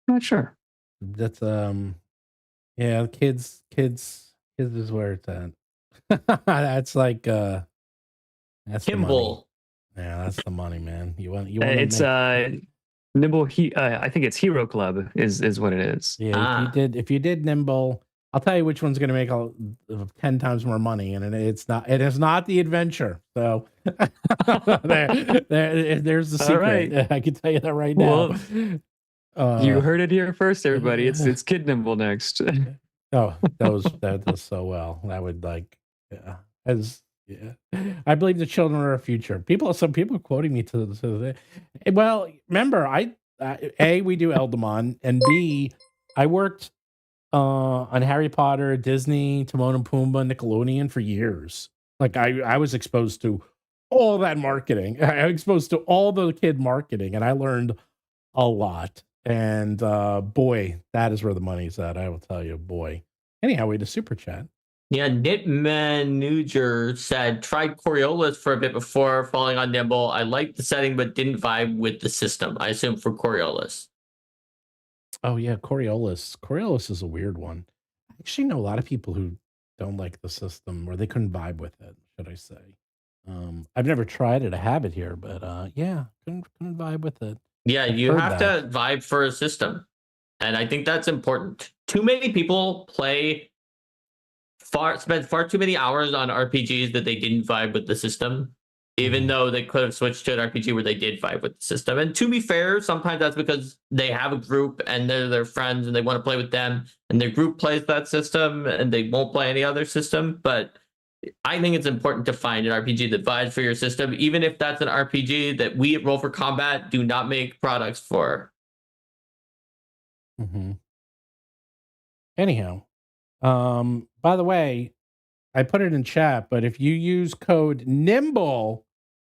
Not sure. That's kids is where it's at. That's like that's Kimball. Yeah, that's the money, man. You want Nimble, I think it's Hero Club is what it is. Yeah, if you did Nimble, I'll tell you which one's going to make 10 times more money, and it is not the adventure. So there's the secret. Right. I can tell you that right now. Well, you heard it here first, everybody. It's Kid Nimble next. Oh, that does so well. That would I believe the children are our future. Some people are quoting me to well, remember, we do eldmon, and B, I worked on Harry Potter, Disney, Timon and Pumbaa, Nickelodeon for years. Like I was exposed to all that marketing. I was exposed to all the kid marketing, and I learned a lot. And boy, that is where the money's at. I will tell you, boy. Anyhow, we had a super chat. Yeah, Nitmanuger said, tried Coriolis for a bit before falling on Nimble. I liked the setting, but didn't vibe with the system. I assume for Coriolis. Oh, yeah, Coriolis. Coriolis is a weird one. I actually know a lot of people who don't like the system, or they couldn't vibe with it, should I say. I've never tried it. I have it here, but yeah, couldn't vibe with it. Yeah, you have to vibe for a system. And I think that's important. Too many people spend far too many hours on RPGs that they didn't vibe with the system, even though they could have switched to an RPG where they did vibe with the system. And to be fair, sometimes that's because they have a group and they're their friends and they want to play with them, and their group plays that system and they won't play any other system. But I think it's important to find an RPG that vibes for your system, even if that's an RPG that we at Roll for Combat do not make products for. Mm-hmm. Anyhow, by the way, I put it in chat, but if you use code NIMBLE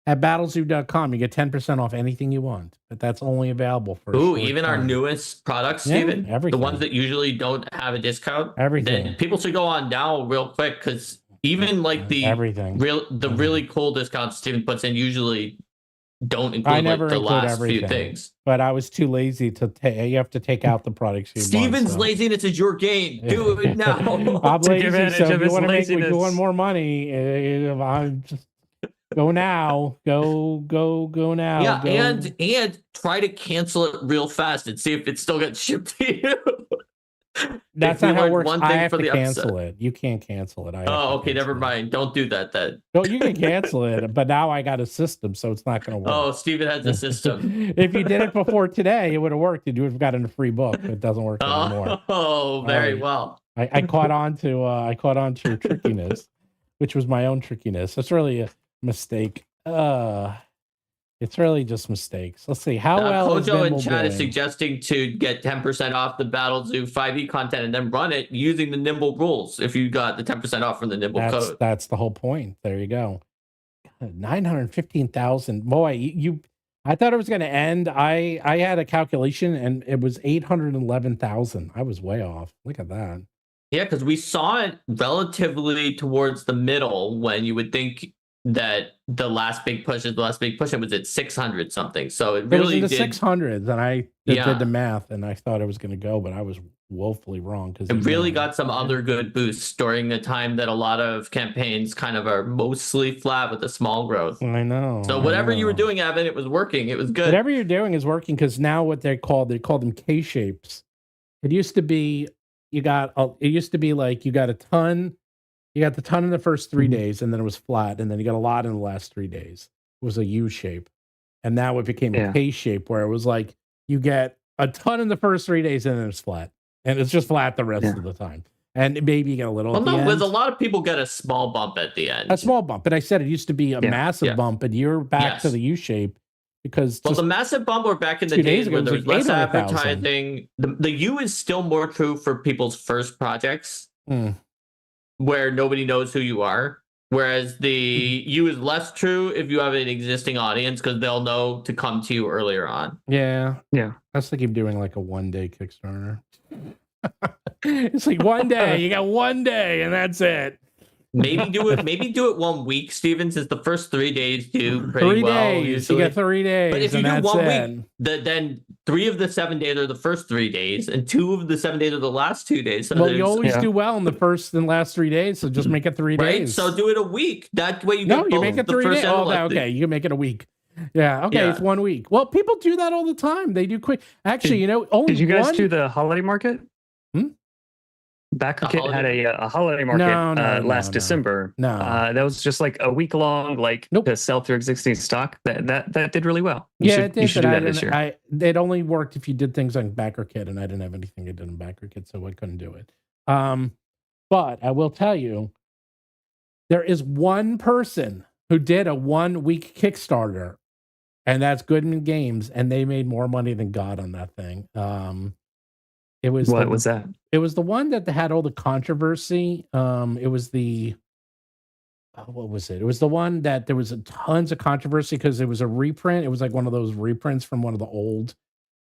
at battlezoo.com, you get 10% off anything you want. But that's only available for even our newest products, Steven? Everything. The ones that usually don't have a discount. Everything. Then people should go on now real quick, because even like the really cool discounts Steven puts in usually don't include the last few things. But I was too lazy to take. You have to take out the products. Steven's laziness is your game. Do it now. I'm lazy, so if you want more money, I'm just go now. Go now. Yeah, and try to cancel it real fast and see if it still gets shipped to you. That's not how it works. I have to cancel it. You can't cancel it. Okay, never mind. Don't do that then. No, you can cancel it, but now I got a system, so it's not going to work. Oh, Steven has a system. If you did it before today, it would have worked. You would have gotten a free book. It doesn't work anymore. Oh, very well. I caught on to your trickiness, which was my own trickiness. It's really a mistake. It's really just mistakes. Let's see. How well is Kojo Nimble in chat doing? is suggesting to get 10% off the Battlezoo 5e content and then run it using the Nimble rules if you got the 10% off from the Nimble code. That's the whole point. There you go. 915,000. Boy, I thought it was going to end. I had a calculation and it was 811,000. I was way off. Look at that. Yeah, because we saw it relatively towards the middle when you would think that the last big push it was at 600 something. So it really was in the 600s, and I did the math, and I thought it was going to go, but I was woefully wrong, because it really got some other good boosts during the time that a lot of campaigns kind of are mostly flat with a small growth. I know. So whatever you were doing, Evan, it was working. It was good. Whatever you're doing is working, because now what they call them K shapes. It used to be you got a ton. You got the ton in the first 3 days, and then it was flat, and then you got a lot in the last 3 days. It was a U shape. And now it became a K shape, where it was like you get a ton in the first 3 days, and then it's flat. And it's just flat the rest of the time. And maybe you get a little at the end. Because a lot of people get a small bump at the end. A small bump. But I said it used to be a massive bump, and you're back to the U shape. Because the massive bump were back in the days where there was less advertising. The U is still more true for people's first projects. Where nobody knows who you are, whereas the U is less true if you have an existing audience, because they'll know to come to you earlier on. Yeah. That's like you're doing like a 1 day Kickstarter. It's like 1 day, you got 1 day, and that's it. Maybe do it 1 week, Steven, since the first 3 days do pretty 3 well. Days. Usually. You got 3 days. But if you do 1 week, then 3 of the 7 days are the first 3 days, and 2 of the 7 days are the last 2 days. So you always do well in the first and last 3 days, so just make it 3 days. Right? So do it a week. That way you make it 3 days. Oh, okay, you can make it a week. Yeah. Okay. Yeah. It's 1 week. Well, people do that all the time. They do quick. Actually, only Did you guys one. do the holiday market? Backer Kit had a holiday market last December. No. That was just like a week long, like to sell through existing stock. That did really well. You should do that this year. It only worked if you did things on Backer Kit, and I didn't have anything I did in Backer Kit, so I couldn't do it. But I will tell you, there is one person who did a 1 week Kickstarter, and that's Goodman Games, and they made more money than God on that thing. It was what was that? It was the one that had all the controversy. It was the what was it? It was the one that there was tons of controversy because it was a reprint. It was like one of those reprints from one of the old,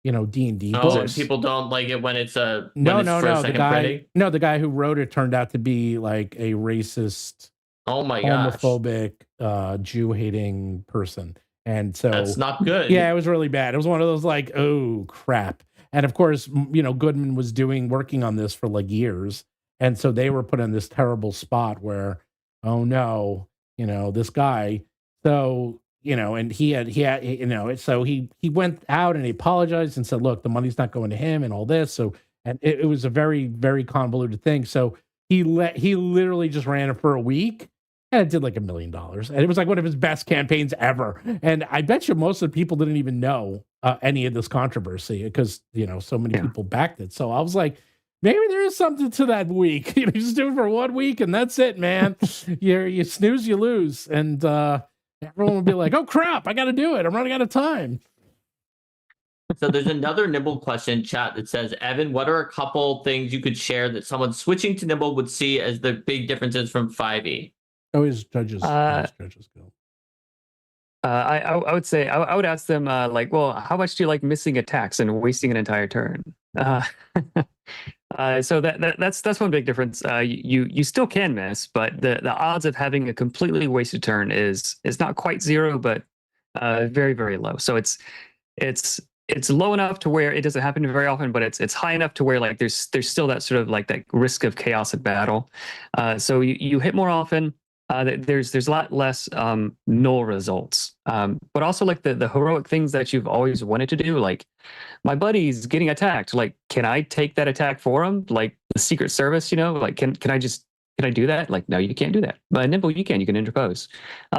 D&D books. And people don't like it when it's a no. The guy who wrote it turned out to be like a racist, oh my gosh, homophobic, Jew-hating person, and so that's not good. Yeah, it was really bad. It was one of those like, oh crap. And of course, Goodman was working on this for like years. And so they were put in this terrible spot where, oh no, this guy. So, and he had, so he went out and he apologized and said, look, the money's not going to him and all this. So, and it was a very, very convoluted thing. So he literally just ran it for a week. And it did like $1 million. And it was like one of his best campaigns ever. And I bet you most of the people didn't even know any of this controversy because, so many people backed it. So I was like, maybe there is something to that week. You just do it for 1 week and that's it, man. you snooze, you lose. And everyone will be like, oh crap, I got to do it. I'm running out of time. So there's another Nimble question in chat that says, Evan, what are a couple things you could share that someone switching to Nimble would see as the big differences from 5e? Always judges go. I would say I would ask them well, how much do you like missing attacks and wasting an entire turn? So that's one big difference. You still can miss, but the odds of having a completely wasted turn is not quite zero, but very, very low. So it's low enough to where it doesn't happen very often, but it's high enough to where like there's still that sort of like that risk of chaos at battle. So you hit more often. There's a lot less null results, but also like the heroic things that you've always wanted to do. Like my buddy's getting attacked. Like, can I take that attack for him? Like the Secret Service, like can I do that? Like, no, you can't do that. But Nimble, you can interpose.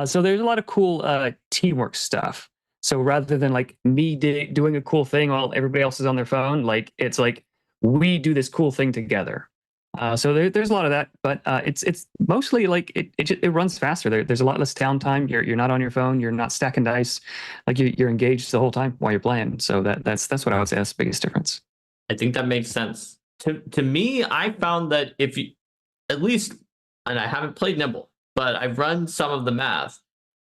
So there's a lot of cool teamwork stuff. So rather than like me doing a cool thing while everybody else is on their phone, like it's like we do this cool thing together. So there's a lot of that, but it's mostly like it runs faster. There's a lot less downtime. You're not on your phone. You're not stacking dice. Like you're engaged the whole time while you're playing. So that's what I would say that's the biggest difference. I think that makes sense. To me, I found that if you, at least, and I haven't played Nimble, but I've run some of the math.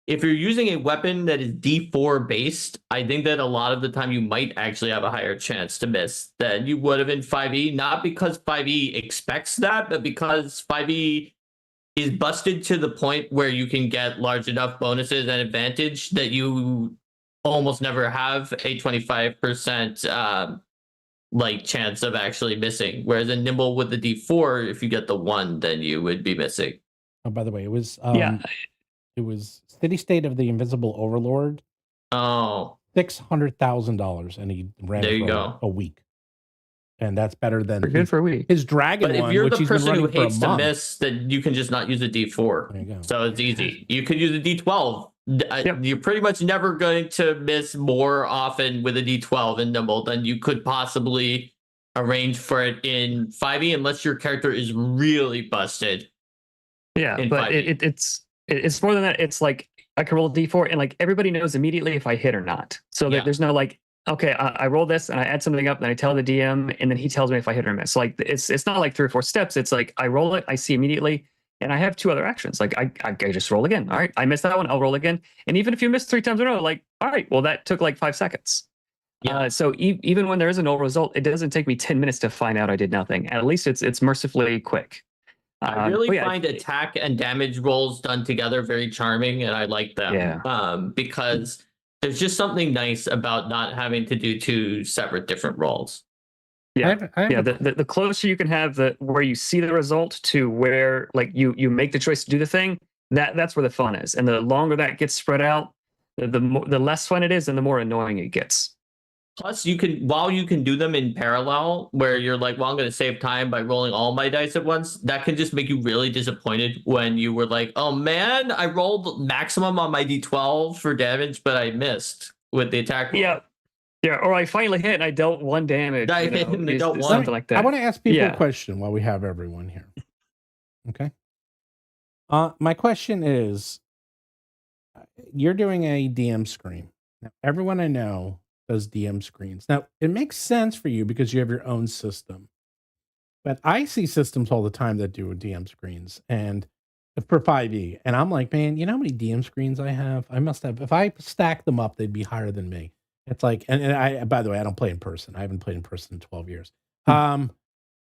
If you're using a weapon that is D4 based, I think that a lot of the time you might actually have a higher chance to miss than you would have in 5e. Not because 5e expects that, but because 5e is busted to the point where you can get large enough bonuses and advantage that you almost never have a 25% like chance of actually missing. Whereas in Nimble with the D4, if you get the 1, then you would be missing. Oh, by the way, it was it was City State of the Invisible Overlord. Oh, $600,000, and he ran there it you for go. a week, and that's better than good for a week. His dragon but one. If you're which the he's been person who running for a hates to month. miss, then you can just not use a D4. There you go. So it's easy. You could use a D12. Yep. You're pretty much never going to miss more often with a D12 in Nimble than you could possibly arrange for it in 5e, unless your character is really busted. Yeah, but it's more than that. It's like I can roll a D4 and like everybody knows immediately if I hit or not. So that there's no like, okay, I roll this and I add something up and I tell the DM and then he tells me if I hit or miss. Like it's not like 3 or 4 steps. It's like I roll it, I see immediately, and I have 2 other actions. Like I just roll again. All right, I missed that one, I'll roll again. And even if you miss 3 times in a row, like, all right, well that took like 5 seconds. Yeah. So even when there is a null result, it doesn't take me 10 minutes to find out I did nothing. At least it's mercifully quick. I really find attack and damage rolls done together very charming, and I like them. Yeah. Because there's just something nice about not having to do 2 separate different rolls. Yeah, the closer you can have where you see the result to where like you make the choice to do the thing, that's where the fun is. And the longer that gets spread out, the less fun it is, and the more annoying it gets. Plus, you can do them in parallel, where you're like, well, I'm going to save time by rolling all my dice at once. That can just make you really disappointed when you were like, oh man, I rolled maximum on my d12 for damage, but I missed with the attack roll. Yeah, or I finally hit and I dealt 1 damage. I hit and they dealt 1. Something like that. I want to ask people a question while we have everyone here. Okay. My question is, you're doing a DM screen. Now, everyone I know does DM screens. Now, it makes sense for you because you have your own system. But I see systems all the time that do DM screens and for 5e. And I'm like, man, you know how many DM screens I have? I must have, if I stack them up, they'd be higher than me. It's like, and I, by the way, I don't play in person. I haven't played in person in 12 years.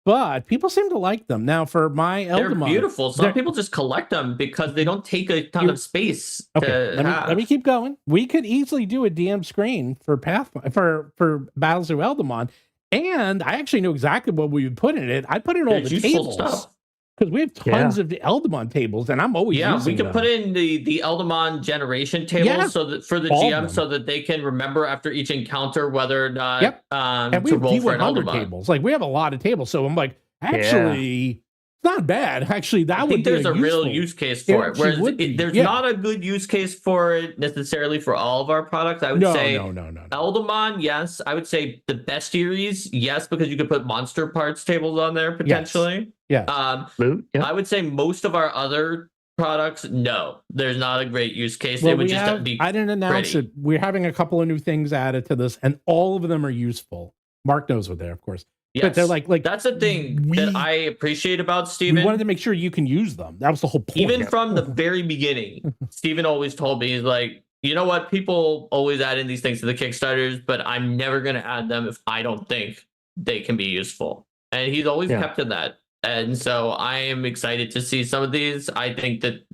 But people seem to like them. Now, for my They're eldmon, beautiful. Some people just collect them because they don't take a ton of space. Okay, let me keep going. We could easily do a DM screen for for Battlezoo Eldmon, and I actually know exactly what we would put in it. I put in all the tables because we have tons of Eldmon tables, and I'm always using we could them. put in the Eldmon generation tables so that for the GM, so that they can remember after each encounter whether or not and we to have roll for an D100 Eldmon tables. Like we have a lot of tables, so I'm like, actually. Not bad. Actually, that would be there's a real use case for it. Whereas there's not a good use case for it necessarily for all of our products. I would say no. Eldmon, yes. I would say the Bestiaries, yes, because you could put monster parts tables on there potentially. Yes. I would say most of our other products, no. There's not a great use case. Well, it would just be I didn't announce it. We're having a couple of new things added to this, and all of them are useful. Mark knows what they're, of course. Yes. But they're like that's the thing that I appreciate about Steven. We wanted to make sure you can use them. That was the whole point. Even from the very beginning, Steven always told me, he's like, you know what? People always add in these things to the Kickstarters, but I'm never going to add them if I don't think they can be useful. And he's always kept to that. And so I am excited to see some of these. I think that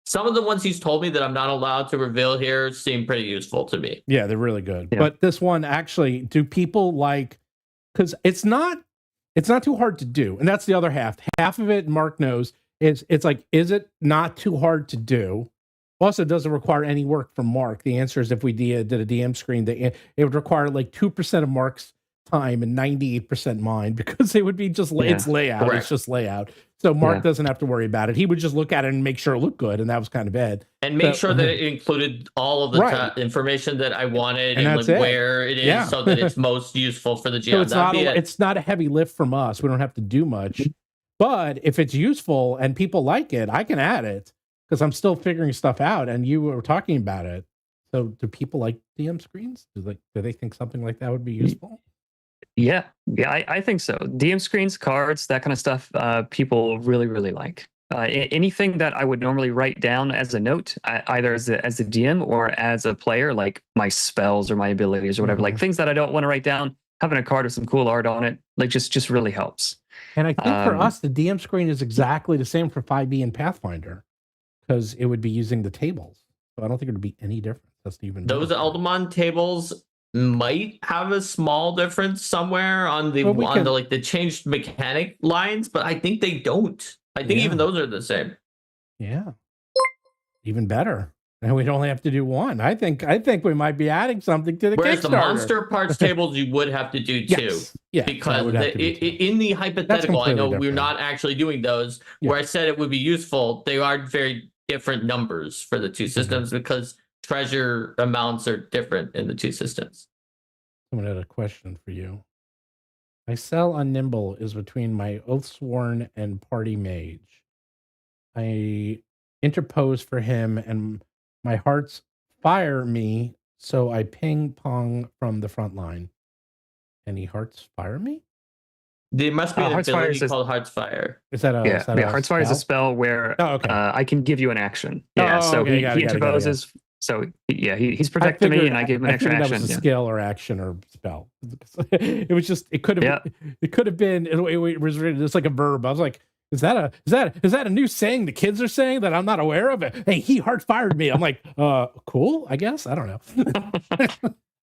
some of the ones he's told me that I'm not allowed to reveal here seem pretty useful to me. Yeah, they're really good. Yeah. But this one, actually, do people like... Because it's not too hard to do, and that's the other half. Half of it, Mark knows, is is it not too hard to do? Also, it doesn't require any work from Mark. The answer is if we did a DM screen, it would require like 2% of Mark's time and 98% mine, because it would be just it's layout. Correct. It's just layout. So Mark doesn't have to worry about it. He would just look at it and make sure it looked good, and that was kind of it. And make sure that it included all of the information that I wanted and like where it is, so that it's most useful for the GM. So it's not a heavy lift from us. We don't have to do much. But if it's useful and people like it, I can add it because I'm still figuring stuff out. And you were talking about it. So do people like DM screens? Do they think something like that would be useful? Yeah, I think so. DM screens, cards, that kind of stuff, people really, really like. Anything that I would normally write down as a note, either as a DM or as a player, like my spells or my abilities or whatever, like things that I don't want to write down, having a card with some cool art on it, like just really helps. And I think for us, the DM screen is exactly the same for 5e and Pathfinder, because it would be using the tables. So I don't think it would be any different. That's even those Eldmon tables might have a small difference somewhere on the like the changed mechanic lines, but I think they don't. I think even those are the same. Yeah, even better. And we'd only have to do one. I think we might be adding something to the Whereas Kickstarter. The monster parts tables you would have to do too. Yeah, because in the hypothetical, I know we're not actually doing those. Where I said it would be useful, they are very different numbers for the two systems because treasure amounts are different in the two systems. Someone had a question for you. My cell on Nimble is between my Oathsworn and Party Mage. I interpose for him and my hearts fire me, so I ping pong from the front line. Any hearts fire me? There must be an ability called Hearts Fire. Is that a Hearts Fire is a spell where I can give you an action. He interposes. So he's protecting me, and I give him an extra action. That was a skill or action or spell. It was just it could have been it was just like a verb. I was like, is that a new saying the kids are saying that I'm not aware of? Hey, he heart fired me. I'm like, cool, I guess. I don't know.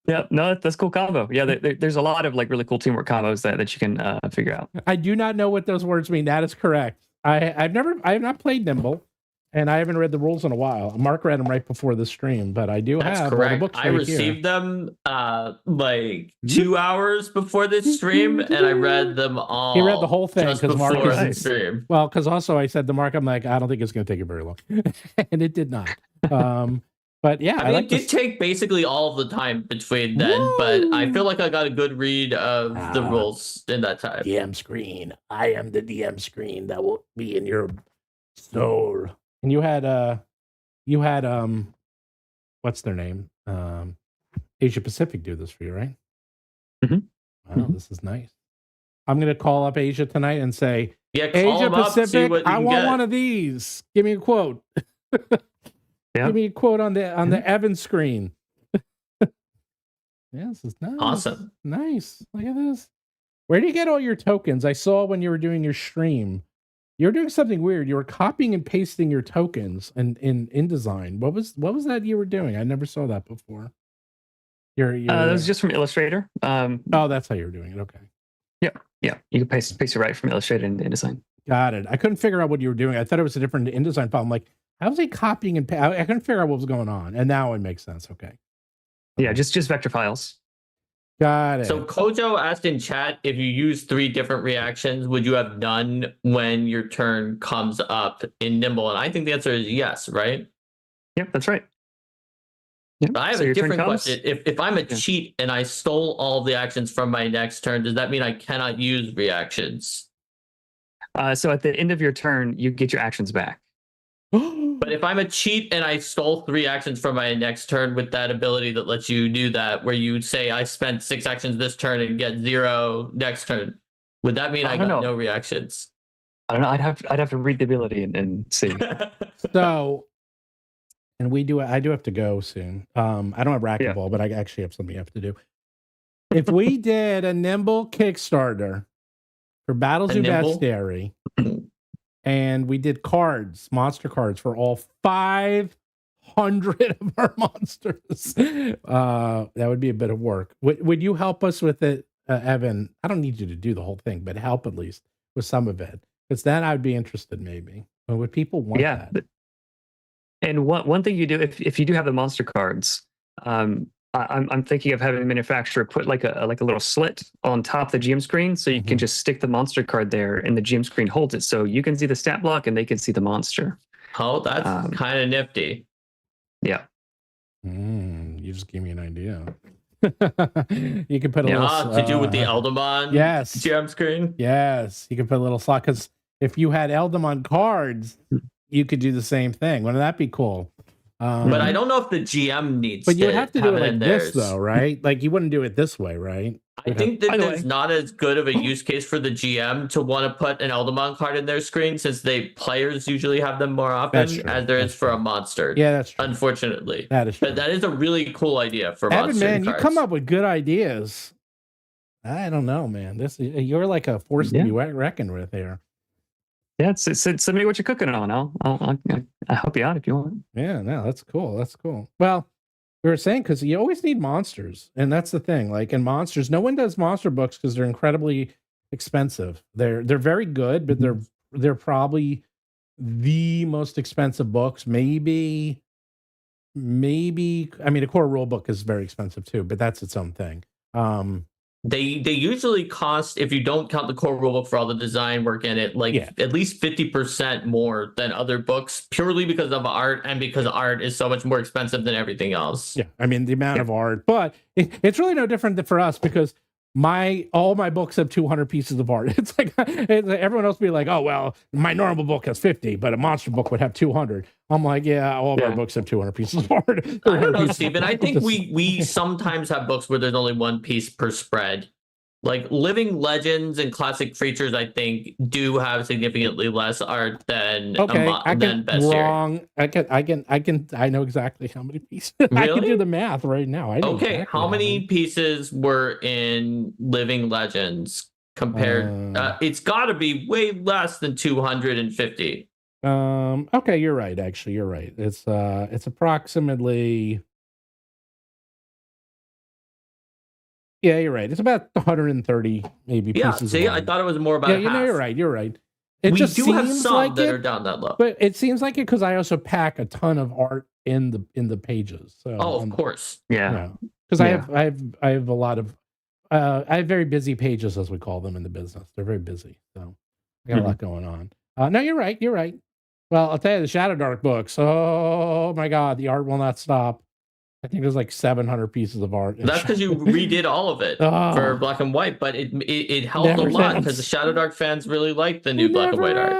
Yeah, no, that's a cool combo. Yeah, there's a lot of like really cool teamwork combos that you can figure out. I do not know what those words mean. That is correct. I have not played Nimble. And I haven't read the rules in a while. Mark read them right before the stream, but I do That's have all correct. the books I right received them like 2 hours before this stream, and I read them all. He read the whole thing just because Mark before is the Nice. stream. well, because also I said to Mark, I'm like, I don't think it's going to take you very long, and it did not. But yeah, I mean, like it did take basically all of the time between then, but I feel like I got a good read of the rules in that time. DM screen. I am the DM screen that will be in your soul. And you had what's their name? Asia Pacific do this for you, right? Mhm. Wow, this is nice. I'm gonna call up Asia tonight and say, Yeah, call Asia them up, see Pacific, what you I can want get. one of these. Give me a quote. Yeah. Give me a quote on the Evan screen. Yeah, this is nice. Awesome. Nice. Look at this. Where do you get all your tokens? I saw when you were doing your stream. You were doing something weird. You were copying and pasting your tokens in InDesign. What was that you were doing? I never saw that before. That was just from Illustrator. Oh, that's how you were doing it. Okay. Yeah, you can paste it right from Illustrator into InDesign. Got it. I couldn't figure out what you were doing. I thought it was a different InDesign file. I'm like, how was he copying and I couldn't figure out what was going on. And now it makes sense. Okay. Yeah, just vector files. Got it. So Kojo asked in chat, if you use 3 different reactions, would you have none when your turn comes up in Nimble? And I think the answer is yes, right? Yep, that's right. Yep. I have So a your turn different comes. question. If I'm a cheat and I stole all the actions from my next turn, does that mean I cannot use reactions? So at the end of your turn, you get your actions back. But if I'm a cheat and I stole 3 actions from my next turn with that ability that lets you do that, where you say I spent 6 actions this turn and get 0 next turn, would that mean I don't got know. no reactions? I don't know. I'd have to read the ability and see. So, and I do have to go soon. I don't have racquetball, but I actually have something I have to do. If we did a Nimble Kickstarter for Battlezoo Bestiary, and we did monster cards for all 500 of our monsters, that would be a bit of work. Would you help us with it, Evan? I don't need you to do the whole thing, but help at least with some of it, because then I'd be interested maybe. But would people want that? And one thing you do, if you do have the monster cards, I'm thinking of having the manufacturer put like a little slit on top of the GM screen, so you can just stick the monster card there, and the GM screen holds it, so you can see the stat block and they can see the monster. Oh, that's kind of nifty. Yeah. You just gave me an idea. You can put a little to do with the eldmon GM screen. Yes, you can put a little slot, because if you had eldmon cards, you could do the same thing. Wouldn't that be cool? But I don't know if the GM needs. But you would have to do it like this, theirs. though, right? Like you wouldn't do it this way, right? I think that there's not as good of a use case for the GM to want to put an eldmon card in their screen, since players usually have them more often as there is for a monster. Yeah, that's true. Unfortunately, that is true. But that is a really cool idea for Evan, monster man, cards. you come up with good ideas. I don't know, man. You're like a force to be reckoned with here. Yeah, send me what you're cooking on. I'll help you out if you want. Yeah, no, that's cool. That's cool. Well, we were saying, because you always need monsters, and that's the thing. Like in monsters, no one does monster books because they're incredibly expensive. They're very good, but they're probably the most expensive books. Maybe. I mean, a core rule book is very expensive too, but that's its own thing. They usually cost, if you don't count the core rulebook for all the design work in it, at least 50% more than other books, purely because of art, and because art is so much more expensive than everything else. Yeah, I mean the amount of art, but it's really no different for us, because all my books have 200 pieces of art. It's like everyone else be like, oh well, my normal book has 50, but a monster book would have 200. I'm like, yeah, all of our books have 200 pieces of art. I don't know, Stephen. I think we sometimes have books where there's only 1 piece per spread. Like Living Legends and Classic Creatures, I think, do have significantly less art than Bestiary. I know exactly how many pieces. Really? I can do the math right now. Okay, how many pieces were in Living Legends compared? It's got to be way less than 250. Okay, you're right. Actually, you're right. It's approximately. Yeah, you're right. It's about 130 maybe. Yeah, pieces see, of art. I thought it was more about. Yeah, you're right. You're right. It we just do have seems some like that it, are down that low. but it seems like it because I also pack a ton of art in the pages. So Oh, of course. Yeah. because Yeah. I have a lot of I have very busy pages, as we call them in the business. They're very busy, so I got a lot going on. No, you're right. You're right. Well, I'll tell you, the Shadowdark books. Oh my God, the art will not stop. I think there's like 700 pieces of art. That's because you redid all of it for black and white, but it helped a lot because the Shadowdark fans really like the new black and white art.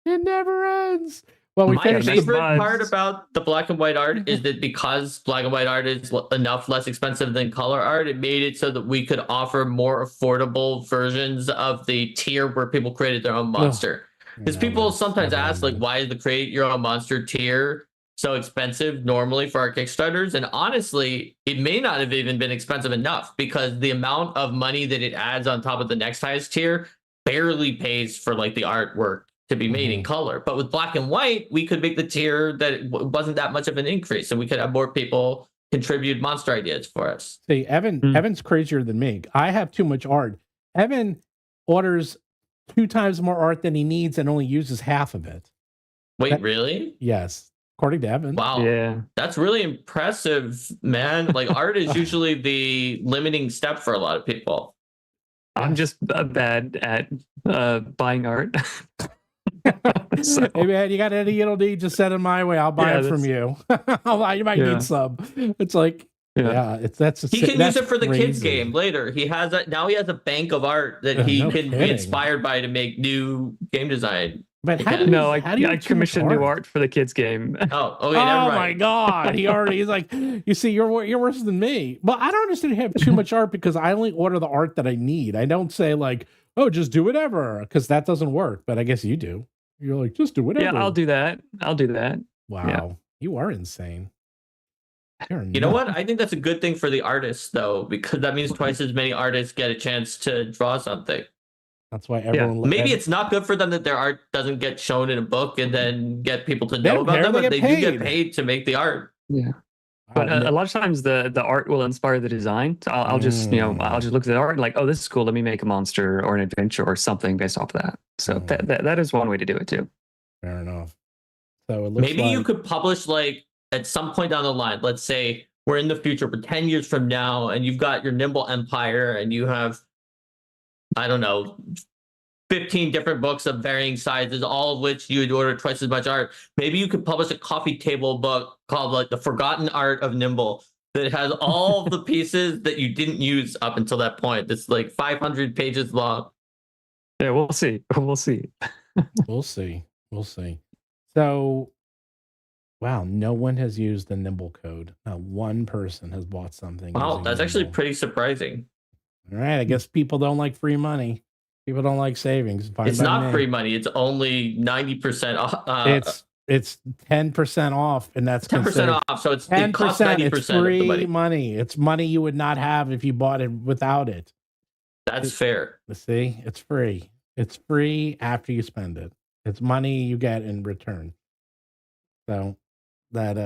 It never ends. Well, we My finished favorite part about the black and white art is that because black and white art is enough less expensive than color art, it made it so that we could offer more affordable versions of the tier where people created their own monster. Because people sometimes ask, like, why is the create your own monster tier so expensive normally for our Kickstarters? And honestly, it may not have even been expensive enough because the amount of money that it adds on top of the next highest tier barely pays for like the artwork to be made in color. But with black and white, we could make the tier that wasn't that much of an increase, and we could have more people contribute monster ideas for us. See, Evan's crazier than me. I have too much art. Evan orders 2 times more art than he needs and only uses half of it. Wait, really? Yes, according to Evan. Wow. Yeah, that's really impressive, man. Like art is usually the limiting step for a lot of people. I'm just bad at buying art. So. Hey man, you got any it'll need, just send it my way. I'll buy it from you. You might need some. It's like he can use it for the kids game later. He has now he has a bank of art that he can be inspired by to make new game design. But I commissioned new art for the kids game. Oh my God. He's like, you see, you're worse than me. But I don't understand you have too much art because I only order the art that I need. I don't say like, oh, just do whatever, because that doesn't work. But I guess you do. You're like, just do whatever. Yeah, I'll do that. Wow. Yeah. You are insane. You know what? I think that's a good thing for the artists, though, because that means twice as many artists get a chance to draw something. That's why everyone. Maybe it's not good for them that their art doesn't get shown in a book and then get people to know about them, but they do get paid to make the art. Yeah. But a lot of times the art will inspire the design. So I'll just I'll just look at the art and like, oh, this is cool. Let me make a monster or an adventure or something based off of that. So that is one way to do it too. Fair enough. So it looks maybe you could publish like at some point down the line. Let's say we're in the future, but 10 years from now, and you've got your Nimble Empire, and you have, I don't know, 15 different books of varying sizes, all of which you would order twice as much art. Maybe you could publish a coffee table book called like The Forgotten Art of Nimble that has all the pieces that you didn't use up until that point. It's like 500 pages long. Yeah, we'll see. We'll see. We'll see. So, wow, no one has used the Nimble code. Not one person has bought something. Wow, that's actually pretty surprising. All right, I guess people don't like free money. People don't like savings. It's not free money. It's only 90% off. It's 10% off, and that's 10% off. So it's 10%. It costs 90% it's free of the money. It's money you would not have if you bought it without it. That's fair. See, it's free. It's free after you spend it. It's money you get in return. So that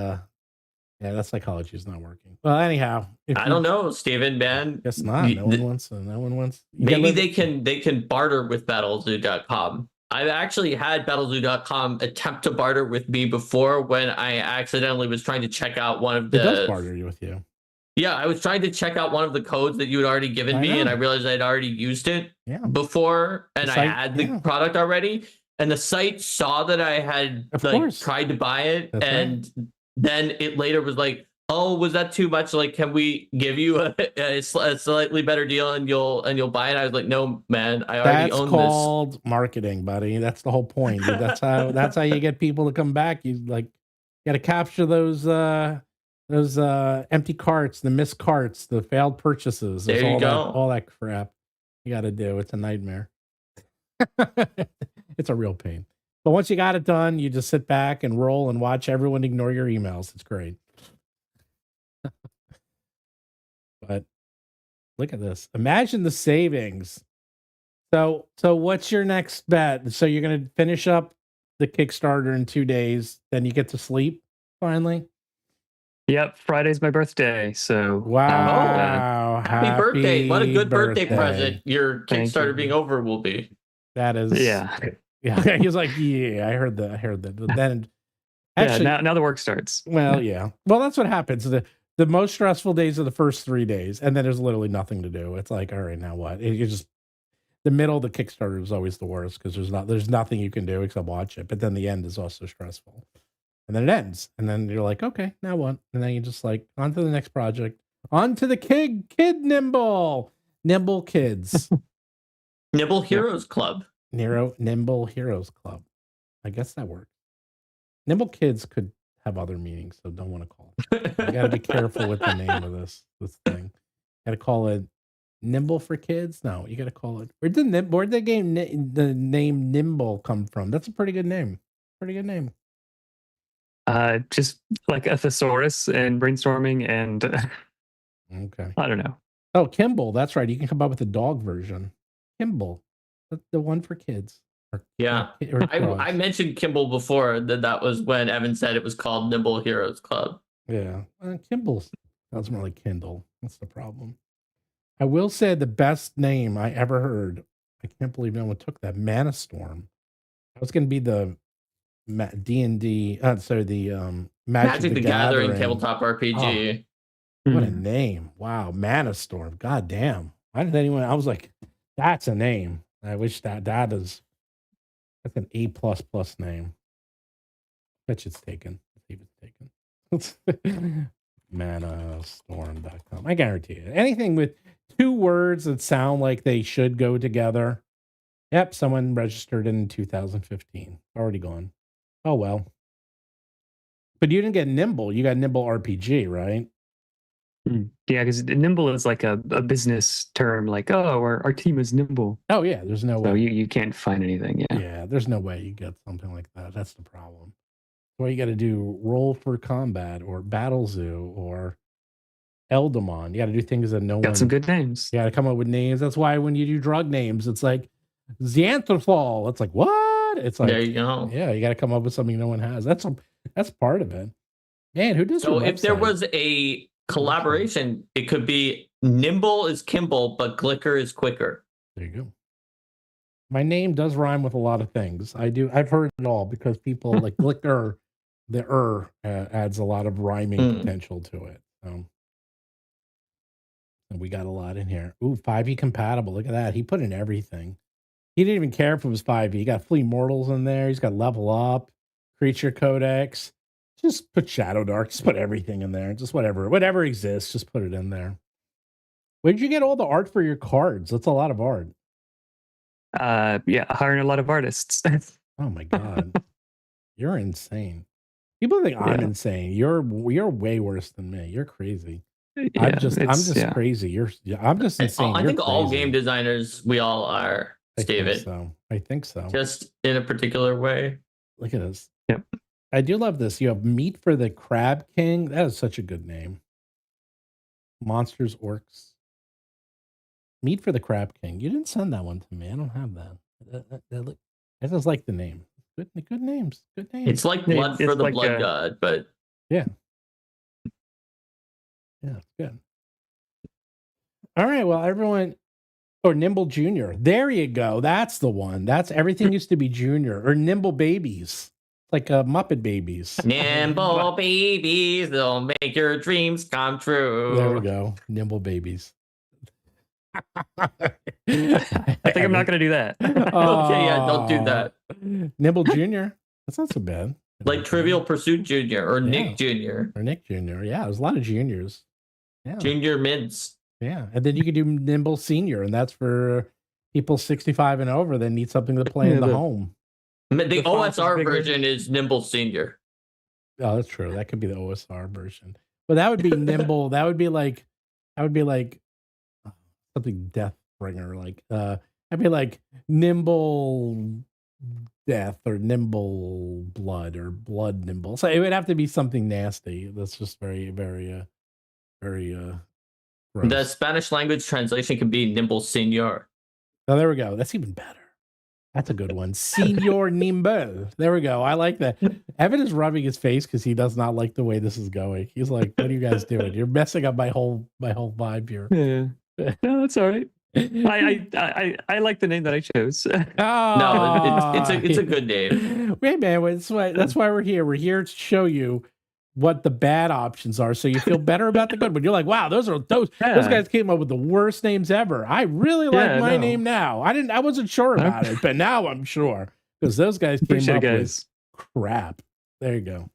that psychology is not working. Well, anyhow, I don't know, Steven, man. Guess not. No one wants. Maybe they can barter with Battlezoo.com. I've actually had Battlezoo.com attempt to barter with me before when I accidentally was trying to check out one of the. It does barter with you. Yeah, I was trying to check out one of the codes that you had already given me, and I realized I'd already used it before, and I had the product already. And the site saw that I had tried to buy it, and then it later was like, "Oh, was that too much? Like, can we give you a slightly better deal and you'll buy it?" I was like, "No, man, I already own this." That's called marketing, buddy. That's the whole point. That's how you get people to come back. You got to capture those empty carts, the missed carts, the failed purchases. There you go. All that crap you got to do. It's a nightmare. It's a real pain. But once you got it done, you just sit back and roll and watch everyone ignore your emails. It's great. But look at this. Imagine the savings. So what's your next bet? So you're going to finish up the Kickstarter in 2 days, then you get to sleep finally? Yep, Friday's my birthday, so wow. Happy birthday. What a good birthday present your Kickstarter being over will be. That is Yeah, he was like, yeah, I heard that. But then, actually, now the work starts. well, yeah. Well, that's what happens. The most stressful days are the first 3 days, and then there's literally nothing to do. It's like, all right, now what? You just the middle of the Kickstarter is always the worst because there's nothing you can do except watch it. But then the end is also stressful, and then it ends, and then you're like, okay, now what? And then you just like on to the next project, on to the kid Nimble Kids, Nimble Heroes Club. Nimble Heroes Club. I guess that works. Nimble Kids could have other meanings, so don't want to call it. You got to be careful with the name of this thing. Got to call it Nimble for Kids. No, you got to call it. Where'd the name Nimble come from? That's a pretty good name. Pretty good name. Just like a thesaurus and brainstorming and Okay. I don't know. Oh, Kimball. That's right. You can come up with a dog version. Kimball. That's the one for kids. Yeah. I mentioned Kimball before. That was when Evan said it was called Nimble Heroes Club. Yeah. Kimball sounds more like Kindle. That's the problem. I will say the best name I ever heard. I can't believe no one took that. Mana Storm. That was going to be the D&D. Sorry, the Magic the Gathering tabletop RPG. Oh, what a name! Wow, Mana Storm. God damn. Why did anyone? I was like, that's a name. I wish that's an A++ name. Bet you it's taken. See if it's taken. Manastorm.com. I guarantee it. Anything with 2 words that sound like they should go together. Yep, someone registered in 2015. Already gone. Oh well. But you didn't get Nimble. You got Nimble RPG, right? Yeah, because nimble is like a business term. Like, oh, our team is nimble. Oh yeah, there's no way. So you can't find anything. Yeah, there's no way you get something like that. That's the problem. Well, you got to do Roll for Combat or Battlezoo or Eldmon. You got to do things that no one... Got some good names. You got to come up with names. That's why when you do drug names, it's like Xanthopol. It's like, what? It's like, there you go. Yeah, you got to come up with something no one has. That's part of it. Man, who does So if there was a collaboration, it could be Nimble is Kimball, but Glicker is quicker. There you go. My name does rhyme with a lot of things. I've heard it all because people like Glicker, the adds a lot of rhyming potential to it. So and we got a lot in here. Ooh, 5e compatible. Look at that. He put in everything. He didn't even care if it was 5e. He got Flee Mortals in there. He's got Level Up, Creature Codex. Just put Shadowdark. Just put everything in there. Just whatever exists. Just put it in there. Where did you get all the art for your cards? That's a lot of art. Yeah, hiring a lot of artists. Oh my god, you're insane. People think I'm insane. You're way worse than me. You're crazy. Yeah, I'm just crazy. I'm just insane. I think all game designers, we all are, David. I think so. Just in a particular way. Look at this. Yep. I do love this. You have Meat for the Crab King. That is such a good name. Monsters, Orcs. Meat for the Crab King. You didn't send that one to me. I don't have that. I just like the name. Good names. Good names. It's like Blood for the like Blood God, but yeah. Yeah, it's good. All right, well, everyone, or Nimble Junior. There you go. That's the one. That's everything used to be Junior or Nimble Babies, like Muppet Babies. Nimble Babies, they'll make your dreams come true. There we go. Nimble Babies. I think I'm not going to do that. Okay, yeah, don't do that. Nimble Junior. That's not so bad. Like Trivial Pursuit Junior or Nick Junior. Or Nick Junior. Yeah, there's a lot of juniors. Yeah. Junior mids. Yeah, and then you could do Nimble Senior, and that's for people 65 and over that need something to play in the home. The OSR version is Nimble Senior. Oh, that's true. That could be the OSR version. But that would be Nimble. That would be like something Deathbringer. Like I'd be like Nimble Death or Nimble Blood or Blood Nimble. So it would have to be something nasty. That's just very, very, very gross. The Spanish language translation could be Nimble Senior. Oh, there we go. That's even better. That's a good one. Senor Nimble. There we go. I like that. Evan is rubbing his face because he does not like the way this is going. He's like, what are you guys doing? You're messing up my whole vibe here. Yeah. No, that's all right. I like the name that I chose. No, it's a good name. Wait, man, that's why we're here. We're here to show you what the bad options are, so you feel better about the good one. You're like, wow, those guys came up with the worst names ever. I really like my name now. I wasn't sure about it, but now I'm sure because those guys came up with crap. There you go.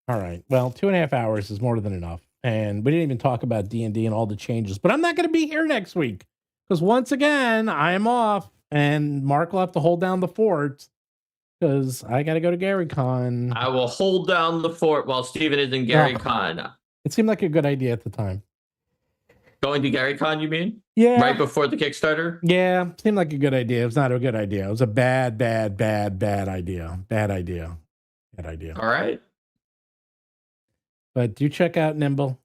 All right. Well, 2.5 hours is more than enough. And we didn't even talk about D&D and all the changes. But I'm not going to be here next week. Because once again, I am off. And Mark will have to hold down the fort. Because I got to go to GaryCon. I will hold down the fort while Steven is in GaryCon. It seemed like a good idea at the time. Going to GaryCon, you mean? Yeah. Right before the Kickstarter? Yeah. Seemed like a good idea. It was not a good idea. It was a bad idea. Bad idea. All right. But do check out Nimble.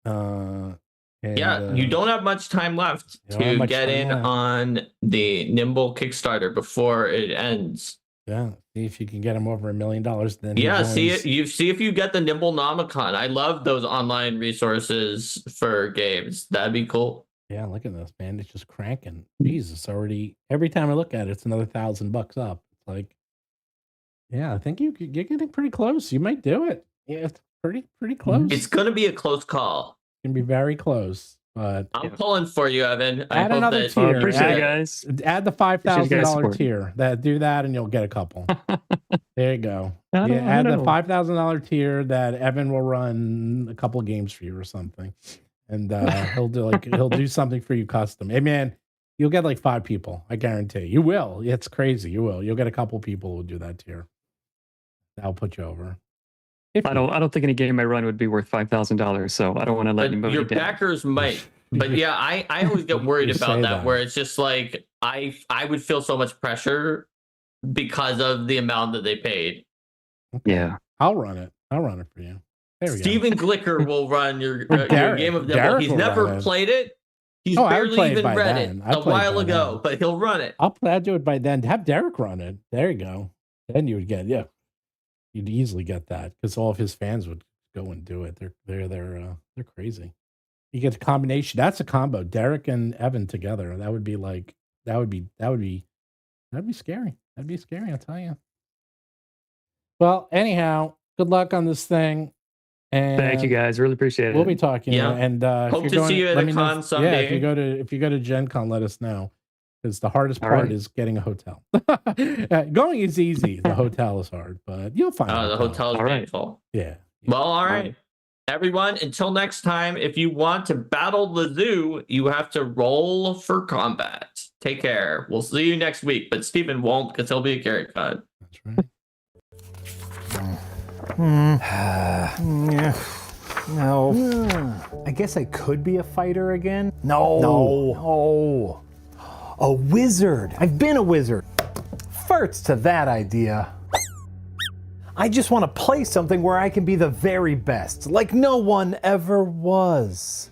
You don't have much time left to get in on the Nimble Kickstarter before it ends. Yeah, see if you can get him over $1 million. Then see if you get the Nimble Nomicon. I love those online resources for games. That'd be cool. Yeah, look at this, man. It's just cranking. Jesus, already every time I look at it, it's another $1,000 up. It's like, yeah, I think you're getting pretty close. You might do it. Yeah, it's pretty close. It's gonna be a close call. It's gonna be very close. But I'm pulling for you, Evan. Add another tier. Appreciate it, guys. Add the $5,000 tier. Do that, and you'll get a couple. There you go. Add the $5,000 tier that Evan will run a couple of games for you or something, and he'll do something for you custom. Hey man, you'll get like 5 people. I guarantee you will. It's crazy. You will. You'll get a couple people who will do that tier. That'll put you over. I don't think any game I run would be worth $5,000, so I don't want to let anybody your down. Backers might. But yeah, I always get worried about that, where it's just like I would feel so much pressure because of the amount that they paid. Okay. Yeah. I'll run it for you. There we Steven go. Glicker will run your game of Nimble. He's never played it. He's barely even read it a while ago, but he'll run it. I'll do it by then. Have Derik run it. There you go. Then you would get you'd easily get that because all of his fans would go and do it. They're crazy. You get a combination. That's a combo. Derik and Evan together. That would be scary. That'd be scary. I'll tell you. Well, anyhow, good luck on this thing. And thank you guys. Really appreciate it. We'll be talking. Yeah. And hope to see you at a con someday. Yeah, if you go to Gen Con, let us know. Because the hardest part is getting a hotel. Going is easy. The hotel is hard, but you'll find the hotel is painful. Yeah. Well, all right. Everyone, until next time, if you want to battle the zoo, you have to roll for combat. Take care. We'll see you next week, but Steven won't because he'll be a GaryCon. That's right. No. I guess I could be a fighter again. No. A wizard. I've been a wizard. Farts to that idea. I just want to play something where I can be the very best, like no one ever was.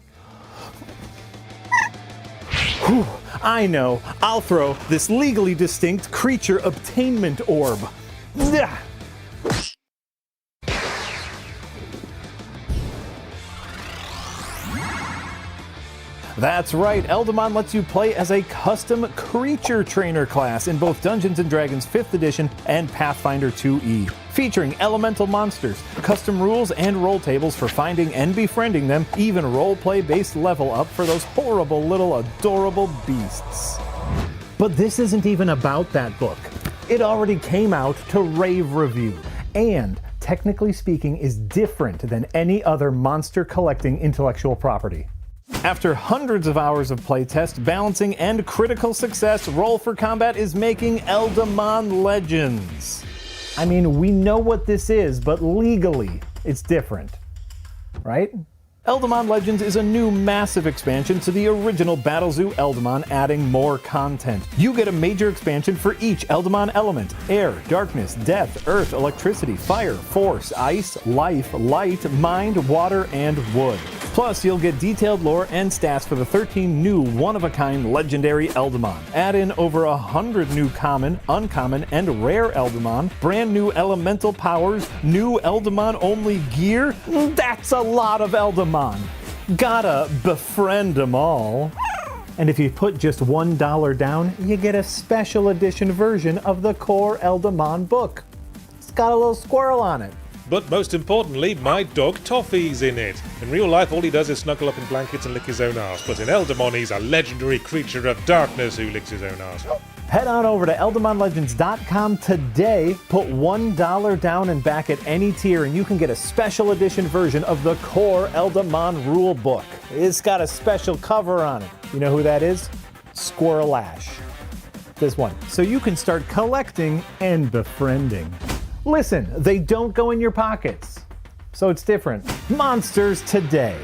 Whew, I know. I'll throw this legally distinct creature obtainment orb. Ugh. That's right, eldmon lets you play as a custom creature trainer class in both Dungeons & Dragons 5th edition and Pathfinder 2e. Featuring elemental monsters, custom rules and roll tables for finding and befriending them, even roleplay based level up for those horrible little adorable beasts. But this isn't even about that book. It already came out to rave review, and technically speaking is different than any other monster collecting intellectual property. After hundreds of hours of playtest, balancing, and critical success, Roll for Combat is making eldmon Legends. I mean, we know what this is, but legally, it's different, right? eldmon Legends is a new massive expansion to the original Battlezoo eldmon, adding more content. You get a major expansion for each eldmon element: air, darkness, death, earth, electricity, fire, force, ice, life, light, mind, water, and wood. Plus, you'll get detailed lore and stats for the 13 new one-of-a-kind legendary eldmon. Add in over 100 new common, uncommon, and rare eldmon, brand new elemental powers, new eldmon-only gear. That's a lot of eldmon. Gotta befriend them all. And if you put just $1 down, you get a special edition version of the core eldmon book. It's got a little squirrel on it. But most importantly, my dog Toffee's in it. In real life, all he does is snuggle up in blankets and lick his own arse. But in Eldmon, he's a legendary creature of darkness who licks his own arse. Head on over to eldmonlegends.com today, put $1 down and back at any tier, and you can get a special edition version of the core eldmon rule book. It's got a special cover on it. You know who that is? Squirrel Ash. This one. So you can start collecting and befriending. Listen, they don't go in your pockets, so it's different. Monsters today.